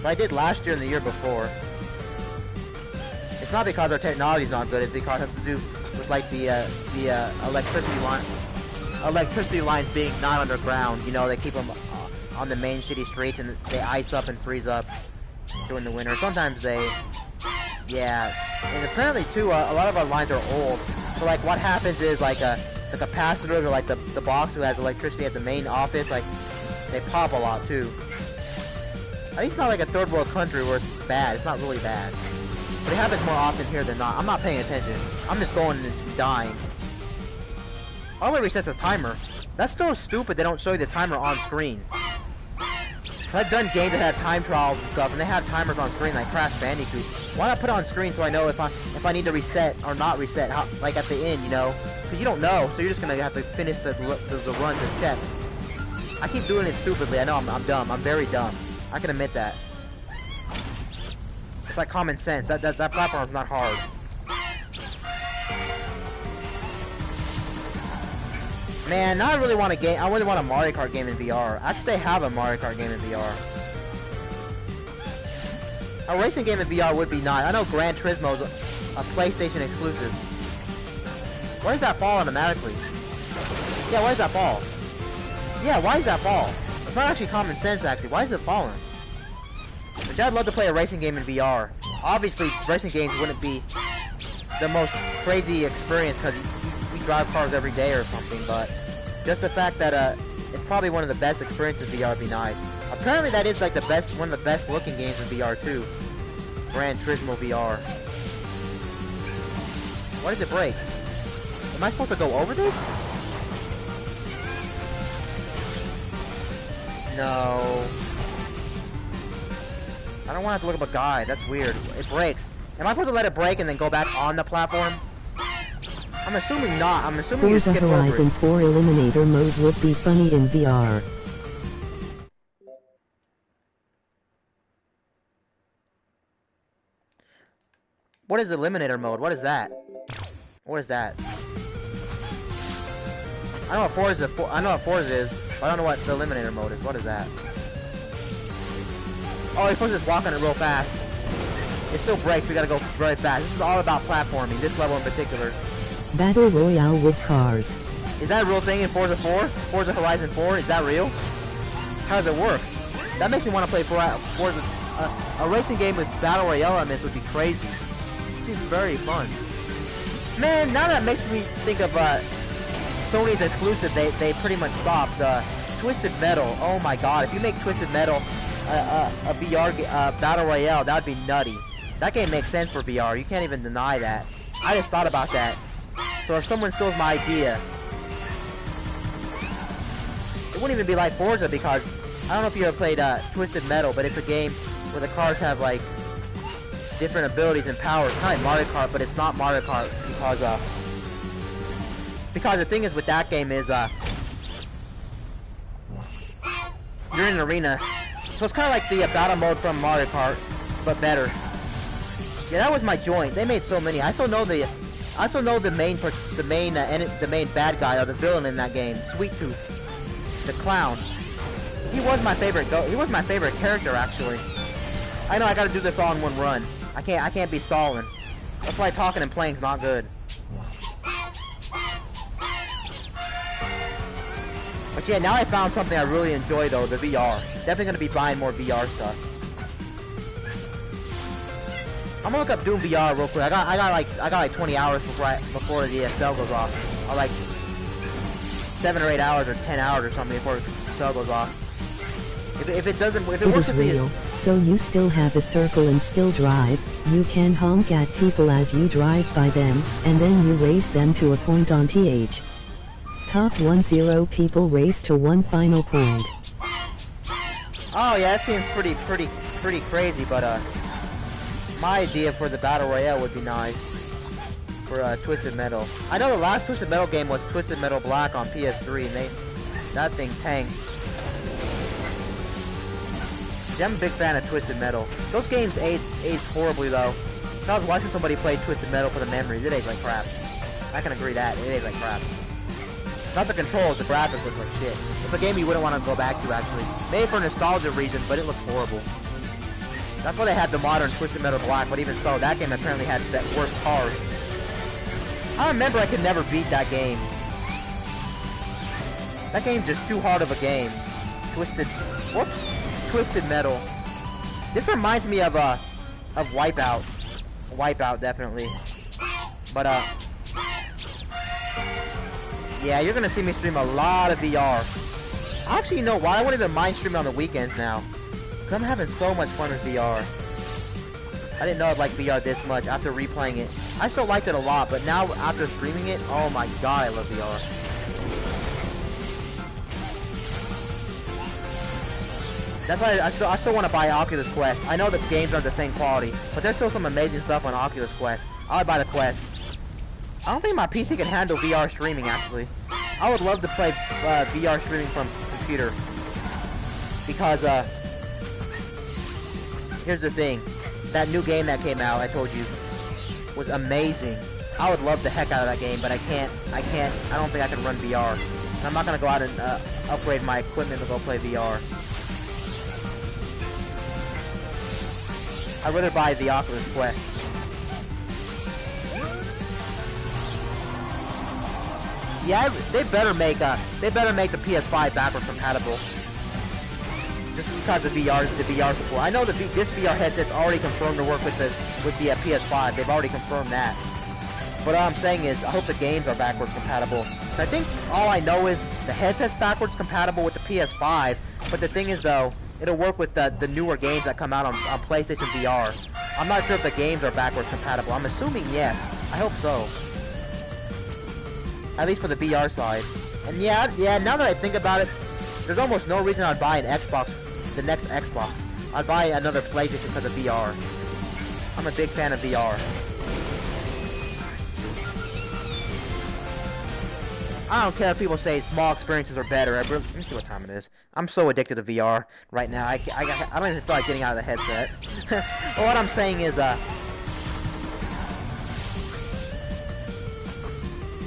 But I did last year and the year before. It's not because our technology is not good, it's because it has to do with like the electricity lines being not underground. You know, they keep them on the main city streets and they ice up and freeze up during the winter. Sometimes they, yeah. And apparently too, a lot of our lines are old. So like what happens is like the capacitors or like the box who has electricity at the main office, like they pop a lot too. I think it's not like a third world country where it's bad. It's not really bad. But it happens more often here than not. I'm not paying attention. I'm just going and dying. Oh, it resets the timer. That's still stupid they don't show you the timer on screen. I've done games that have time trials and stuff, and they have timers on screen like Crash Bandicoot. Why not put it on screen so I know if I need to reset or not reset, like at the end, you know? Because you don't know, so you're just going to have to finish the run to check. I keep doing it stupidly. I know I'm dumb. I'm very dumb. I can admit that. It's like common sense. That platform's not hard. Man, now I really want a game. I really want a Mario Kart game in VR. Actually, they have a Mario Kart game in VR. A racing game in VR would be nice. I know Gran Turismo is a PlayStation exclusive. Why does that fall automatically? Yeah, why does that fall? Yeah, why does that fall? It's not actually common sense, actually. Why is it falling? Which I'd love to play a racing game in VR. Obviously, racing games wouldn't be the most crazy experience because we drive cars every day or something, but just the fact that it's probably one of the best experiences in VR would be nice. Apparently that is like one of the best looking games in VR too. Gran Turismo VR. Why does it break? Am I supposed to go over this? No. I don't want to have to look up a guide. That's weird. It breaks. Am I supposed to let it break and then go back on the platform? I'm assuming not. I'm assuming you skip over it. Horizon 4 Eliminator mode would be funny in VR. What is Eliminator mode? What is that? What is that? I know what Forza is. I know what Forza is, but I don't know what the Eliminator mode is. What is that? Oh, you're supposed to just walk on it real fast. It still breaks. We gotta go very fast. This is all about platforming. This level in particular. Battle Royale with cars. Is that a real thing in Forza 4? Forza Horizon 4? Is that real? How does it work? That makes me want to play Forza. A racing game with Battle Royale elements would be crazy. It's very fun. Man, now that makes me think of Sony's exclusive. They pretty much stopped. Twisted Metal. Oh my god, if you make Twisted Metal a VR Battle Royale, that would be nutty. That game makes sense for VR. You can't even deny that. I just thought about that. So if someone steals my idea, it wouldn't even be like Forza, because I don't know if you ever played Twisted Metal, but it's a game where the cars have like different abilities and powers, kind of like Mario Kart, but it's not Mario Kart because the thing is with that game is you're in an arena, so it's kind of like the battle mode from Mario Kart, but better. Yeah, that was my joint. They made so many. I still know the main bad guy or the villain in that game, Sweet Tooth, the clown. He was my favorite. He was my favorite character, actually. I know I gotta do this all in one run. I can't be stalling. That's why talking and playing's not good. But yeah, now I found something I really enjoy though, the VR. Definitely gonna be buying more VR stuff. I'm gonna look up Doom VR real quick. I got like 20 hours before the sale goes off. Or like 7 or 8 hours or 10 hours or something before the sale goes off. If it works is real, so you still have a circle and still drive. You can honk at people as you drive by them, and then you race them to a point on TH. Top 10 people race to one final point. Oh yeah, that seems pretty crazy, but my idea for the Battle Royale would be nice. For Twisted Metal. I know the last Twisted Metal game was Twisted Metal Black on PS3, and that thing tanked. Yeah, I'm a big fan of Twisted Metal. Those games aged horribly though. I was watching somebody play Twisted Metal for the memories. It aged like crap. I can agree that. It aged like crap. Not the controls, the graphics look like shit. It's a game you wouldn't want to go back to, actually. Maybe for nostalgia reasons, but it looks horrible. That's why they had the modern Twisted Metal Black, but even so, that game apparently had that worst cars. I remember I could never beat that game. That game's just too hard of a game. Twisted Metal. This reminds me of Wipeout. Wipeout, definitely. But, yeah, you're gonna see me stream a lot of VR. Actually, you know what? I won't even mind streaming on the weekends now. Cause I'm having so much fun with VR. I didn't know I'd like VR this much after replaying it. I still liked it a lot, but now after streaming it, oh my god, I love VR. That's why I still want to buy Oculus Quest. I know the games aren't the same quality, but there's still some amazing stuff on Oculus Quest. I would buy the Quest. I don't think my PC can handle VR streaming, actually. I would love to play VR streaming from computer. Because, here's the thing. That new game that came out, I told you, was amazing. I would love the heck out of that game, but I don't think I can run VR. And I'm not going to go out and upgrade my equipment to go play VR. I'd rather buy the Oculus Quest. Yeah, they better make the PS5 backwards compatible. Just because of the VR support. I know this VR headset's already confirmed to work with the PS5. They've already confirmed that. But all I'm saying is, I hope the games are backwards compatible. I think all I know is the headset's backwards compatible with the PS5. But the thing is, though, it'll work with the newer games that come out on PlayStation VR. I'm not sure if the games are backwards compatible. I'm assuming yes. I hope so. At least for the VR side. And yeah, now that I think about it, there's almost no reason I'd buy an Xbox, the next Xbox. I'd buy another PlayStation because of VR. I'm a big fan of VR. I don't care if people say small experiences are better. Let me see what time it is. I'm so addicted to VR right now. I don't even feel like getting out of the headset. But what I'm saying is,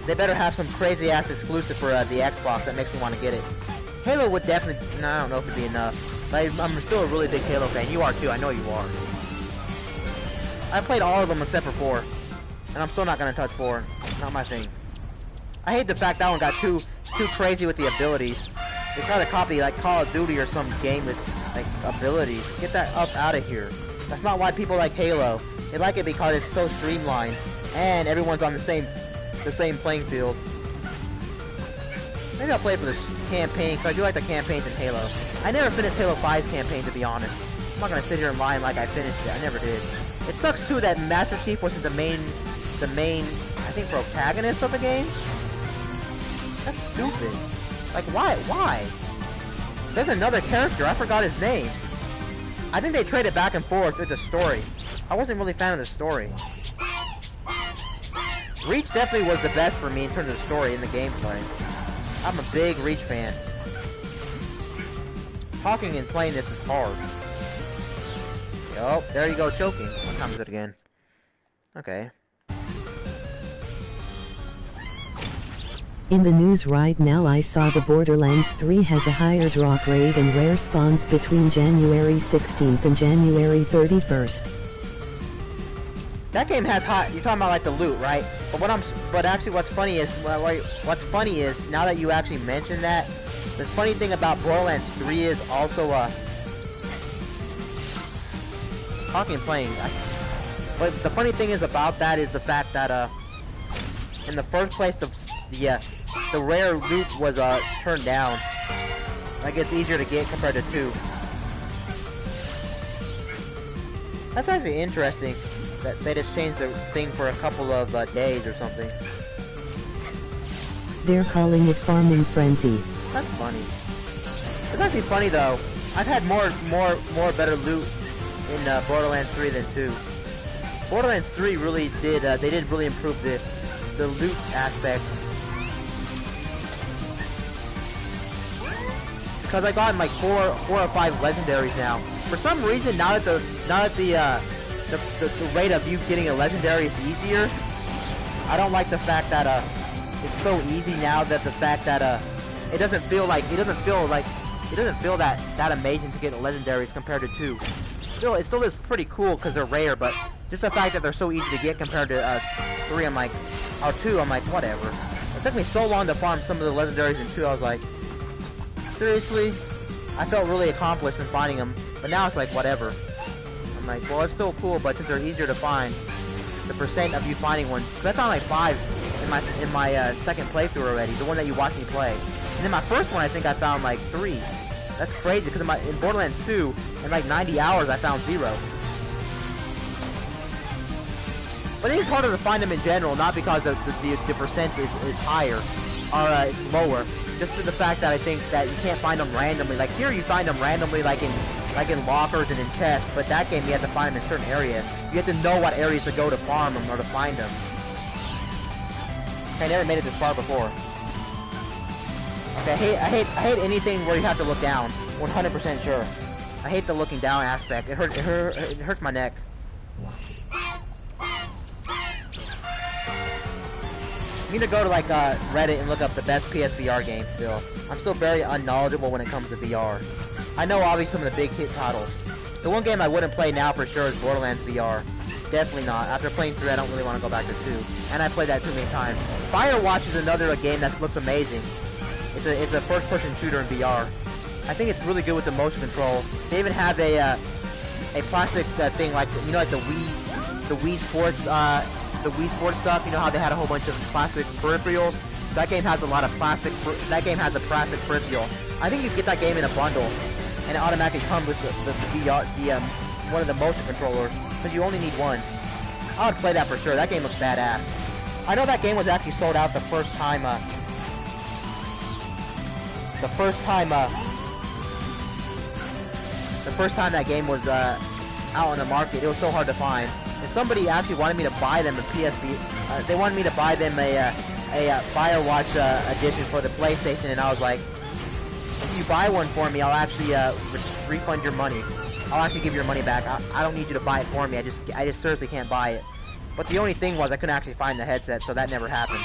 they better have some crazy ass exclusive for the Xbox that makes me want to get it. Halo would definitely. No, I don't know if it'd be enough. But I'm still a really big Halo fan. You are too. I know you are. I played all of them except for 4. And I'm still not gonna touch 4. Not my thing. I hate the fact that one got too crazy with the abilities. They try to copy like Call of Duty or some game with like abilities. Get that up out of here. That's not why people like Halo. They like it because it's so streamlined and everyone's on the same playing field. Maybe I'll play for the campaign because I do like the campaigns in Halo. I never finished Halo 5's campaign, to be honest. I'm not gonna sit here and lie like I finished it. I never did. It sucks too that Master Chief wasn't the main, I think, protagonist of the game. That's stupid. Like, why? There's another character, I forgot his name. I think they traded back and forth with the story. I wasn't really a fan of the story. Reach definitely was the best for me in terms of story in the gameplay. I'm a big Reach fan. Talking and playing this is hard. Yup, there you go, choking. What time is it again? Okay. In the news right now, I saw the Borderlands 3 has a higher drop rate and rare spawns between January 16th and January 31st. That game has hot. You're talking about like the loot, right? But actually, what's funny is now that you actually mentioned that, the funny thing about Borderlands 3 is also talking and playing. But the funny thing is about that is the fact that in the first place the rare loot was turned down. Like it's easier to get compared to 2. That's actually interesting that they just changed the thing for a couple of days or something. They're calling it farming frenzy. That's funny. It's actually funny though. I've had more better loot in Borderlands 3 than 2. Borderlands 3 really did. They did really improve the loot aspect. Because I got like 4 or 5 legendaries now. For some reason, now that the rate of you getting a legendary is easier, I don't like the fact that it's so easy now. That the fact that it doesn't feel that amazing to get legendaries compared to 2. It still is pretty cool because they're rare, but just the fact that they're so easy to get compared to 3, I'm like, or 2, I'm like, whatever. It took me so long to farm some of the legendaries in 2. I was like, seriously? I felt really accomplished in finding them, but now it's like, whatever. I'm like, well, it's still cool, but since they're easier to find, the percent of you finding one, cause I found like 5 in my second playthrough already, the one that you watched me play. And in my first one, I think I found like 3. That's crazy, because in Borderlands 2, in like 90 hours, I found 0. But it is harder to find them in general, not because the percent is higher, or it's lower. Just to the fact that I think that you can't find them randomly. Like here, you find them randomly, like in lockers and in chests. But that game, you have to find them in certain areas. You have to know what areas to go to farm them or to find them. I never made it this far before. Okay, I hate anything where you have to look down. 100% sure. I hate the looking down aspect. It hurts my neck. You need to go to like Reddit and look up the best PSVR games still. I'm still very unknowledgeable when it comes to VR. I know obviously some of the big hit titles. The one game I wouldn't play now for sure is Borderlands VR. Definitely not. After playing 3, I don't really want to go back to 2. And I played that too many times. Firewatch is another game that looks amazing. It's a first-person shooter in VR. I think it's really good with the motion control. They even have a plastic thing like, you know, like the Wii Sports stuff. You know how they had a whole bunch of plastic peripherals. That game has a lot of plastic. That game has a plastic peripheral. I think you get that game in a bundle, and it automatically comes with the VR, one of the motion controllers, because you only need one. I would play that for sure. That game looks badass. I know that game was actually sold out the first time. The first time that game was out on the market, it was so hard to find. And somebody actually wanted me to buy them a PSP. They wanted me to buy them a Firewatch edition for the PlayStation, and I was like, if you buy one for me, I'll actually refund your money. I'll actually give your money back. I don't need you to buy it for me. I just seriously can't buy it. But the only thing was I couldn't actually find the headset, so that never happened.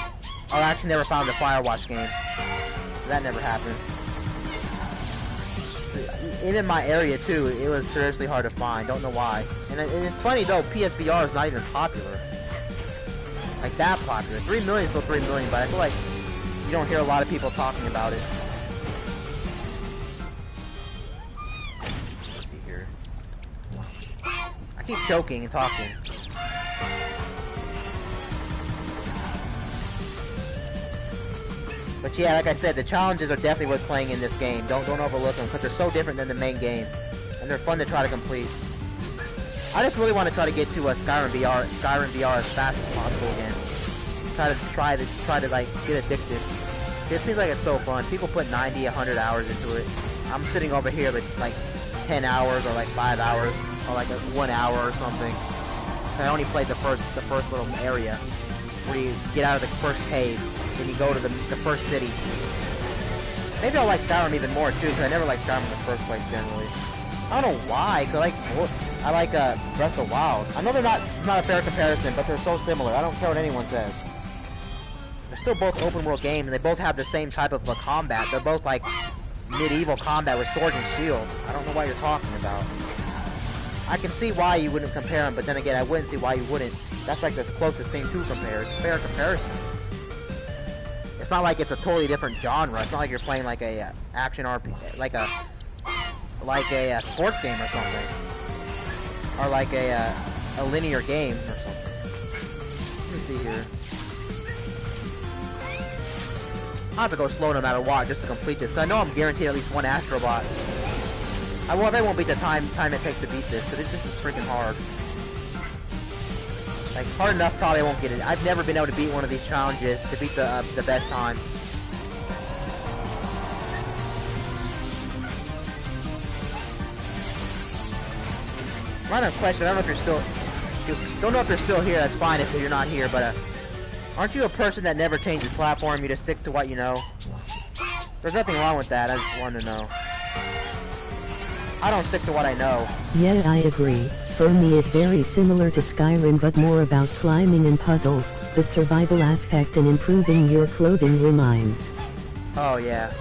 I actually never found the Firewatch game. That never happened. even my area too, it was seriously hard to find. Don't know why. And it's funny though, PSVR is not even popular. Like that popular. 3 million is still 3 million, but I feel like you don't hear a lot of people talking about it. Let's see here. I keep choking and talking. But yeah, like I said, the challenges are definitely worth playing in this game. Don't overlook them, because they're so different than the main game. And they're fun to try to complete. I just really want to try to get to Skyrim VR as fast as possible again. Try to like get addicted. It seems like it's so fun. People put 90, 100 hours into it. I'm sitting over here with like 10 hours or like 5 hours or like 1 hour or something. I only played the first little area where you get out of the first cave. Then you go to the first city. Maybe I'll like Skyrim even more too, because I never liked Skyrim in the first place generally. I don't know why, because I like Breath of the Wild. I know they're not a fair comparison, but they're so similar. I don't care what anyone says. They're still both open world games, and they both have the same type of combat. They're both like medieval combat with swords and shields. I don't know what you're talking about. I can see why you wouldn't compare them, but then again, I wouldn't see why you wouldn't. That's like the closest thing to compare. It's a fair comparison. It's not like it's a totally different genre. It's not like you're playing like a action RPG, like a sports game or something, or like a linear game or something. Let me see here. I have to go slow no matter what just to complete this, because I know I'm guaranteed at least one Astro bot. I won't beat the time it takes to beat this, because this is freaking hard. Like, hard enough, probably I won't get it. I've never been able to beat one of these challenges to beat the best time. Random question, I don't know if you're still here, that's fine if you're not here, but aren't you a person that never changes platform, you just stick to what you know? There's nothing wrong with that, I just wanted to know. I don't stick to what I know. Yeah, I agree. For me it's very similar to Skyrim, but more about climbing and puzzles. The survival aspect and improving your clothing reminds. Oh yeah.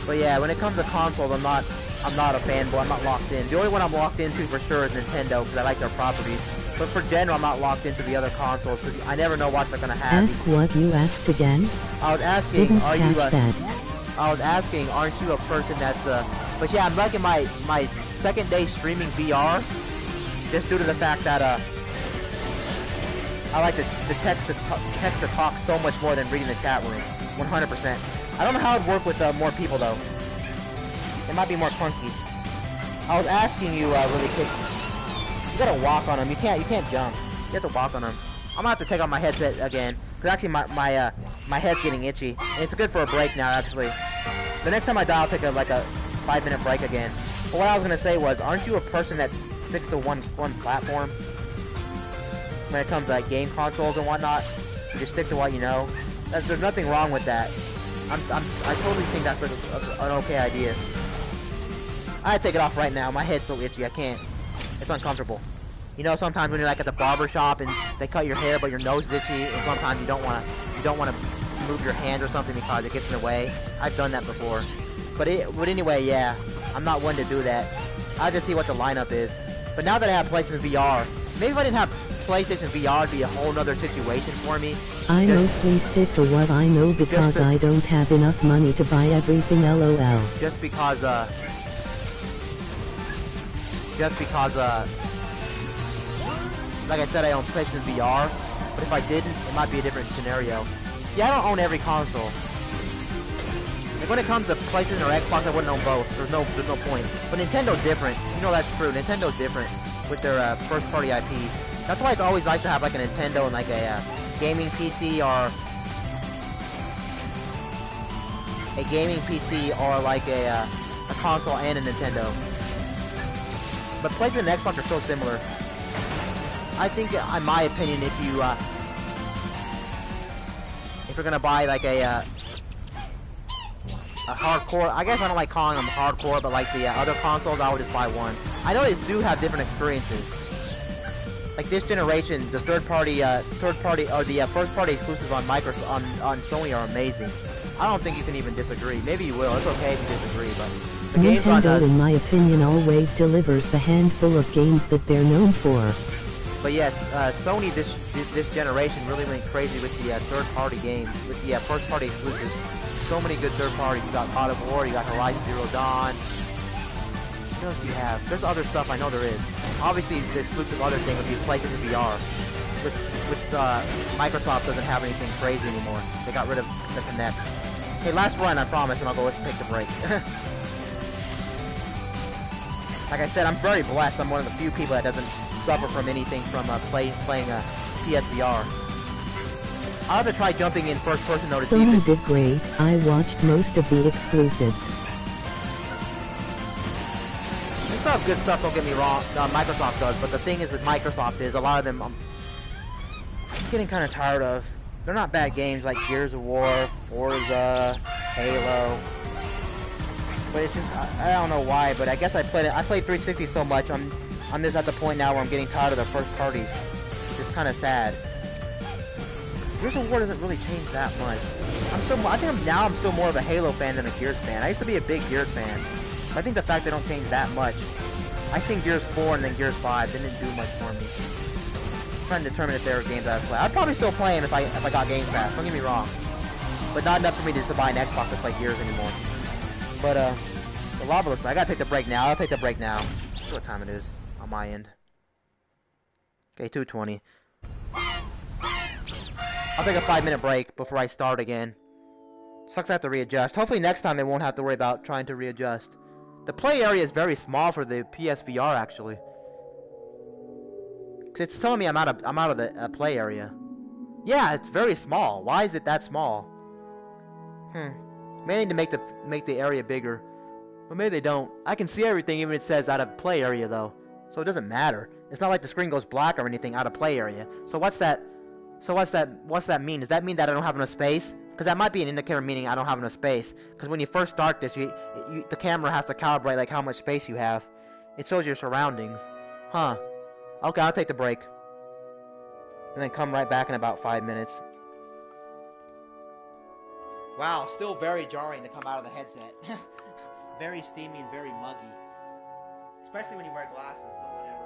But yeah, when it comes to consoles, I'm not a fanboy, I'm not locked in. The only one I'm locked into for sure is Nintendo, because I like their properties. But for general, I'm not locked into the other consoles, because I never know what they're gonna have. Ask what you asked again? I was asking, Didn't are you catch that. I was asking, aren't you a person that's but yeah, I'm liking my second day streaming VR, just due to the fact that I like the text to talk so much more than reading the chat room, 100%. I don't know how it'd work with more people though. It might be more clunky. I was asking you really quick. You gotta walk on them. You can't jump. You have to walk on them. I'm gonna have to take off my headset again, because actually my head's getting itchy. And it's good for a break now, actually. The next time I die, I'll take a 5-minute break again. But what I was gonna say was, aren't you a person that sticks to one platform when it comes to like game consoles and whatnot? You just stick to what you know. There's nothing wrong with that. I totally think that's an okay idea. I take it off right now. My head's so itchy, I can't. It's uncomfortable. You know, sometimes when you're like at the barber shop and they cut your hair, but your nose is itchy, and sometimes you don't want to move your hand or something because it gets in the way. I've done that before. But anyway, yeah, I'm not one to do that. I'll just see what the lineup is. But now that I have PlayStation VR, maybe if I didn't have PlayStation VR, it'd be a whole nother situation for me. I mostly stick to what I know because I don't have enough money to buy everything, lol. Just because, like I said, I own PlayStation VR, but if I didn't, it might be a different scenario. Yeah, I don't own every console. Like when it comes to PlayStation or Xbox, I wouldn't own both. There's no point. But Nintendo's different. You know that's true. Nintendo's different with their first-party IPs. That's why it's always nice to have like a Nintendo and like a gaming PC or like a console and a Nintendo. But PlayStation and Xbox are so similar. I think, in my opinion, if you're gonna buy like a hardcore, I guess I don't like calling them hardcore, but like the other consoles, I would just buy one. I know they do have different experiences. Like this generation, the third-party or the first-party exclusives on Microsoft on Sony are amazing. I don't think you can even disagree. Maybe you will. It's okay if you disagree, but The games on Nintendo, in my opinion, always delivers the handful of games that they're known for. But yes, Sony this generation really went crazy with the third-party games, with the first-party exclusives. So many good third parties. You got God of War, you got Horizon Zero Dawn. What else do you have? There's other stuff, I know there is. Obviously, the exclusive other thing would be PlayStation VR, which Microsoft doesn't have anything crazy anymore. They got rid of the Kinect. Okay, last run, I promise, and I'll go take the break. Like I said, I'm very blessed. I'm one of the few people that doesn't suffer from anything from playing a PSVR. I'll have to try jumping in first person though to see if Sony did great. I watched most of the exclusives. They still have good stuff, don't get me wrong. Microsoft does, but the thing is with Microsoft is a lot of them I'm getting kind of tired of. They're not bad games like Gears of War, Forza, Halo. But it's just I don't know why, but I guess I played 360 so much. I'm just at the point now where I'm getting tired of the first parties. It's kind of sad. Gears of War doesn't really change that much. I think I'm still more of a Halo fan than a Gears fan. I used to be a big Gears fan. But I think the fact they don't change that much. I seen Gears 4 and then Gears 5. They didn't do much for me. I'm trying to determine if there were games I'd play. I'd probably still play them if I got Game Pass. Don't get me wrong. But not enough for me just to buy an Xbox to play Gears anymore. But the lava looks. I gotta take the break now. I'll take the break now. See what time it is on my end. Okay, 2:20. I'll take a 5-minute break before I start again. Sucks I have to readjust. Hopefully next time I won't have to worry about trying to readjust. The play area is very small for the PSVR actually. It's telling me I'm out of the play area. Yeah, it's very small. Why is it that small? May need to make the area bigger. But maybe they don't. I can see everything even if it says out of play area though. So it doesn't matter. It's not like the screen goes black or anything out of play area. So what's that mean? Does that mean that I don't have enough space? Because that might be an indicator meaning I don't have enough space. Because when you first start this, the camera has to calibrate like how much space you have. It shows your surroundings. Huh. Okay, I'll take the break. And then come right back in about 5 minutes. Wow, still very jarring to come out of the headset. Very steamy and very muggy. Especially when you wear glasses, but whatever.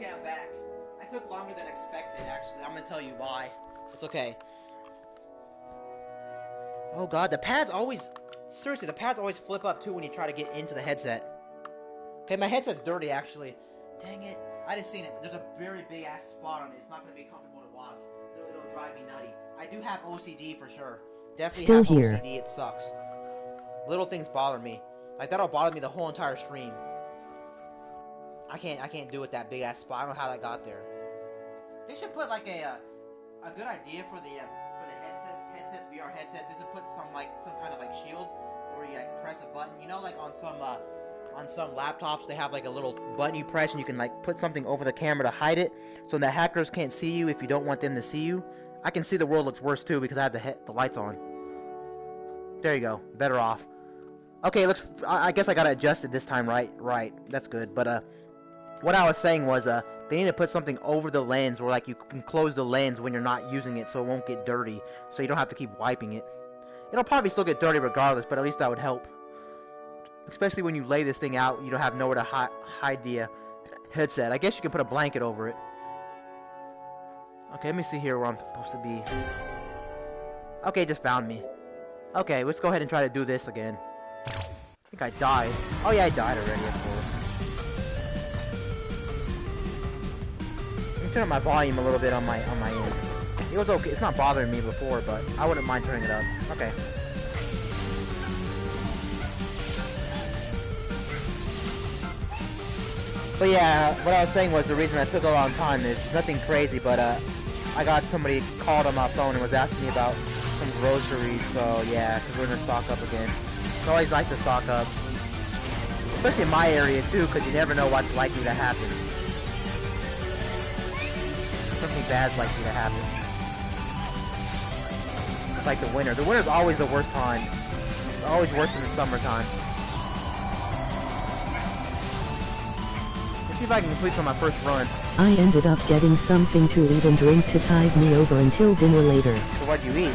Okay, I'm back. I took longer than expected, actually. I'm gonna tell you why. It's okay. Oh god, the pads always... Seriously, the pads always flip up too when you try to get into the headset. Okay, my headset's dirty, actually. Dang it. I just seen it. There's a very big ass spot on it. It's not gonna be comfortable to watch. It'll drive me nutty. I do have OCD for sure. Definitely Still have here. OCD. It sucks. Little things bother me. Like, that'll bother me the whole entire stream. I can't do it, that big ass spot. I don't know how that got there. They should put like a good idea for the headsets, VR headsets. They should put some kind of like shield where you like press a button. You know, like on some laptops they have like a little button you press and you can like put something over the camera to hide it, so the hackers can't see you if you don't want them to see you. I can see the world looks worse too because I have the lights on. There you go. Better off. Okay, looks. I guess I got it adjusted this time, right? Right. That's good. But what I was saying was they need to put something over the lens where like you can close the lens when you're not using it, so it won't get dirty, so you don't have to keep wiping it. It'll probably still get dirty regardless, but at least that would help. Especially when you lay this thing out, you don't have nowhere to hide the headset. I guess you can put a blanket over it. Okay, let me see here where I'm supposed to be. Okay, it just found me. Okay, let's go ahead and try to do this again. I think I died. Oh yeah, I died already, of course. Let me turn up my volume a little bit on my end. It was okay. It's not bothering me before, but I wouldn't mind turning it up. Okay. But yeah, what I was saying was the reason I took a long time is nothing crazy, but I got somebody called on my phone and was asking me about some groceries, so yeah, because we're going to stock up again. It's always nice to stock up. Especially in my area too, because you never know what's likely to happen. Something bad's likely to happen. It's like the winter. The winter's always the worst time. It's always worse than the summertime. Let's see if I can complete for my first run. I ended up getting something to eat and drink to tide me over until dinner later. So what'd you eat?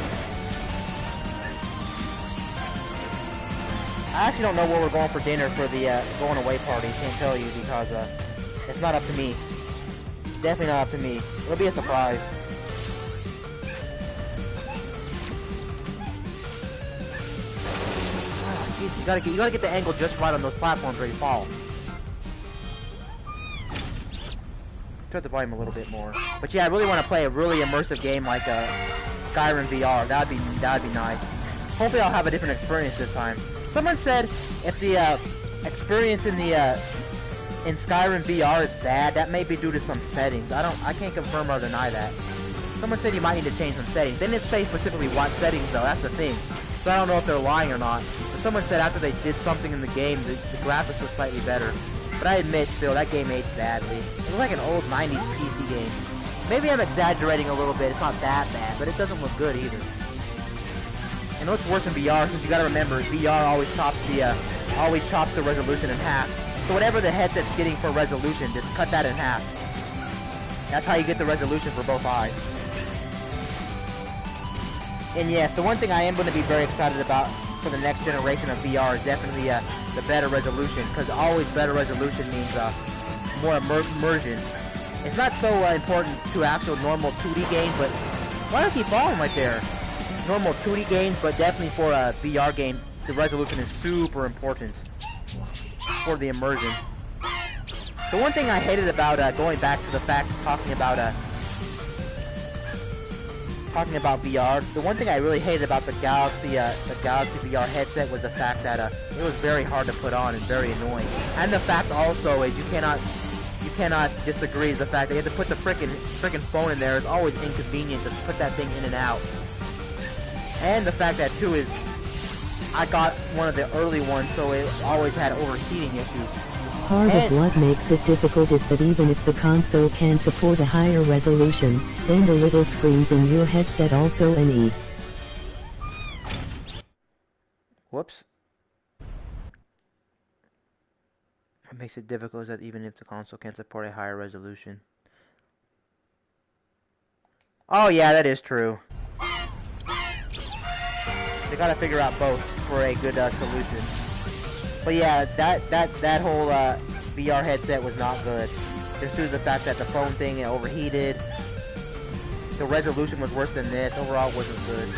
I actually don't know where we're going for dinner for the going away party. Can't tell you because it's not up to me. Definitely not up to me. It'll be a surprise. Oh, geez, you gotta get the angle just right on those platforms where you fall. Turn the volume a little bit more. But yeah, I really want to play a really immersive game like Skyrim VR. That'd be nice. Hopefully, I'll have a different experience this time. Someone said if the experience in Skyrim VR is bad, that may be due to some settings. I can't confirm or deny that. Someone said you might need to change some settings. They didn't say specifically what settings though. That's the thing. So I don't know if they're lying or not. But someone said after they did something in the game, the graphics were slightly better. But I admit, still, that game aged badly. It was like an old 90s PC game. Maybe I'm exaggerating a little bit. It's not that bad, but it doesn't look good either. And what's worse in VR, since you gotta remember, VR always chops the resolution in half. So whatever the headset's getting for resolution, just cut that in half. That's how you get the resolution for both eyes. And yes, the one thing I am going to be very excited about for the next generation of VR is definitely the better resolution, because always better resolution means more immersion. It's not so important to actual normal 2D games, but why do I keep falling right there? Normal 2D games, but definitely for a VR game, the resolution is super important for the immersion. The one thing I hated about going back to the fact talking about VR, the one thing I really hated about the Galaxy VR headset was the fact that it was very hard to put on and very annoying. And the fact also is you cannot disagree is the fact that you have to put the frickin' phone in there. It's always inconvenient to put that thing in and out. And the fact that too is I got one of the early ones, so it always had overheating issues. Part of what makes it difficult is that even if the console can support a higher resolution, then the little screens in your headset also need. Whoops. What makes it difficult is that even if the console can support a higher resolution. Oh yeah, that is true. They gotta figure out both for a good solution. But yeah, that whole VR headset was not good. just due to the fact that the phone thing overheated. The resolution was worse than this. Overall, it wasn't good.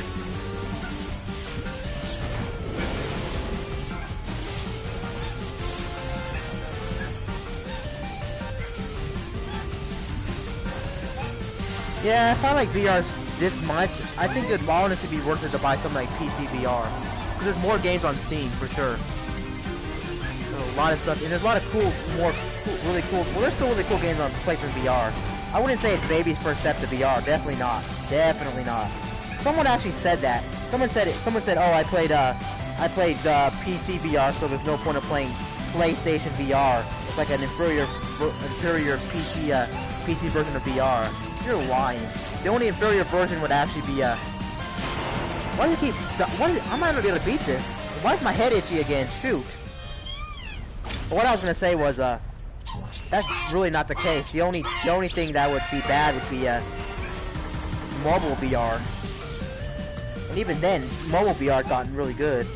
Yeah, if I like VR this much, I think it'd honestly be worth it to buy something like PC VR. Because there's more games on Steam, for sure. There's a lot of stuff, and there's a lot of really cool, well, there's still really cool games on PlayStation VR. I wouldn't say it's baby's first step to VR, definitely not. Definitely not. Someone actually said that. Someone said, oh, I played PC VR, so there's no point of playing PlayStation VR. It's like an inferior PC version of VR. You're lying. The only inferior version would actually be why do you keep? I'm not gonna be able to beat this. Why is my head itchy again? Shoot. But what I was gonna say was that's really not the case. The only thing that would be bad would be mobile VR. And even then, mobile VR gotten really good.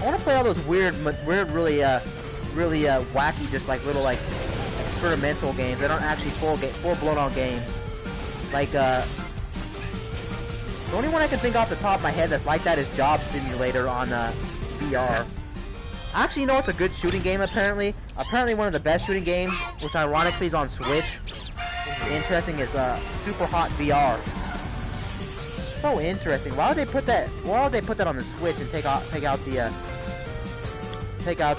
I want to play all those weird, really wacky, just like little experimental games that aren't actually full blown on games. Like the only one I can think off the top of my head that's like that is Job Simulator on VR. Actually, you know what's a good shooting game apparently? Apparently one of the best shooting games, which ironically is on Switch, which is interesting, is Super Hot VR. So interesting. Why would they put that on the Switch and take out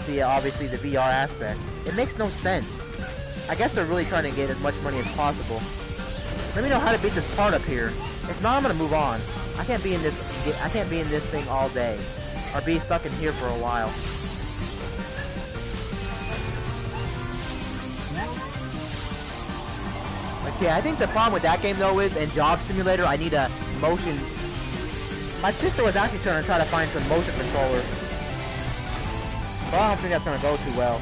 the obviously the VR aspect? It makes no sense. I guess they're really trying to get as much money as possible. Let me know how to beat this part up here. If not, I'm gonna move on. I can't be in this thing all day, or be stuck in here for a while. Okay, I think the problem with that game though is, in Job Simulator, I need a motion. My sister was actually trying to find some motion controllers, but I don't think that's gonna go too well.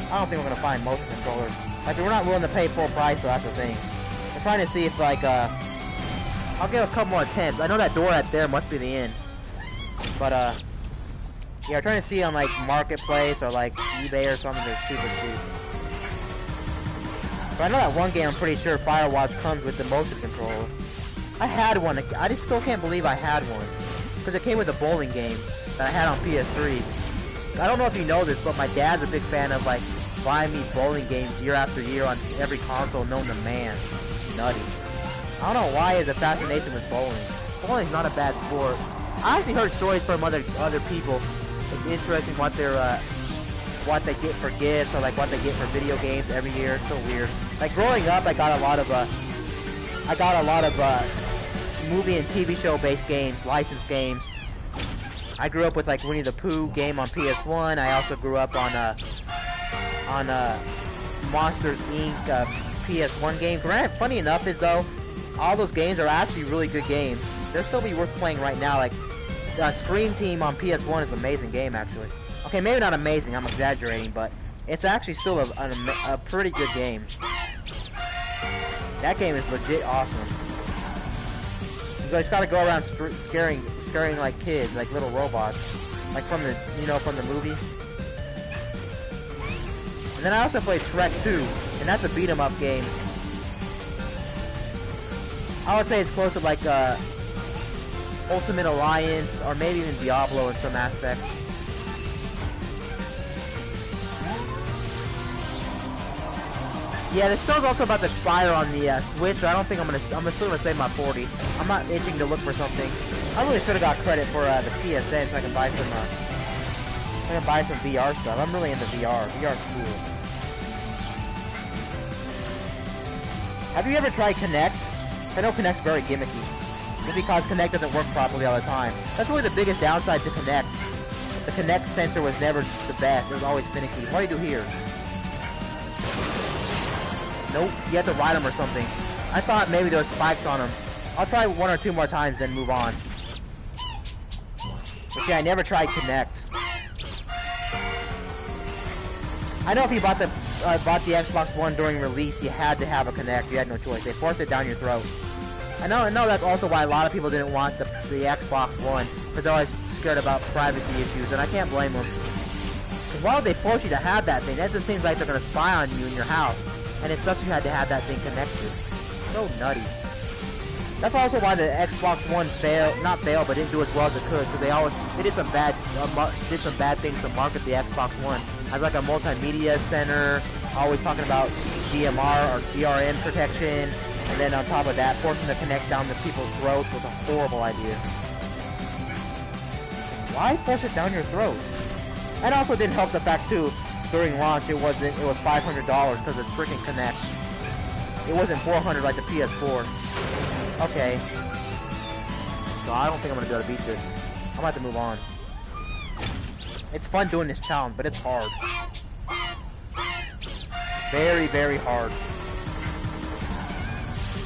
I don't think we're gonna find motion controllers. Like, we're not willing to pay full price, so that's the thing. I'm trying to see if I'll get a couple more attempts. I know that door right there must be the end, but yeah, I'm trying to see on like Marketplace or like eBay or something that's super cheap. But I know that one game, I'm pretty sure Firewatch comes with the motion controller. I had one. I just still can't believe I had one. Because it came with a bowling game that I had on PS3. I don't know if you know this, but my dad's a big fan of, like, buying me bowling games year after year on every console known to man. Nutty. I don't know why there's a fascination with bowling. Bowling's not a bad sport. I actually heard stories from other people. It's interesting what they get for gifts, or like what they get for video games every year. It's so weird. Like growing up, I got a lot of movie and TV show based games, licensed games. I grew up with like Winnie the Pooh game on PS1. I also grew up on Monsters Inc. PS1 game. Granted, funny enough is though, all those games are actually really good games. They'll still be worth playing right now. Like Scream Team on PS1 is an amazing game actually. Okay, maybe not amazing, I'm exaggerating, but it's actually still a pretty good game. That game is legit awesome. You just gotta go around scaring like kids, like little robots, like from the movie. And then I also played Shrek 2, and that's a beat 'em up game. I would say it's close to like Ultimate Alliance, or maybe even Diablo in some aspects. Yeah, this show's also about to expire on the Switch, so I don't think I'm still gonna save my 40. I'm not itching to look for something. I really should have got credit for the PSN so I can buy some VR stuff. I'm really into VR. VR's cool. Have you ever tried Kinect? I know Kinect's very gimmicky. Just because Kinect doesn't work properly all the time. That's really the biggest downside to Kinect. The Kinect sensor was never the best. It was always finicky. What do you do here? Nope, you have to ride them or something. I thought maybe there were spikes on them. I'll try one or two more times, then move on. But yeah, I never tried Kinect. I know if you bought the Xbox One during release, you had to have a Kinect. You had no choice. They forced it down your throat. I know that's also why a lot of people didn't want the Xbox One, because they're always scared about privacy issues, and I can't blame them. Because why would they force you to have that thing? That just seems like they're going to spy on you in your house. And it sucks you had to have that thing connected. So nutty. That's also why the Xbox One but didn't do as well as it could. Because they did some bad things to market the Xbox One as like a multimedia center, always talking about DMR or DRM protection, and then on top of that, forcing to connect down to people's throats was a horrible idea. Why force it down your throat? And also didn't help the fact too, during launch it was $500 because of freaking Connect. It wasn't $400 like the PS4. Okay. So I don't think I'm gonna be able to beat this. I'm gonna have to move on. It's fun doing this challenge, but it's hard. Very, very hard.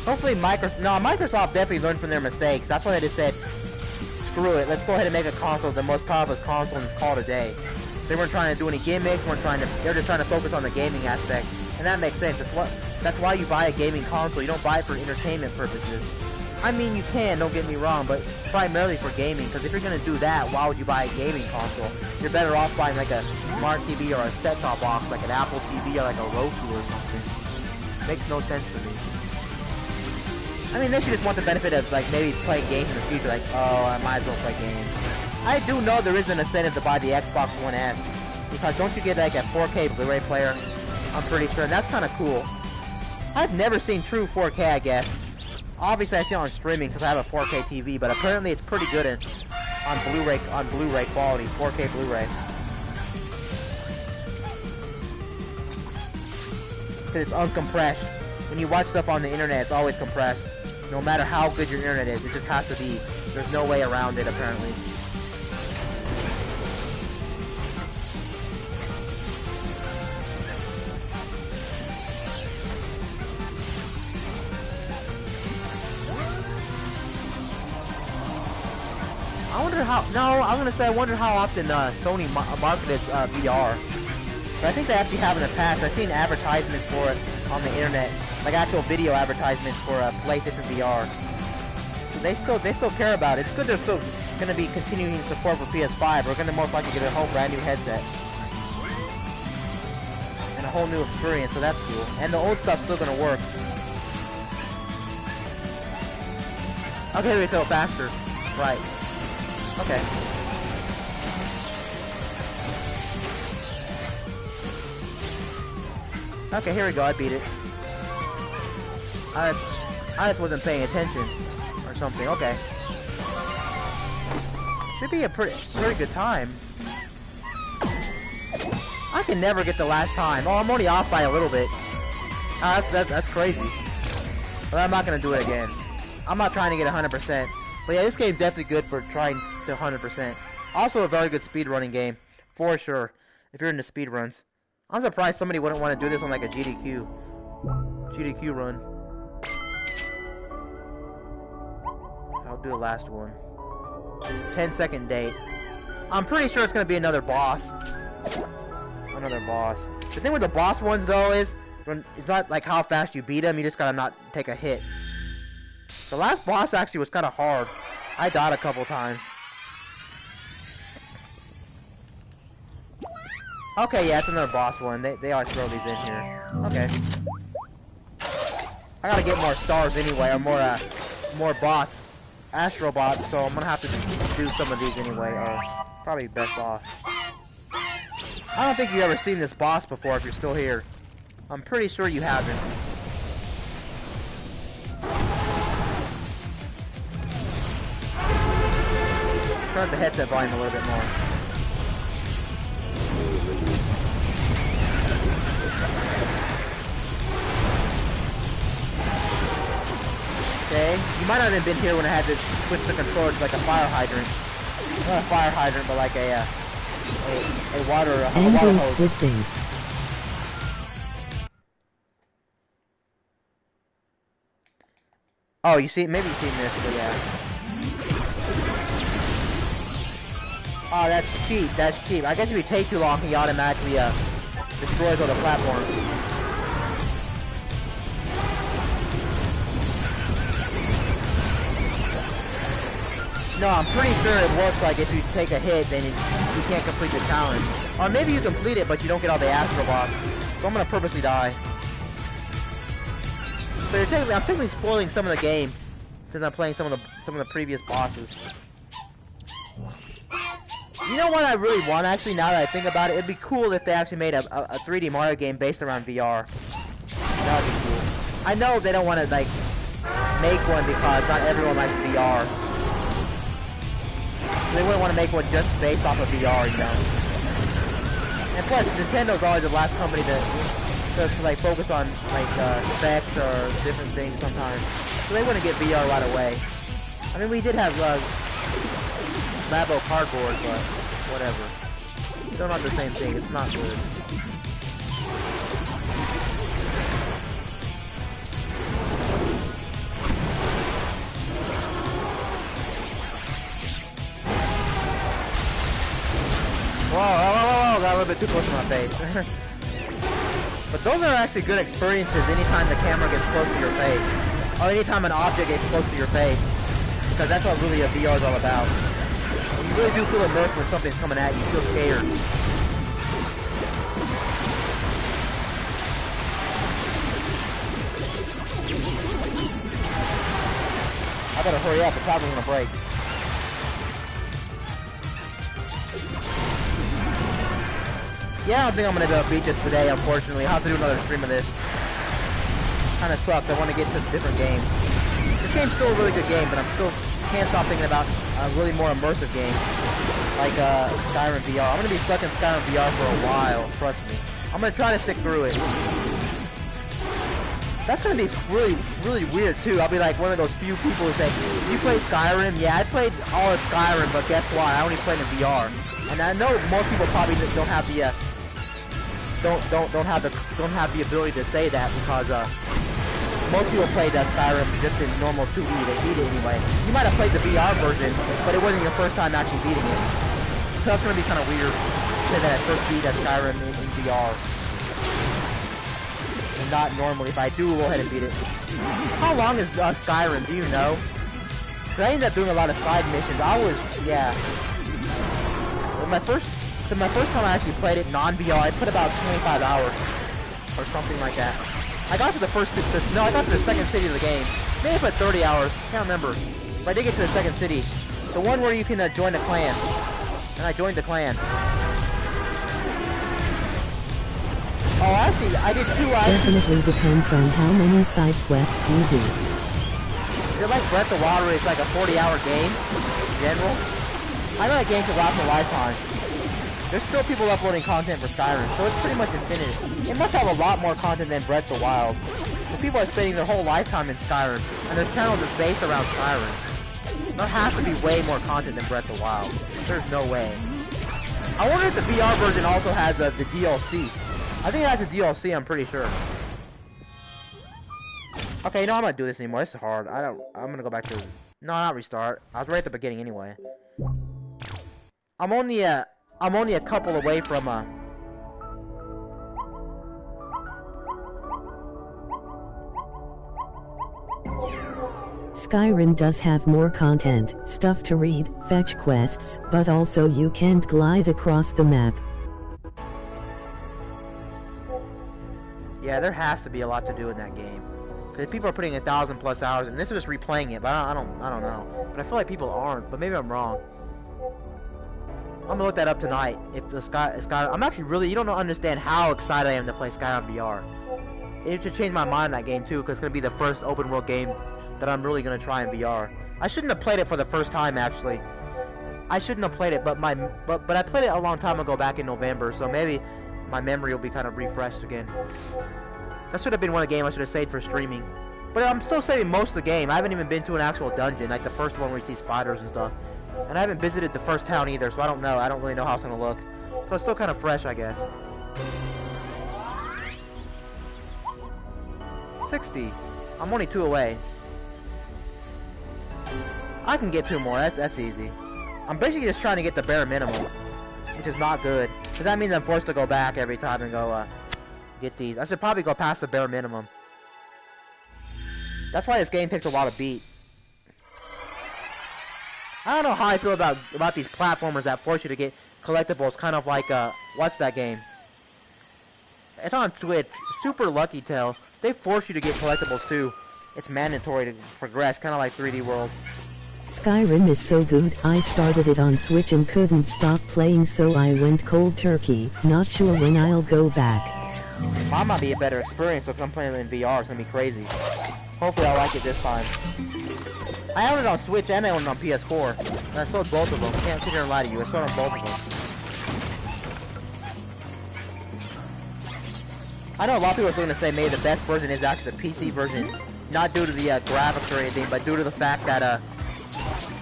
Hopefully Microsoft definitely learned from their mistakes. That's why they just said, screw it, let's go ahead and make a console, the most powerful console, and it's called a day. They weren't trying to do any gimmicks, they're just trying to focus on the gaming aspect. And that makes sense. That's why you buy a gaming console. You don't buy it for entertainment purposes. I mean, you can, don't get me wrong, but primarily for gaming, because if you're going to do that, why would you buy a gaming console? You're better off buying like a smart TV or a set-top box, like an Apple TV or like a Roku or something. Makes no sense to me. I mean, unless you just want the benefit of like maybe playing games in the future, like, oh, I might as well play games. I do know there is an incentive to buy the Xbox One S, because don't you get like a 4K Blu-ray player? I'm pretty sure, and that's kind of cool. I've never seen true 4K, I guess. Obviously, I see it on streaming since I have a 4K TV, but apparently it's pretty good on Blu-ray quality, 4K Blu-ray. Because it's uncompressed. When you watch stuff on the internet, it's always compressed. No matter how good your internet is, it just has to be. There's no way around it, apparently. I wonder how often Sony marketed VR. But I think they actually have in the past. I've seen advertisements for it on the internet, like actual video advertisements for PlayStation VR. So they still care about it. It's good they're still going to be continuing support for PS5. We're going to most likely get a whole brand new headset and a whole new experience, so that's cool. And the old stuff's still going to work. Okay, here we go, faster. Right. Okay. Okay, here we go. I beat it. I just wasn't paying attention or something. Okay. Should be a pretty good time. I can never get the last time. Oh, I'm only off by a little bit. That's crazy. But I'm not gonna do it again. I'm not trying to get 100%. But yeah, this game's definitely good for trying to 100%. Also a very good speedrunning game, for sure, if you're into speedruns. I'm surprised somebody wouldn't want to do this on like a GDQ run. I'll do the last one. 10-second date. I'm pretty sure it's going to be another boss. Another boss. The thing with the boss ones though is, it's not like how fast you beat them, you just gotta not take a hit. The last boss actually was kind of hard. I died a couple times. Okay, yeah, it's another boss one. They always throw these in here. Okay. I gotta get more stars anyway, or more bots. Astro bots, so I'm gonna have to do some of these anyway, or probably best off. I don't think you've ever seen this boss before if you're still here. I'm pretty sure you haven't. Turn up the headset volume a little bit more. Okay, you might not have been here when I had to switch the controller to like a fire hydrant. Not a fire hydrant, but like a water hose. Oh, you see, maybe you've seen this, but yeah. Oh, that's cheap. That's cheap. I guess if you take too long, he automatically destroys all the platforms. No, I'm pretty sure it works like if you take a hit, then you can't complete the challenge. Or maybe you complete it, but you don't get all the Astro blocks. So I'm gonna purposely die. So I'm technically spoiling some of the game since I'm playing some of the previous bosses. You know what I really want, actually, now that I think about it? It'd be cool if they actually made a 3D Mario game based around VR. That would be cool. I know they don't want to, like, make one because not everyone likes VR. They wouldn't want to make one just based off of VR, you know? And plus, Nintendo's always the last company to like, focus on, like, specs or different things sometimes. So they wouldn't get VR right away. I mean, we did have, Labo cardboard, but whatever. Still not the same thing. It's not good. Whoa, got a little bit too close to my face. But those are actually good experiences anytime the camera gets close to your face. Or anytime an object gets close to your face. Because that's what really a VR is all about. You really do feel immersed when something's coming at you. You feel scared. I better hurry up. The tablet's gonna break. Yeah, I don't think I'm gonna go beat this today, unfortunately. I'll have to do another stream of this. Kinda sucks. I want to get to a different game. This game's still a really good game, but I'm still can't stop thinking about a really more immersive game. Like Skyrim VR. I'm gonna be stuck in Skyrim VR for a while, trust me. I'm gonna try to stick through it. That's gonna be really, really weird too. I'll be like one of those few people who say, "You play Skyrim?" Yeah, I played all of Skyrim, but guess what? I only played in VR. And I know most people probably don't have the don't have the ability to say that because most people played Skyrim just in normal 2D. They beat it anyway. You might have played the VR version, but it wasn't your first time actually beating it. So that's gonna be kind of weird to say that I first beat Skyrim in VR. And not normally. If I do, go ahead and beat it. How long is Skyrim? Do you know? Cause I ended up doing a lot of side missions. My first time I actually played it non-VR, I put about 25 hours or something like that. I got to the I got to the second city of the game. Maybe I put 30 hours. Can't remember. But I did get to the second city, the one where you can join a clan. And I joined the clan. Oh, actually, I did 2 lives. Definitely depends on how many side quests you do. Is it like Breath of the Wild, where it's like a 40-hour game in general? I know that game can last a lifetime. There's still people uploading content for Skyrim, so it's pretty much infinite. It must have a lot more content than Breath of the Wild. So people are spending their whole lifetime in Skyrim, and there's channels that's based around Skyrim. There has to be way more content than Breath of the Wild. There's no way. I wonder if the VR version also has the DLC. I think it has a DLC, I'm pretty sure. Okay, you know, I'm not doing this anymore. This is hard. I'm gonna go back to... No, not restart. I was right at the beginning anyway. I'm only a couple away from Skyrim does have more content, stuff to read, fetch quests, but also you can't glide across the map. Yeah, there has to be a lot to do in that game. Because people are putting 1,000+ hours, and this is just replaying it, but I don't know. But I feel like people aren't, but maybe I'm wrong. I'm gonna look that up tonight. If the I'm actually really, you don't understand how excited I am to play Skyrim VR. It should change my mind in that game too, because it's gonna be the first open world game that I'm really gonna try in VR. I shouldn't have played it for the first time actually. I shouldn't have played it, but I played it a long time ago back in November, so maybe my memory will be kind of refreshed again. That should have been one game I should have saved for streaming. But I'm still saving most of the game. I haven't even been to an actual dungeon, like the first one where you see spiders and stuff. And I haven't visited the first town either, so I don't know. I don't really know how it's gonna look. So it's still kind of fresh, I guess. 60. I'm only 2 away. I can get 2 more. That's easy. I'm basically just trying to get the bare minimum, which is not good, because that means I'm forced to go back every time and go get these. I should probably go past the bare minimum. That's why this game takes a while to beat. I don't know how I feel about these platformers that force you to get collectibles, kind of like what's that game? It's on Switch. Super Lucky Tale. They force you to get collectibles too. It's mandatory to progress, kind of like 3D World. Skyrim is so good, I started it on Switch and couldn't stop playing, so I went cold turkey. Not sure when I'll go back. Mine might be a better experience if I'm playing it in VR. It's gonna be crazy. Hopefully I like it this time. I own it on Switch and I own it on PS4. And I sold both of them. Can't sit here and lie to you. I sold on both of them. I know a lot of people are going to say maybe the best version is actually the PC version. Not due to the graphics or anything, but due to the fact that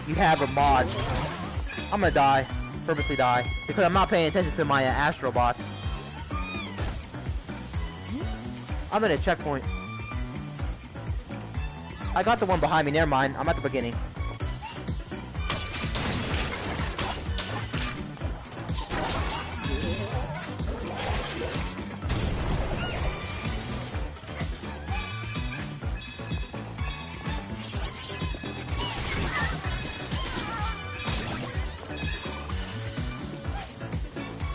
you have a mod. I'm gonna die. Purposely die. Because I'm not paying attention to my Astro bots. I'm at a checkpoint. I got the one behind me. Never mind. I'm at the beginning.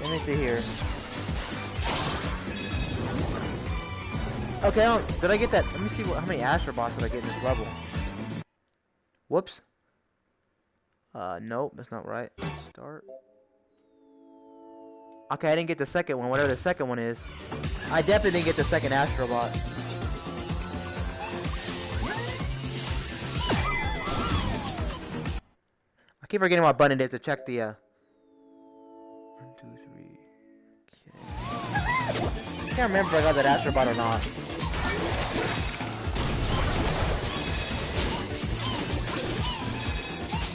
Let me see here. Okay, did I get that? Let me see how many Astro bots did I get in this level. Whoops. Nope, that's not right. Start. Okay, I didn't get the second one, whatever the second one is. I definitely didn't get the second Astro bot. I keep forgetting what button it is to check the, 1, 2, 3. Okay. I can't remember if I got that Astro bot or not.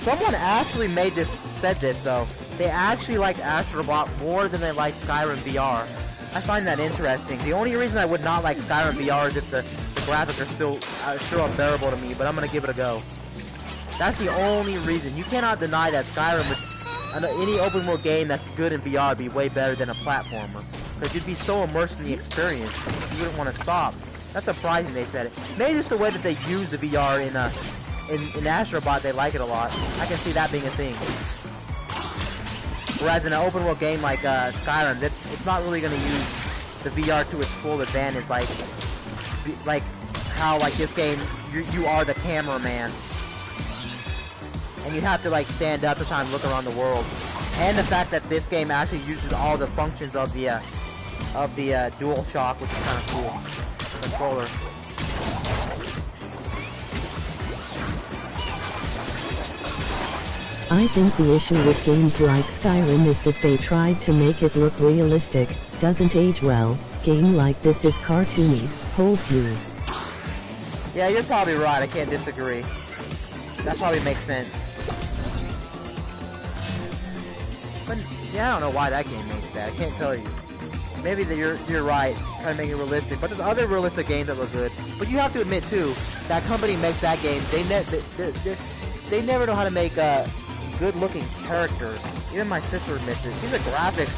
Someone actually said this though. They actually like Astro Bot more than they like Skyrim VR. I find that interesting. The only reason I would not like Skyrim VR is if the graphics are still unbearable to me, but I'm gonna give it a go. That's the only reason. You cannot deny that Skyrim would, any open world game that's good in VR would be way better than a platformer. Because you'd be so immersed in the experience, you wouldn't want to stop. That's surprising they said it. Maybe just the way that they use the VR in Astro Bot, they like it a lot. I can see that being a thing. Whereas in an open world game like Skyrim, it's not really going to use the VR to its full advantage, like how like this game you are the cameraman, and you have to like stand up at times, look around the world, and the fact that this game actually uses all the functions of the DualShock, which is kind of cool controller. I think the issue with games like Skyrim is that they tried to make it look realistic, doesn't age well. Game like this is cartoony, holds you. Yeah, you're probably right, I can't disagree. That probably makes sense. But, yeah, I don't know why that game makes that, I can't tell you. Maybe that you're right, trying to make it realistic, but there's other realistic games that look good. But you have to admit, too, that company makes that game, they never know how to make, good-looking characters. Even my sister admits it. She's a graphics.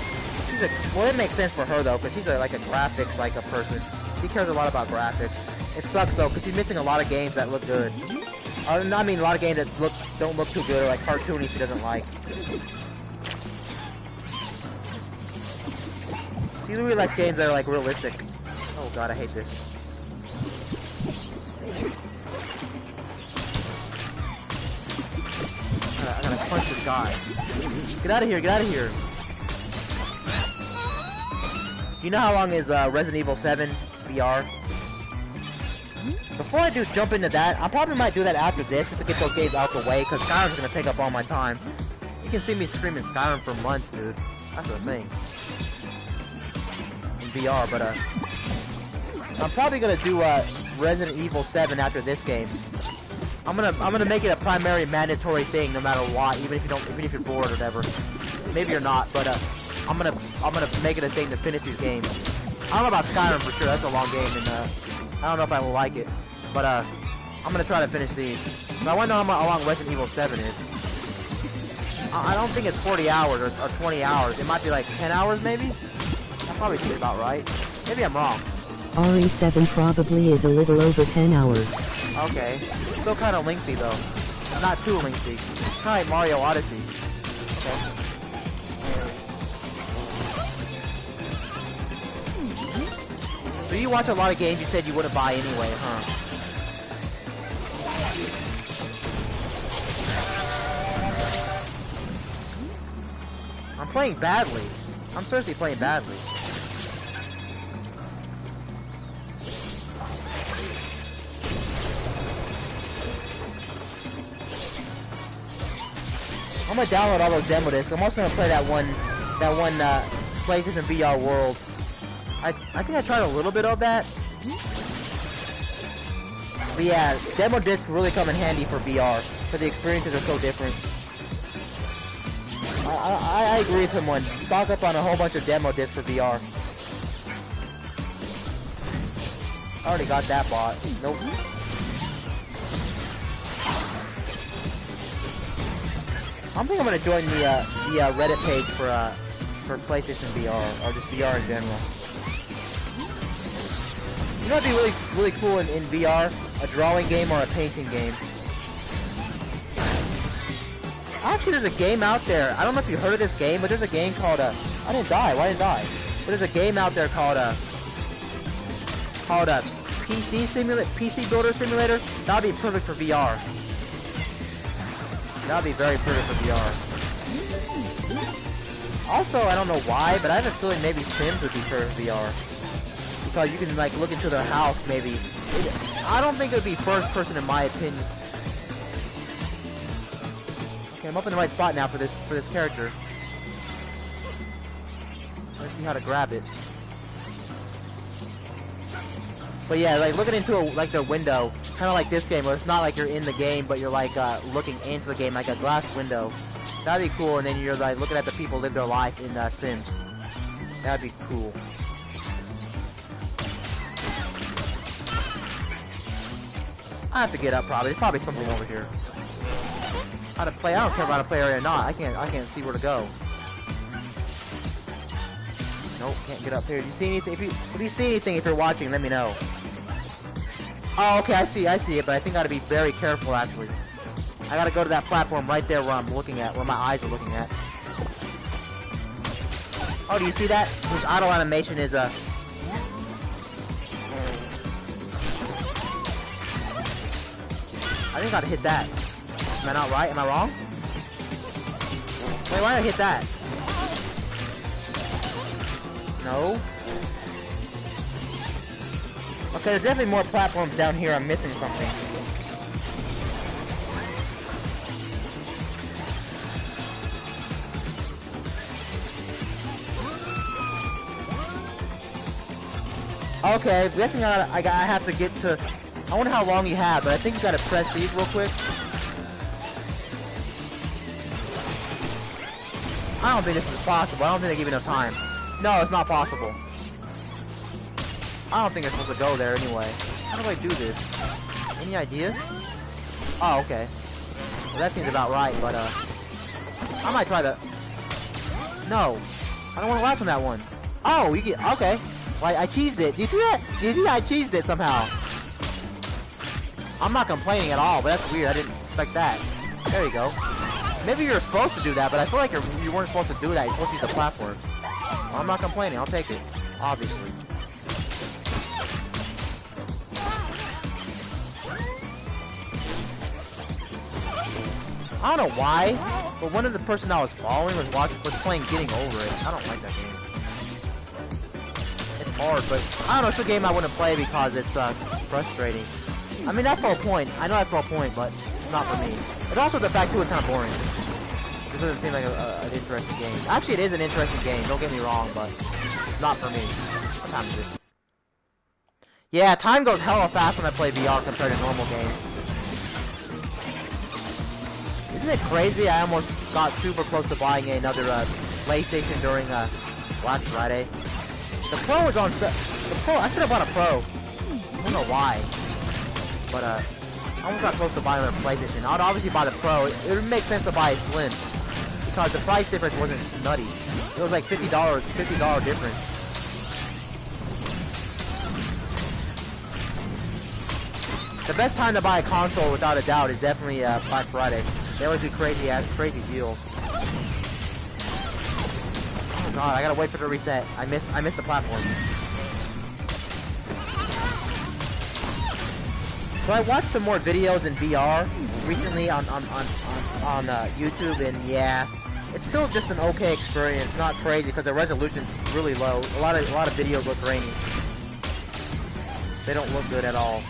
Well, it makes sense for her though, because she's like a graphics like a person. She cares a lot about graphics. It sucks though, because she's missing a lot of games that look good. I mean, a lot of games that don't look too good, or like cartoony she doesn't like. She really likes games that are like realistic. Oh god, I hate this. I gotta punch this guy. Get out of here, get out of here. Do you know how long is Resident Evil 7 VR? Before I do jump into that, I probably might do that after this, just to get those games out the way, because Skyrim's gonna take up all my time. You can see me screaming Skyrim for months, dude. That's the thing. In VR, but I'm probably gonna do Resident Evil 7 after this game. I'm gonna make it a primary mandatory thing no matter what, even if you're bored or whatever. Maybe you're not, but I'm gonna make it a thing to finish these games. I don't know about Skyrim for sure, that's a long game, and I don't know if I will like it. But I'm gonna try to finish these. But I wanna know how long Resident Evil 7 is. I don't think it's 40 hours or 20 hours. It might be like 10 hours maybe? That probably seems about right. Maybe I'm wrong. RE7 probably is a little over 10 hours. Okay. Still kind of lengthy though. Not too lengthy. It's kind of like Mario Odyssey. Okay. So you watch a lot of games you said you wouldn't buy anyway, huh? I'm playing badly. I'm seriously playing badly. I'm gonna download all those demo discs. I'm also gonna play that one PlayStation VR Worlds. I think I tried a little bit of that. But yeah, demo discs really come in handy for VR, because the experiences are so different. I agree with someone. Stock up on a whole bunch of demo discs for VR. I already got that bought. Nope. I think I'm gonna join the Reddit page for PlayStation VR, or just VR in general. You know what'd be really cool in VR? A drawing game or a painting game. Actually, there's a game out there. I don't know if you heard of this game, but there's a game called I didn't die. Why didn't I die? But there's a game out there called PC Builder Simulator. That'd be perfect for VR. That'd be very perfect for VR. Also, I don't know why, but I have a feeling maybe Sims would be perfect for VR. Because you can like look into their house maybe. I don't think it would be first person in my opinion. Okay, I'm up in the right spot now for this character. Let's see how to grab it. But yeah, like looking into like their window, kind of like this game, where it's not like you're in the game, but you're like looking into the game, like a glass window. That'd be cool, and then you're like looking at the people live their life in Sims. That'd be cool. I have to get up probably. There's probably something over here. How to play? I don't care about how to play area or not. I can't see where to go. Nope, can't get up here. Do you see anything? If you see anything, if you're watching, let me know. Oh, okay, I see it, but I think I gotta be very careful actually. I gotta go to that platform right there where I'm looking at, where my eyes are looking at. Oh, do you see that? His auto animation is I think I gotta hit that. Am I not right? Am I wrong? Wait, why did I hit that? No. Okay, there's definitely more platforms down here. I'm missing something. Okay, guessing I have to get to. I wonder how long you have, but I think you gotta press these real quick. I don't think this is possible. I don't think they give you enough time. No, it's not possible. I don't think I'm supposed to go there anyway. How do I do this? Any ideas? Oh, okay. Well, that seems about right, but I might try to. No, I don't want to laugh on that one. Oh, you get okay. Like I cheesed it. Do you see that? Do you see that I cheesed it somehow? I'm not complaining at all, but that's weird. I didn't expect that. There you go. Maybe you're supposed to do that, but I feel like you weren't supposed to do that. You're supposed to use the platform. Well, I'm not complaining. I'll take it. Obviously. I don't know why, but one of the person I was following was playing Getting Over It. I don't like that game. It's hard, but I don't know. It's a game I wouldn't play because it's frustrating. I mean, that's the whole point. I know that's the whole point, but it's not for me. And also the fact too, it's kind of boring. This doesn't seem like an interesting game. Actually, it is an interesting game. Don't get me wrong, but it's not for me. What time is it? Yeah, time goes hella fast when I play VR compared to normal games. Isn't it crazy? I almost got super close to buying another PlayStation during Black Friday. The Pro was on the Pro. I should have bought a Pro. I don't know why, but I almost got close to buying another PlayStation. I'd obviously buy the Pro. It would make sense to buy a Slim because the price difference wasn't nutty. It was like $50 difference. The best time to buy a console, without a doubt, is definitely Black Friday. They always do crazy deals. Oh god, I gotta wait for it to reset. I missed the platform. So I watched some more videos in VR recently on YouTube, and yeah, it's still just an okay experience. Not crazy because the resolution's really low. A lot of videos look grainy. They don't look good at all.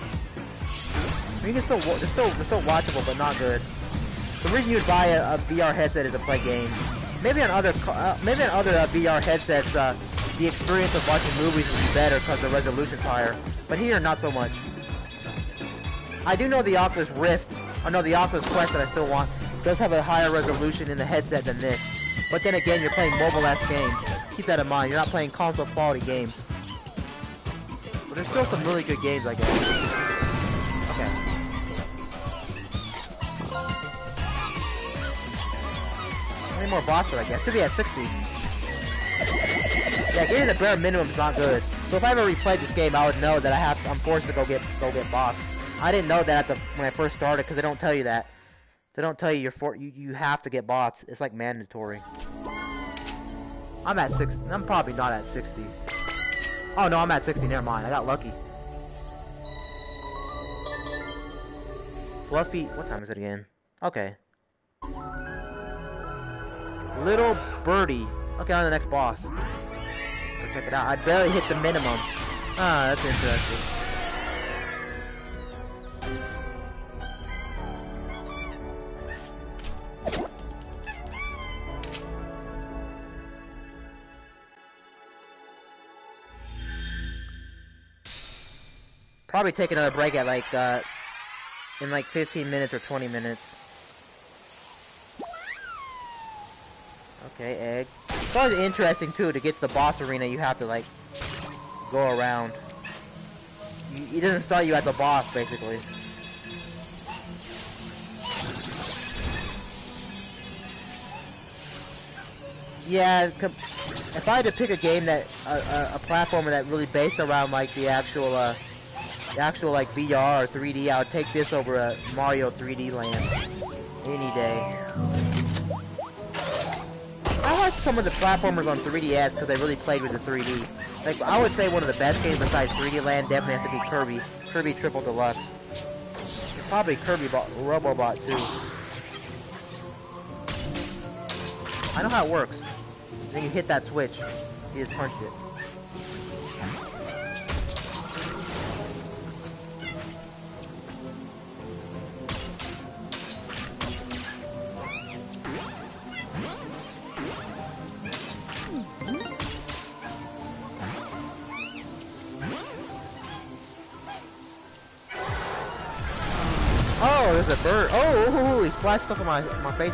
I mean, they're still watchable, but not good. The reason you'd buy a VR headset is to play games. Maybe on other VR headsets, the experience of watching movies would be better because the resolution's higher. But here, not so much. I do know the Oculus Rift, the Oculus Quest that I still want, does have a higher resolution in the headset than this. But then again, you're playing mobile-esque games. Keep that in mind. You're not playing console-quality games. But there's still some really good games, I guess. Okay. How many more bosses, I guess? Should be at 60. Yeah, getting the bare minimum is not good. So if I ever replayed this game, I would know that I'm forced to go get boss. I didn't know that when I first started, because they don't tell you that. They don't tell you you have to get bots. It's like mandatory. I'm at 60. I'm probably not at 60. Oh no, I'm at 60. Never mind. I got lucky. Fluffy. What time is it again? Okay. Little Birdie. Okay, on the next boss. Go check it out. I barely hit the minimum. Ah, that's interesting. Probably take another break at like in like 15 minutes or 20 minutes. Okay, egg. It's always interesting too to get to the boss arena. You have to like go around. It doesn't start you at the boss basically. Yeah, if I had to pick a game that a platformer that really based around like the actual like VR or 3D, I would take this over a Mario 3D Land any day. I like some of the platformers on 3DS because they really played with the 3D. Like I would say one of the best games besides 3D Land definitely has to be Kirby Triple Deluxe. Probably Kirby Robobot too. I know how it works. Then you hit that switch. You just punched it. Oh, there's a bird. Oh, he splashed stuff on my face.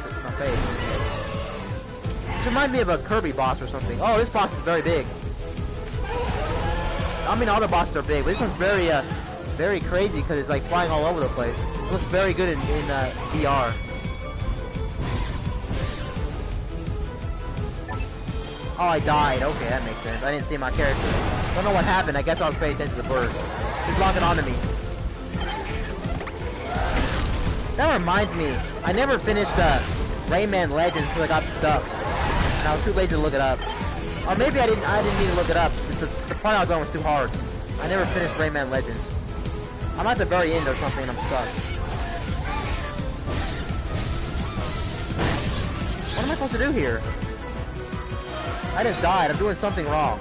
This reminds me of a Kirby boss or something. Oh, this boss is very big. I mean, all the bosses are big, but this one's very crazy because it's like flying all over the place. It looks very good in VR. Oh, I died. Okay, that makes sense. I didn't see my character. Don't know what happened. I guess I was paying attention to the bird. He's locking onto me. That reminds me, I never finished Rayman Legends until I got stuck. And I was too lazy to look it up. Or maybe I didn't need to look it up. The part I was on was too hard. I never finished Rayman Legends. I'm at the very end or something and I'm stuck. What am I supposed to do here? I just died. I'm doing something wrong.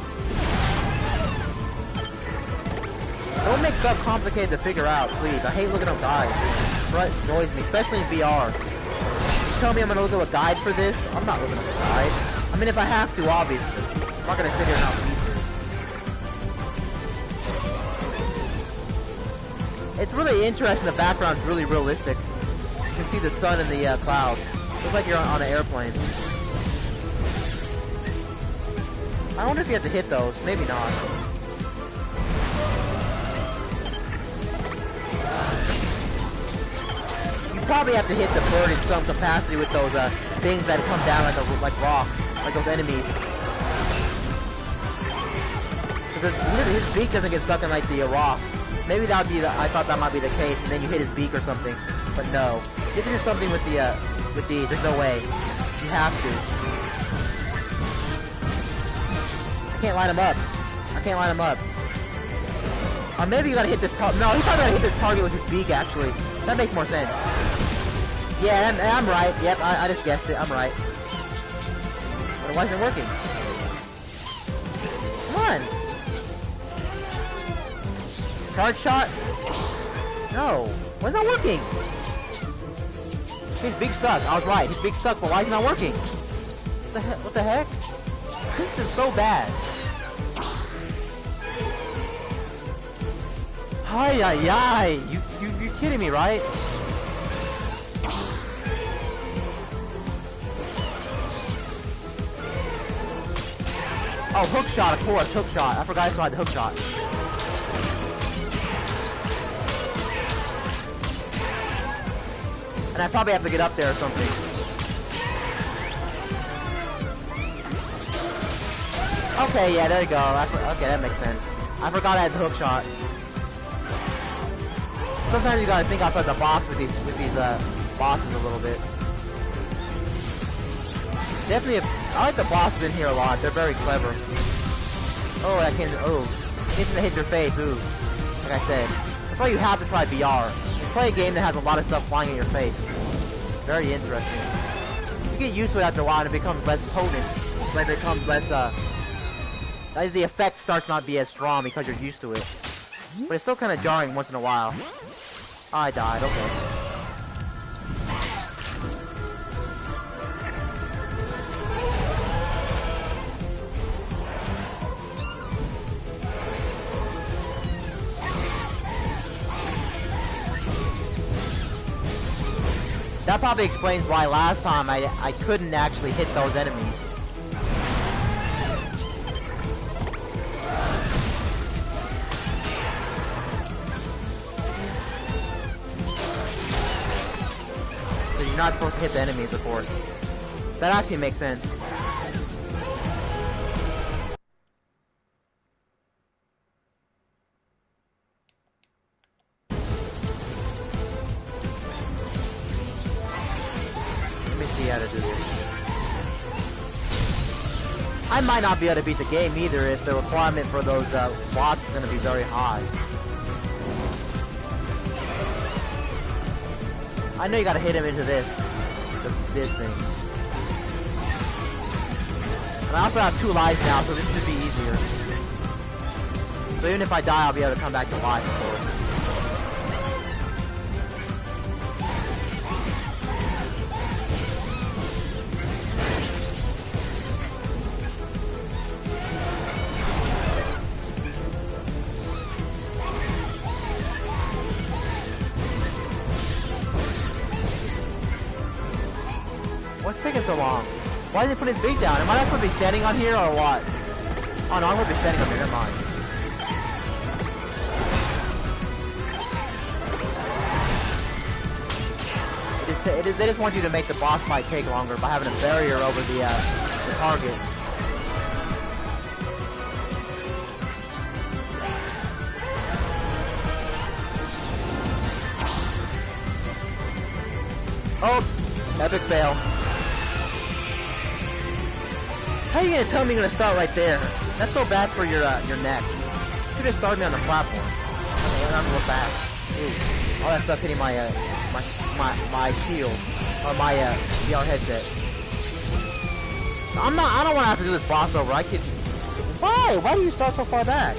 Don't make stuff complicated to figure out, please. I hate looking up guides. It annoys me, especially in VR. You tell me I'm gonna look up a guide for this? I'm not looking up a guide. I mean, if I have to, obviously. I'm not gonna sit here and not read this. It's really interesting. The background's really realistic. You can see the sun and the clouds. Looks like you're on an airplane. I wonder if you have to hit those. Maybe not. You probably have to hit the bird in some capacity with those things that come down like rocks, like those enemies. Because his beak doesn't get stuck in like the rocks. Maybe that would be the, I thought that might be the case, and then you hit his beak or something. But no. You have to do something with these. There's no way. You have to. I can't line him up. I can't line him up. Or maybe you gotta hit this target. No, he probably gotta hit this target with his beak, actually. That makes more sense. Yeah, I'm right. Yep, I just guessed it. I'm right. But why isn't it working? Come on. Charge shot? No. Why is it not working? His beak stuck. I was right. His beak stuck, but why is it not working? What the heck? This is so bad. Ay, ay, ay. You kidding me, right? Oh, hook shot, of course, hook shot. I forgot I still had the hook shot. And I probably have to get up there or something. Okay, yeah, there you go. Okay, that makes sense. I forgot I had the hook shot. Sometimes you gotta think outside the box with these bosses a little bit. Definitely, I like the bosses in here a lot. They're very clever. Oh, I can't. Oh, it's gonna hit your face. Ooh, like I said, that's why you have to try VR. Play a game that has a lot of stuff flying in your face. Very interesting. You get used to it after a while, and it becomes less potent. But it becomes less. The effect starts not to be as strong because you're used to it. But it's still kind of jarring once in a while. I died. Okay. That probably explains why last time I couldn't actually hit those enemies. So you're not supposed to hit the enemies, of course. That actually makes sense. How to do this. I might not be able to beat the game either if the requirement for those bots is going to be very high. I know you got to hit him into this thing. And I also have 2 lives now, so this should be easier. So even if I die, I'll be able to come back to life, of course. What's taking so long? Why did he put his beak down? Am I not supposed to be standing on here or what? Oh no, I'm going to be standing on here, never mind. They just want you to make the boss fight take longer by having a barrier over the target. Oh! Epic fail. How are you gonna tell me you're gonna start right there? That's so bad for your neck. You should have started me on the platform. Okay, I'm gonna look back. Ooh, all that stuff hitting my shield or my VR headset. I don't want to have to do this boss over. I could. Why? Why do you start so far back?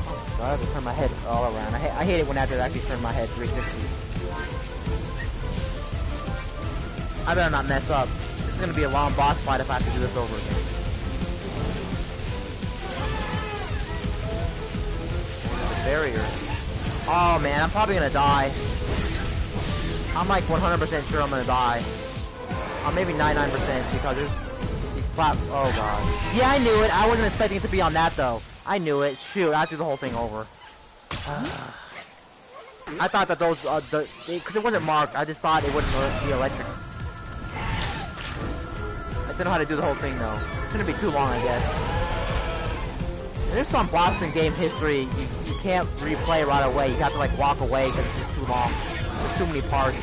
Oh, I have to turn my head all around. I hate it when I have to actually turn my head 360. I better not mess up. This is gonna be a long boss fight if I have to do this over again. Barrier. Oh man, I'm probably gonna die. I'm like 100% sure I'm gonna die. Maybe 99% because there's oh god. Yeah, I knew it. I wasn't expecting it to be on that though. I knew it. Shoot, I have to do the whole thing over. I thought that those because it wasn't marked. I just thought it wouldn't be electric. I don't know how to do the whole thing though. It shouldn't be too long, I guess. There's some bosses in game history you can't replay right away. You have to like walk away because it's just too long. There's too many parts.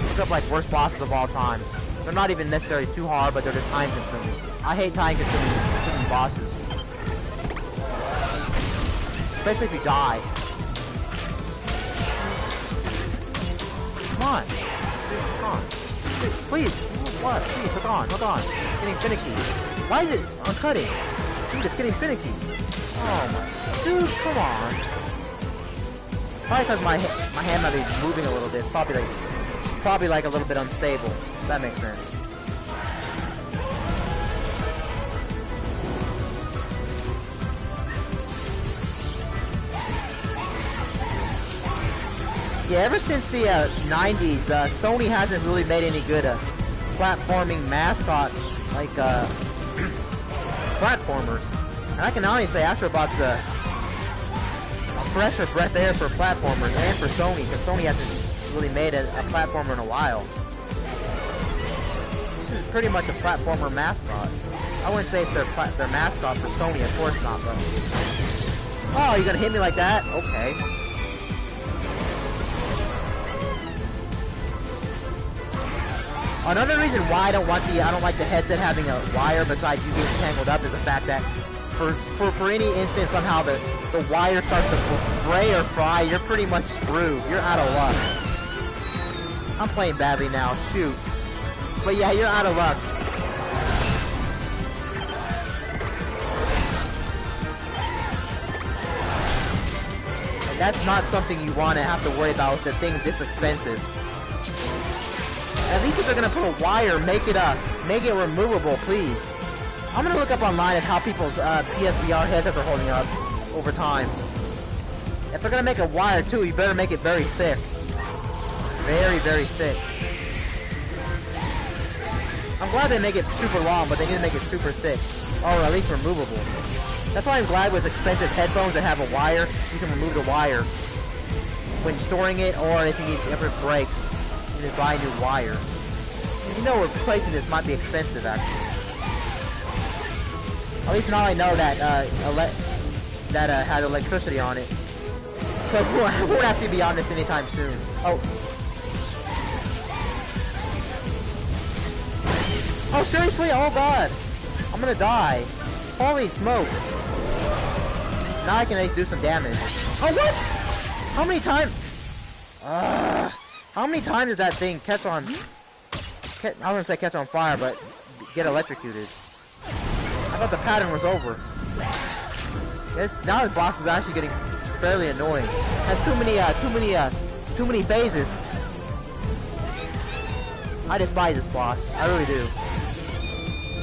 Look up like worst bosses of all time. They're not even necessarily too hard, but they're just time consuming. I hate time consuming bosses. Especially if you die. Come on. Come on. Please. What? Please, hold on. Hold on. It's getting finicky. Why is it uncutting? Dude, it's getting finicky. Oh my. Dude, come on. Probably because my hand might be moving a little bit. Probably like a little bit unstable. That makes sense. Yeah, ever since the 90s, Sony hasn't really made any good platforming mascot like platformers. And I can honestly say Astrobot's a fresher breath of air for platformers and for Sony, because Sony hasn't really made a platformer in a while. This is pretty much a platformer mascot. I wouldn't say it's their mascot for Sony, of course not, but... Oh, you're gonna hit me like that? Okay. Another reason why I don't like the headset having a wire besides you getting tangled up is the fact that for any instance somehow the wire starts to fray or fry, you're pretty much screwed. You're out of luck. I'm playing badly now, shoot. But yeah, you're out of luck. And that's not something you want to have to worry about with the thing this expensive. At least if they're gonna put a wire, make it removable, please. I'm gonna look up online at how people's PSVR headsets are holding up over time. If they're gonna make a wire too, you better make it very thick. Very, very thick. I'm glad they make it super long, but they need to make it super thick. Or at least removable. That's why I'm glad with expensive headphones that have a wire, you can remove the wire when storing it, or if it breaks. You buy a new wire. You know replacing this might be expensive actually. At least now I know that had electricity on it. So I won't actually be on this anytime soon. Oh. Oh seriously? Oh god. I'm gonna die. Holy smokes. Now I can at least do some damage. Oh what? How many times? How many times does that thing catch on... I don't want to say catch on fire, but get electrocuted. I thought the pattern was over. Now the boss is actually getting fairly annoying. Has too many phases. I despise this boss. I really do.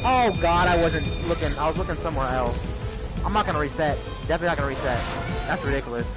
Oh god, I was looking somewhere else. I'm not gonna reset. Definitely not gonna reset. That's ridiculous.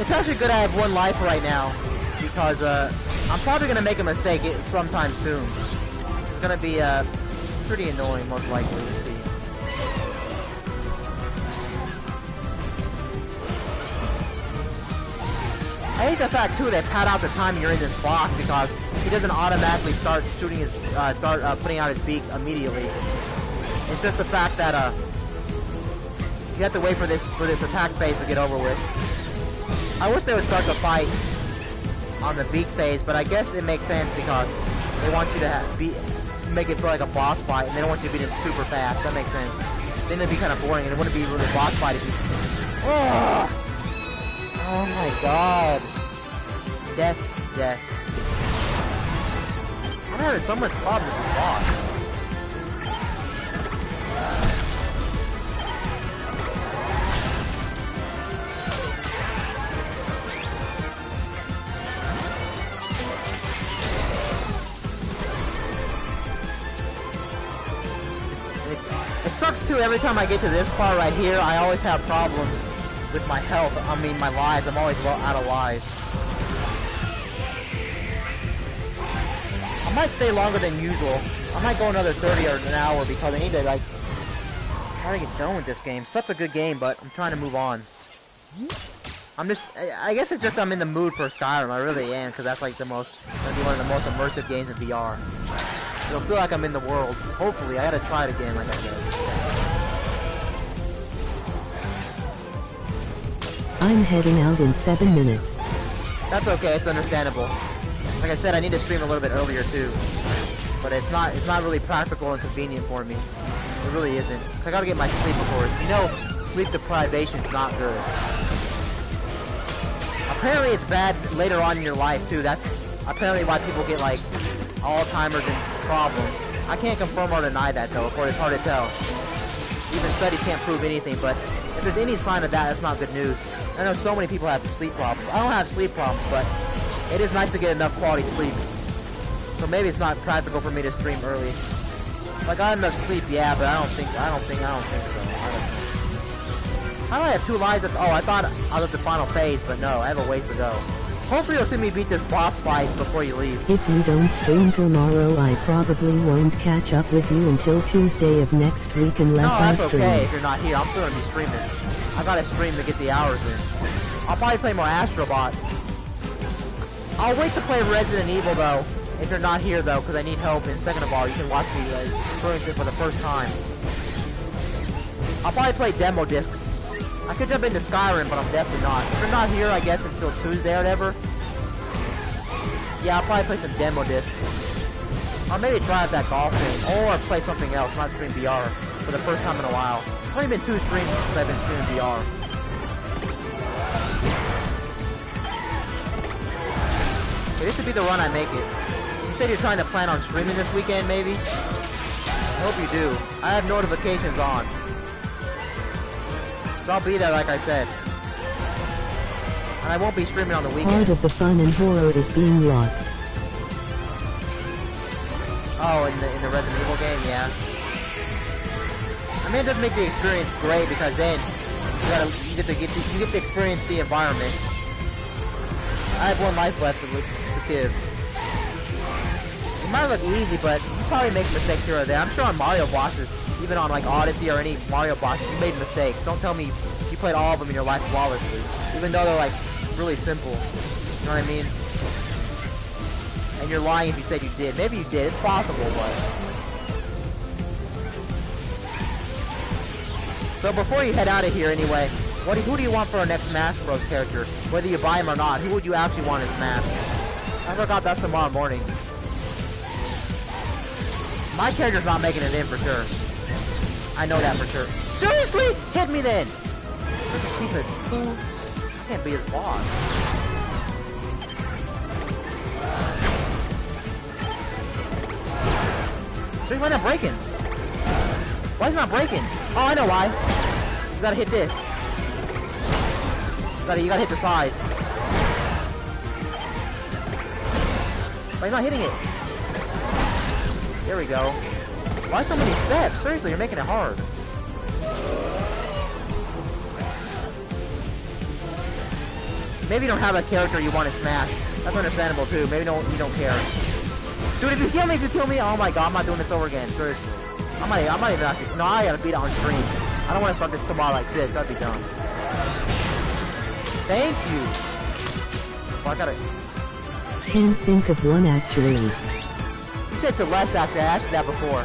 It's actually good I have one life right now, because I'm probably going to make a mistake sometime soon. It's going to be pretty annoying, most likely. Let's see. I hate the fact too they pad out the time you're in this box, because he doesn't automatically start shooting his putting out his beak immediately. It's just the fact that you have to wait for this attack phase to get over with. I wish they would start the fight on the beak phase, but I guess it makes sense because they want you to make it feel like a boss fight, and they don't want you to beat it super fast. That makes sense. Then it'd be kind of boring, and it wouldn't be really a boss fight if you... Oh my god. Death. I'm having so much problem with this boss. sucks too, every time I get to this part right here, I always have problems with my health. I mean, my lives. I'm always out of lives. I might stay longer than usual. I might go another 30 or an hour because I need to, like, try to get done with this game. Such a good game, but I'm trying to move on. I guess it's just I'm in the mood for Skyrim. I really am, because that's like gonna be one of the most immersive games in VR. It'll feel like I'm in the world. Hopefully, I gotta try it again, like I said. I'm heading out in 7 minutes. That's okay, it's understandable. Like I said, I need to stream a little bit earlier too. But it's not really practical and convenient for me. It really isn't. I gotta get my sleep before. You know, sleep deprivation is not good. Apparently it's bad later on in your life too. That's apparently why people get like Alzheimer's and problems. I can't confirm or deny that though, of course it's hard to tell. Even studies can't prove anything, but if there's any sign of that, that's not good news. I know so many people have sleep problems. I don't have sleep problems, but it is nice to get enough quality sleep. So maybe it's not practical for me to stream early. Like I have enough sleep, yeah, but I don't think so. How do I have 2 lives? Oh, I thought I was at the final phase, but no, I have a ways to go. Hopefully you'll see me beat this boss fight before you leave. If you don't stream tomorrow, I probably won't catch up with you until Tuesday of next week unless I stream. No, that's okay if you're not here. I'm still gonna be streaming. I gotta stream to get the hours in. I'll probably play more Astro Bot. I'll wait to play Resident Evil though, if you're not here though, because I need help. And second of all, you can watch me experience it for the first time. I'll probably play demo discs. I could jump into Skyrim, but I'm definitely not. If you're not here, I guess until Tuesday or whatever. Yeah, I'll probably play some demo discs. Or maybe try out that golf thing. Or play something else, not stream VR. For the first time in a while. It's only been 2 streams since I've been streaming VR. Okay, this should be the run I make it. You said you're trying to plan on streaming this weekend, maybe? I hope you do. I have notifications on. So I'll be there, like I said. And I won't be streaming on the weekend. Part of the fun and horror is being lost. Oh, in the Resident Evil game, yeah. I mean, it does make the experience great because then you get to experience the environment. I have 1 life left to give. It might look easy, but you probably make mistakes here or there. I'm sure on Mario bosses, even on like Odyssey or any Mario bosses, you made mistakes. Don't tell me you played all of them in your life flawlessly, even though they're like really simple. You know what I mean? And you're lying if you said you did. Maybe you did. It's possible, but. So before you head out of here, anyway, who do you want for our next Smash Bros. Character? Whether you buy him or not, who would you actually want as Smash? I forgot that's tomorrow morning. My character's not making it in for sure. I know that for sure. Seriously? Hit me then! This piece of food. I can't be his boss. Why is it not breaking? Why is it not breaking? Oh, I know why. You gotta hit this. You gotta hit the sides. Why is not hitting it? There we go. Why so many steps? Seriously, you're making it hard. Maybe you don't have a character you want to smash. That's understandable too. Maybe you don't care. Dude, if you kill me, oh my god, I'm not doing this over again. Seriously. I might even actually. No, I gotta beat it on stream. I don't want to start this tomorrow like this. That'd be dumb. Thank you. Well, I gotta. Can't think of one actually. You said Celeste actually. I asked you that before.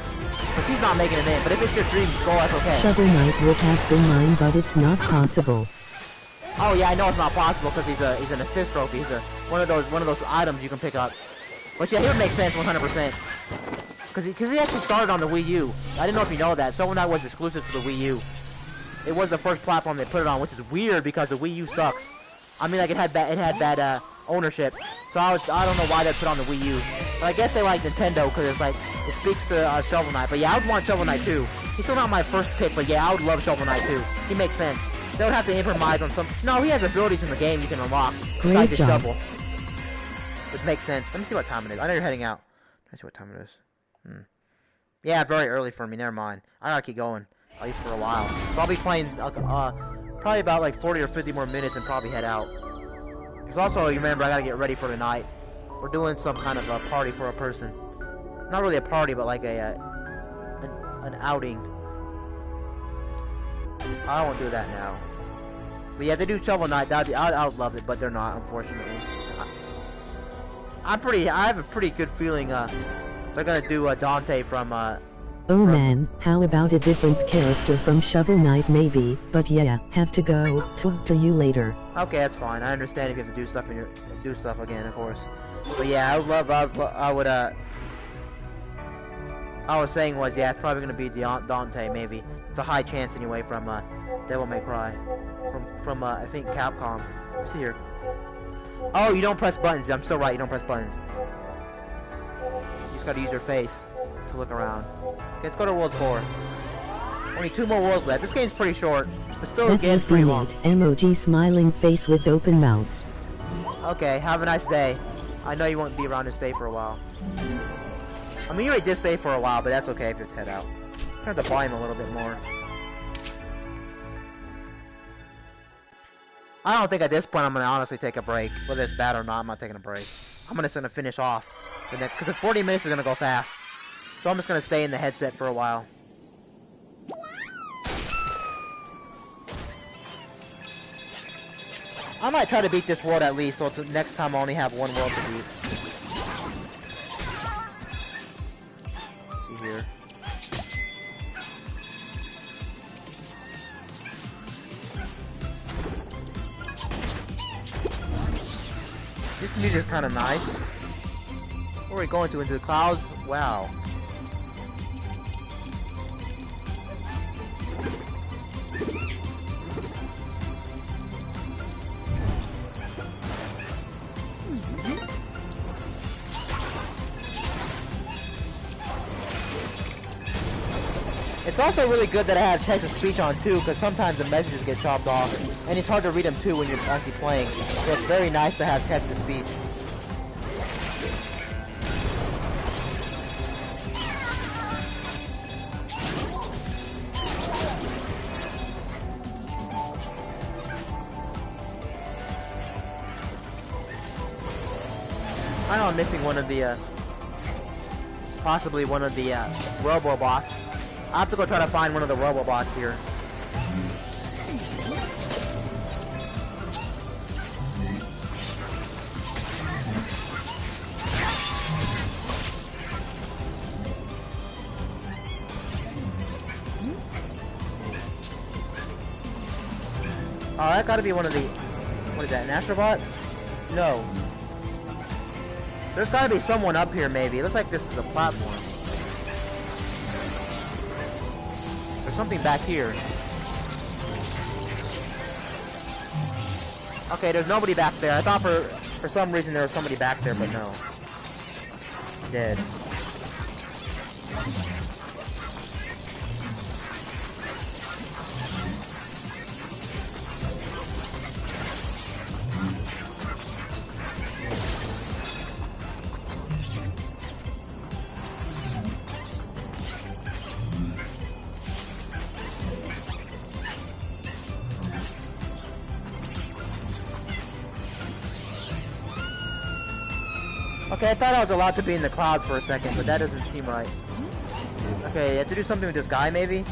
But she's not making it in. But if it's your dream goal, that's okay. Shovel Knight would have been mine, but it's not possible. Oh yeah, I know it's not possible because he's an assist trophy. He's one of those items you can pick up. But yeah, he would make sense 100%. Because he actually started on the Wii U. I didn't know if you know that. Shovel Knight was exclusive to the Wii U. It was the first platform they put it on, which is weird because the Wii U sucks. I mean, like it had bad ownership. So I don't know why they put it on the Wii U. But I guess they like Nintendo because it's like it speaks to Shovel Knight. But yeah, I would want Shovel Knight too. He's still not my first pick, but yeah, I would love Shovel Knight too. He makes sense. They would have to improvise on some. No, he has abilities in the game you can unlock besides the shovel, which makes sense. Let me see what time it is. I know you're heading out. Let me see what time it is. Yeah, very early for me. Never mind. I gotta keep going. at least for a while. So I'll be playing probably about like 40 or 50 more minutes and probably head out. Because also, remember, I gotta get ready for tonight. We're doing some kind of a party for a person. Not really a party, but like an outing. I won't do that now. But yeah, they do Shovel Knight. I would love it, but they're not, unfortunately. I have a pretty good feeling they're gonna do Dante from Oh man, how about a different character from Shovel Knight maybe, but yeah, have to go, talk to you later. Okay, that's fine. I understand if you have to do stuff again, of course. But yeah, I was saying was, yeah, it's probably gonna be Dante, maybe. It's a high chance anyway from Devil May Cry. From I think Capcom. Let's see here. Oh, you don't press buttons. I'm still right, you don't press buttons. You just gotta use your face to look around. Okay, let's go to World 4. Only 2 more worlds left. This game's pretty short, but still again pretty long. Emoji smiling face with open mouth. Okay, have a nice day. I know you won't be around to stay for a while. I mean, you already did stay for a while, but that's okay if you just head out. Turn the volume a little bit more. I don't think at this point I'm gonna honestly take a break. Whether it's bad or not, I'm not taking a break. I'm just gonna finish off the next, because the 40 minutes is gonna go fast. So I'm just gonna stay in the headset for a while. I might try to beat this world at least, so next time I only have 1 world to beat. See here. This music is kind of nice. Where are we going to? Into the clouds? Wow. It's also really good that I have text-to-speech on too, because sometimes the messages get chopped off, and it's hard to read them too when you're actually playing. So it's very nice to have text-to-speech. I know I'm missing one of the, possibly one of the Robobots. I have to go try to find one of the Robobots here. Oh, that gotta be one of the... What is that, an Astrobot? No. There's gotta be someone up here, maybe. It looks like this is a platform. There's something back here. Okay, there's nobody back there. I thought for some reason there was somebody back there, but no. Dead. Okay, I thought I was allowed to be in the clouds for a second, but that doesn't seem right. Okay, you have to do something with this guy, maybe?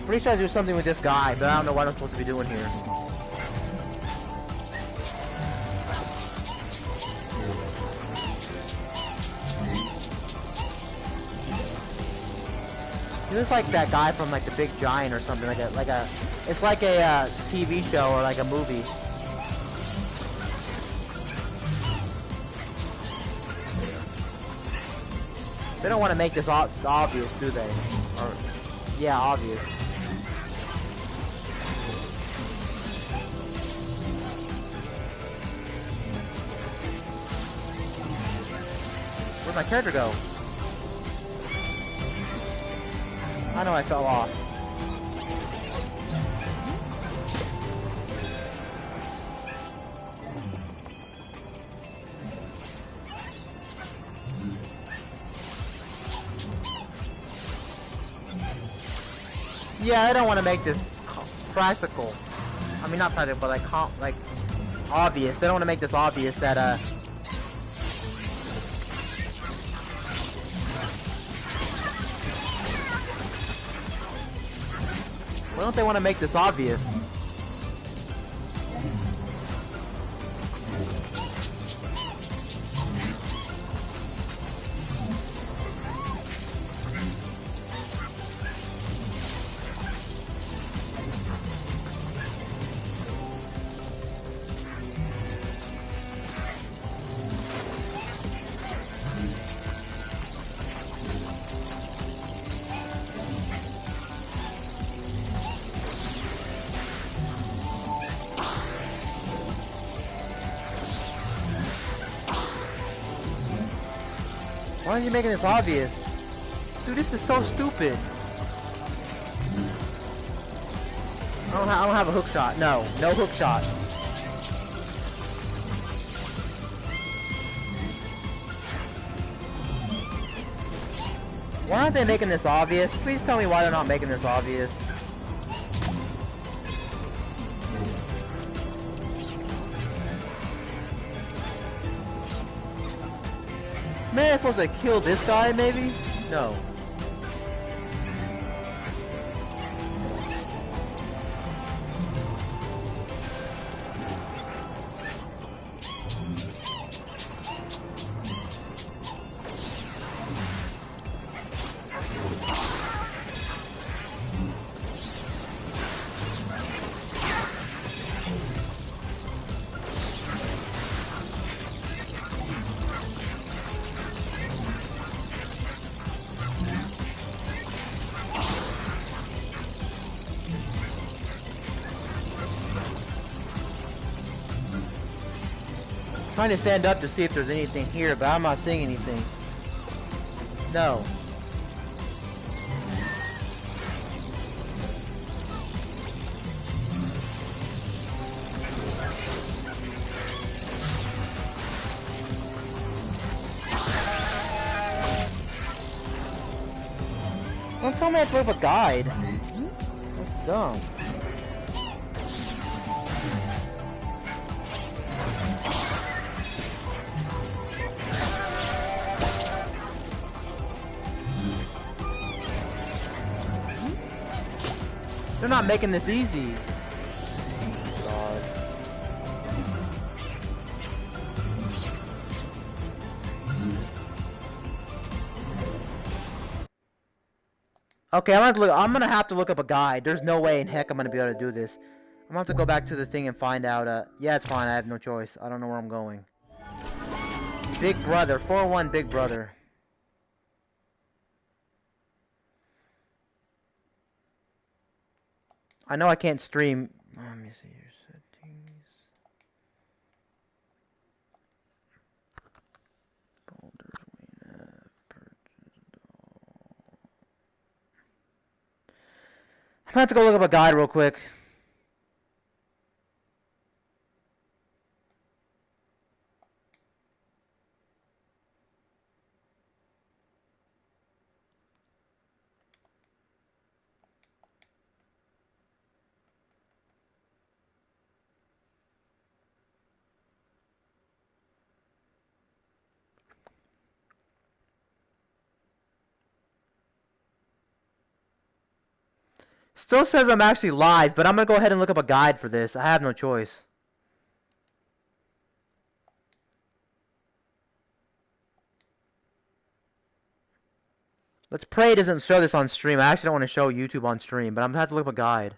Pretty sure I do something with this guy, but I don't know what I'm supposed to be doing here. He looks like that guy from like The Big Giant or something, it's like a TV show or like a movie. They don't want to make this obvious, do they? Or, yeah, obvious. Where'd my character go? I know I fell off. Yeah, I don't want to make this practical. I mean, not practical, but like obvious. They don't want to make this obvious that why don't they want to make this obvious? Why are you making this obvious? Dude, this is so stupid. I don't have a hook shot. No hook shot. Why aren't they making this obvious? Please tell me why they're not making this obvious. Man, I'm supposed to kill this guy, maybe? No. Trying to stand up to see if there's anything here, but I'm not seeing anything. No. Don't tell me I have to look up a guide. That's dumb. They're not making this easy. God. Okay, I'm gonna have to look up a guide. There's no way in heck I'm gonna be able to do this. I'm gonna have to go back to the thing and find out. Yeah, it's fine. I have no choice. I don't know where I'm going. Big Brother, 401 Big Brother. I know I can't stream. Let me see your settings. Boulders Wayne I'm gonna have to go look up a guide real quick. Still says I'm actually live, but I'm gonna go ahead and look up a guide for this. I have no choice. Let's pray it doesn't show this on stream. I actually don't want to show YouTube on stream, but I'm gonna have to look up a guide.